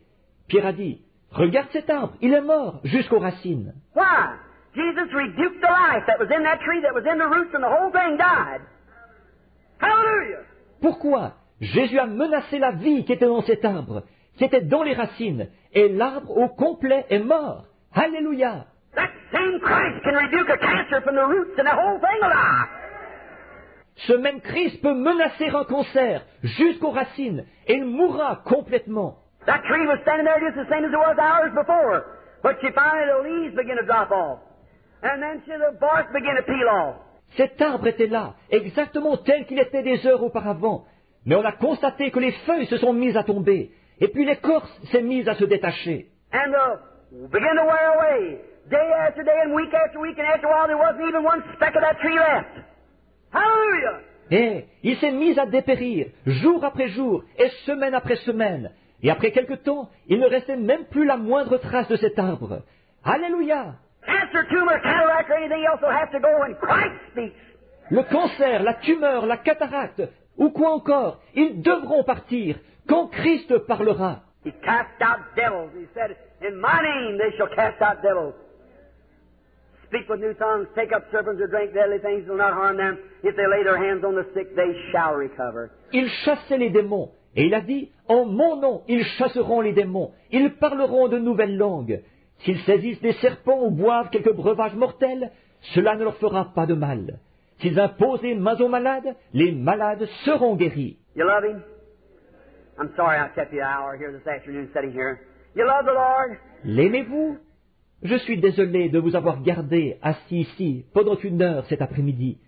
Pierre a dit, regarde cet arbre, il est mort jusqu'aux racines. Why? Jesus rebuked the life that was in that tree, that was in the roots, and the whole thing died. Hallelujah! Pourquoi? Jésus a menacé la vie qui était dans cet arbre, qui était dans les racines, et l'arbre au complet est mort. Alléluia! That same Christ can rebuke a cancer from the roots, and the whole thing will die. Ce même Christ peut menacer un cancer jusqu'aux racines, et il mourra complètement. That tree was standing there just the same as it was hours before, but she finally the leaves began to drop off, and then the bark began to peel off. Cet arbre était là, exactement tel qu'il était des heures auparavant, mais on a constaté que les feuilles se sont mises à tomber, et puis l'écorce s'est mise à se détacher. And began to wear away, day after day and week, and after a while there wasn't even one speck of that tree left. Hallelujah! Et il s'est mis à dépérir, jour après jour, et semaine après semaine. Et après quelque temps, il ne restait même plus la moindre trace de cet arbre. Alléluia! Cancer, tumor, cataract, or anything else will have to go when Christ speaks. Le cancer, la tumeur, la cataracte, ou quoi encore, ils devront partir quand Christ parlera. He cast out devils. He said, "In my name they shall cast out devils. Speak with new tongues, take up serpents or drink deadly things, will not harm them. If they lay their hands on the sick, they shall recover." Il chassait les démons, et il a dit, en mon nom, ils chasseront les démons, ils parleront de nouvelles langues. S'ils saisissent des serpents ou boivent quelques breuvages mortels, cela ne leur fera pas de mal. S'ils imposent les mains aux malades, les malades seront guéris. You love Him? I'm sorry I kept you an hour here this afternoon sitting here. You love the Lord? L'aimez-vous? Je suis désolé de vous avoir gardé assis ici pendant 1 heure cet après-midi.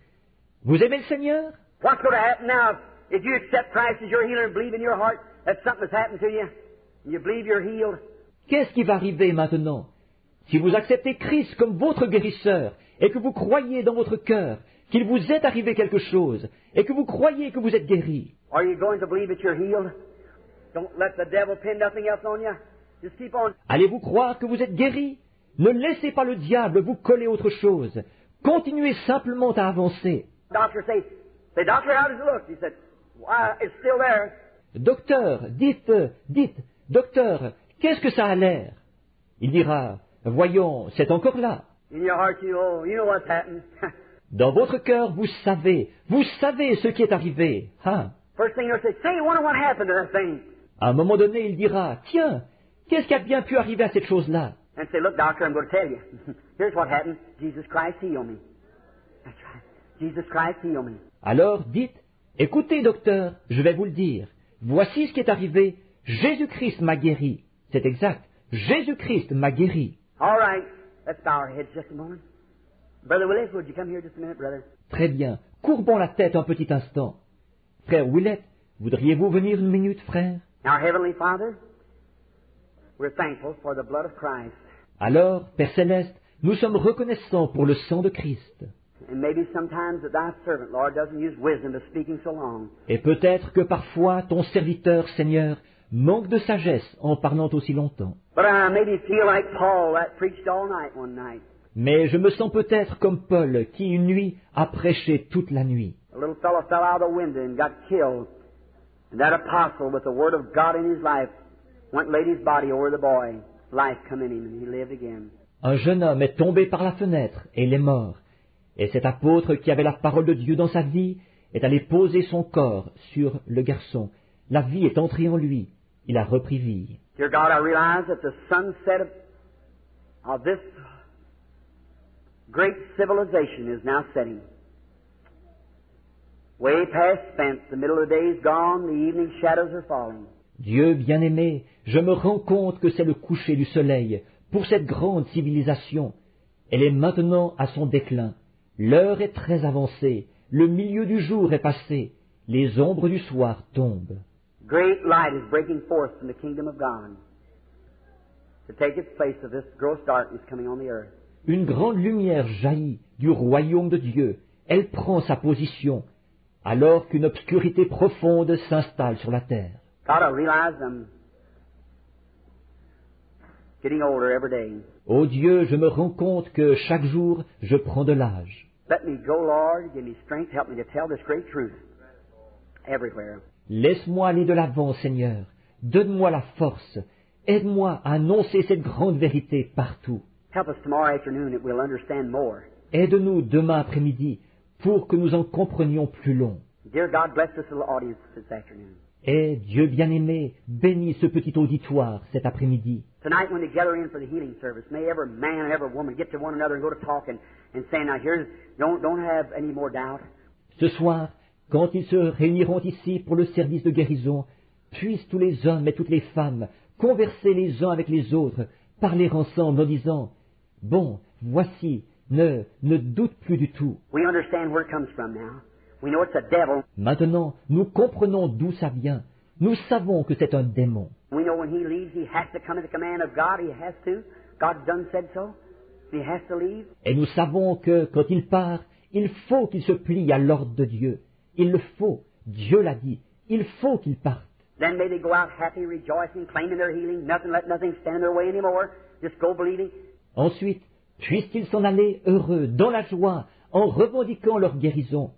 Vous aimez le Seigneur? What's going to happen now if you accept Christ as your healer and believe in your heart that something has happened to you, and you believe you're healed, Qu'est-ce qui va arriver maintenant? Si vous acceptez Christ comme votre guérisseur et que vous croyez dans votre cœur qu'il vous est arrivé quelque chose et que vous croyez que vous êtes guéri, are you going to believe that you're healed? Don't let the devil pin nothing else on you. Just keep on. allez-vous croire que vous êtes guéri? Ne laissez pas le diable vous coller autre chose. Continuez simplement à avancer. Doctor say, doctor, how does it look? He said, why, it's still there. Docteur, dites, docteur, qu'est-ce que ça a l'air? Il dira, voyons, c'est encore là. In your heart, you know what's happened. Dans votre cœur, vous savez ce qui est arrivé. Hein? First thing you'll say, I wonder what happened to that thing. À un moment donné, il dira, tiens, qu'est-ce qui a bien pu arriver à cette chose-là? And say, look, doctor, I'm going to tell you. Here's what happened. Jesus Christ healed me. That's right. Jesus Christ healed me. Alors dites, écoutez, docteur, je vais vous le dire. Voici ce qui est arrivé. Jésus-Christ m'a guéri. C'est exact. Jésus-Christ m'a guéri. All right. Let's bow our heads just a moment. Brother Willis, would you come here just a minute, brother? Très bien. Courbons la tête un petit instant. Frère Willett, voudriez-vous venir une minute, frère? Our Heavenly Father, we're thankful for the blood of Christ. Alors, Père Céleste, nous sommes reconnaissants pour le sang de Christ. And maybe sometimes that thy servant, Lord, doesn't use wisdom to speaking so long. Et peut-être que parfois ton serviteur, Seigneur, manque de sagesse en parlant aussi longtemps. But I maybe feel like Paul that preached all night one night. Mais je me sens peut-être comme Paul qui une nuit a prêché toute la nuit. A little fellow fell out of the window and got killed. And that apostle with the word of God in his life went and laid his body over the boy. Life come in him and he lived again. Un jeune homme est tombé par la fenêtre et il est mort. Et cet apôtre qui avait la parole de Dieu dans sa vie est allé poser son corps sur le garçon. La vie est entrée en lui. Il a repris vie. Dear God, I realize that the sunset of this great civilization is now setting. Way past spent, the middle of the day is gone, the evening shadows are falling. Dieu bien-aimé, je me rends compte que c'est le coucher du soleil pour cette grande civilisation. Elle est maintenant à son déclin. L'heure est très avancée. Le milieu du jour est passé. Les ombres du soir tombent. Great light is breaking forth from the kingdom of God to take its place of this gross darkness coming on the earth. Une grande lumière jaillit du royaume de Dieu. Elle prend sa position, alors qu'une obscurité profonde s'installe sur la terre. God, I realize I'm getting older every day. Ô Dieu, je me rends compte que chaque jour, je prends de l'âge. Let me go, Lord. Give me strength. Help me to tell this great truth everywhere. Laisse-moi aller de l'avant, Seigneur. Donne-moi la force. Aide-moi à annoncer cette grande vérité partout. Help us tomorrow afternoon that we'll understand more. Aide-nous demain après-midi pour que nous en comprenions plus long. Dear God, bless this little audience this afternoon. Et Dieu bien-aimé, bénis ce petit auditoire cet après-midi. Tonight when they gather in for the healing service, may every man and every woman get to one another and go to talk and say, now here's, don't have any more doubt. Ce soir, quand ils se réuniront ici pour le service de guérison, puissent tous les hommes et toutes les femmes converser les uns avec les autres, parler ensemble en disant, bon, voici, ne doute plus du tout. We understand where it comes from now. We know it's a devil. Maintenant, nous comprenons d'où ça vient. Nous savons que c'est un démon. We know when he leaves, he has to come at the command of God. He has to. God done said so. He has to leave. Et nous savons que quand il part, il faut qu'il se plie à l'ordre de Dieu. Il le faut. Dieu l'a dit. Il faut qu'il parte. Then may they go out happy, rejoicing, claiming their healing. Let nothing stand in their way anymore. Just go believing. Ensuite, puissent-ils s'en aller heureux, dans la joie, en revendiquant leur guérison.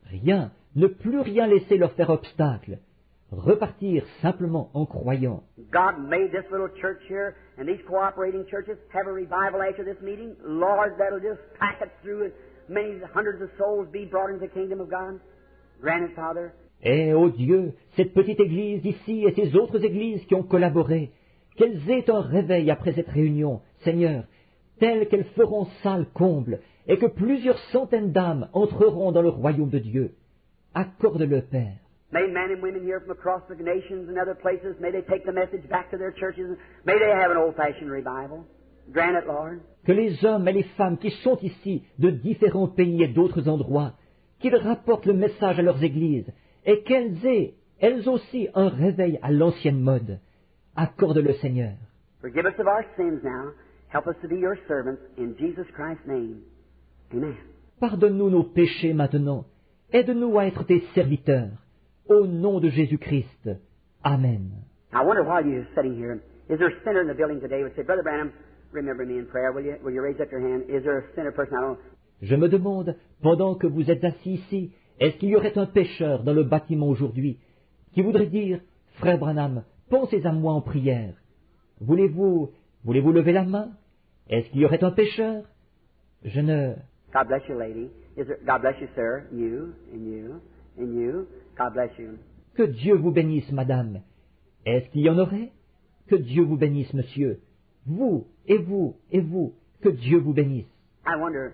Rien, ne plus rien laisser leur faire obstacle. Repartir simplement en croyant. God made this little church here and these cooperating churches have a revival after this meeting. Lord, that'll just pack it through and many hundreds of souls be brought into the kingdom of God. Grant it, Father. Et, ô Dieu, cette petite église ici et ces autres églises qui ont collaboré, qu'elles aient un réveil après cette réunion, Seigneur, tel qu'elles feront salle comble, et que plusieurs centaines d'âmes entreront dans le royaume de Dieu. Accorde-le, Père. May men and women here from across the nations and other places, may they take the message back to their churches, and may they have an old-fashioned revival. Grant it, Lord. Que les hommes et les femmes qui sont ici de différents pays et d'autres endroits, qu'ils rapportent le message à leurs églises, et qu'elles aient elles aussi un réveil à l'ancienne mode. Accorde-le, Seigneur. Forgive us of our sins now. Help us to be your servants in Jesus Christ's name. Amen. Pardonne-nous nos péchés maintenant. Aide-nous à être tes serviteurs. Au nom de Jésus-Christ. Amen. I wonder while you're sitting here, is there a sinner in the building today who would say, Brother Branham, remember me in prayer, will you? Will you raise up your hand? Is there a sinner person? I don't know. Je me demande, pendant que vous êtes assis ici, est-ce qu'il y aurait un pécheur dans le bâtiment aujourd'hui qui voudrait dire, Frère Branham, pensez à moi en prière. Voulez-vous lever la main? Est-ce qu'il y aurait un pécheur? Je ne... God bless you, lady. God bless you, sir. You, and you, and you. God bless you. Que Dieu vous bénisse, madame. Est-ce qu'il y en aurait? Que Dieu vous bénisse, monsieur. Vous, et vous, et vous. Que Dieu vous bénisse. I wonder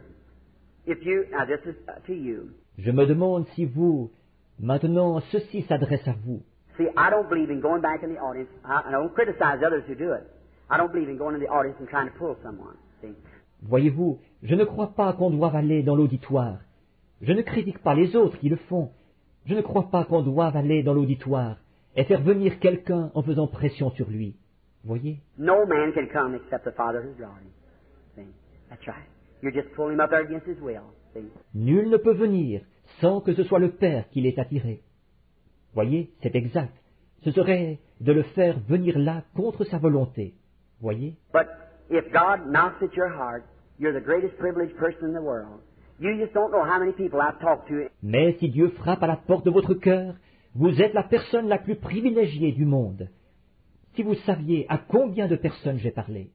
if you, now this is to you. Je me demande si vous, maintenant, ceci s'adresse à vous. See, I don't believe in going back in the audience. I don't criticize others who do it. I don't believe in going in the audience and trying to pull someone. See? Voyez-vous, je ne crois pas qu'on doive aller dans l'auditoire. Je ne critique pas les autres qui le font. Je ne crois pas qu'on doive aller dans l'auditoire et faire venir quelqu'un en faisant pression sur lui. Voyez? No man can come except the Father who's drawing him. See? That's right. You're just pulling him up there against his will. See? Nul ne peut venir sans que ce soit le Père qui l'ait attiré. Voyez, c'est exact. Ce serait de le faire venir là contre sa volonté. Voyez? But if God knocks at your heart, you're the greatest privileged person in the world. You just don't know how many people I've talked to. Mais si Dieu frappe à la porte de votre cœur, vous êtes la personne la plus privilégiée du monde. Si vous saviez à combien de personnes j'ai parlé.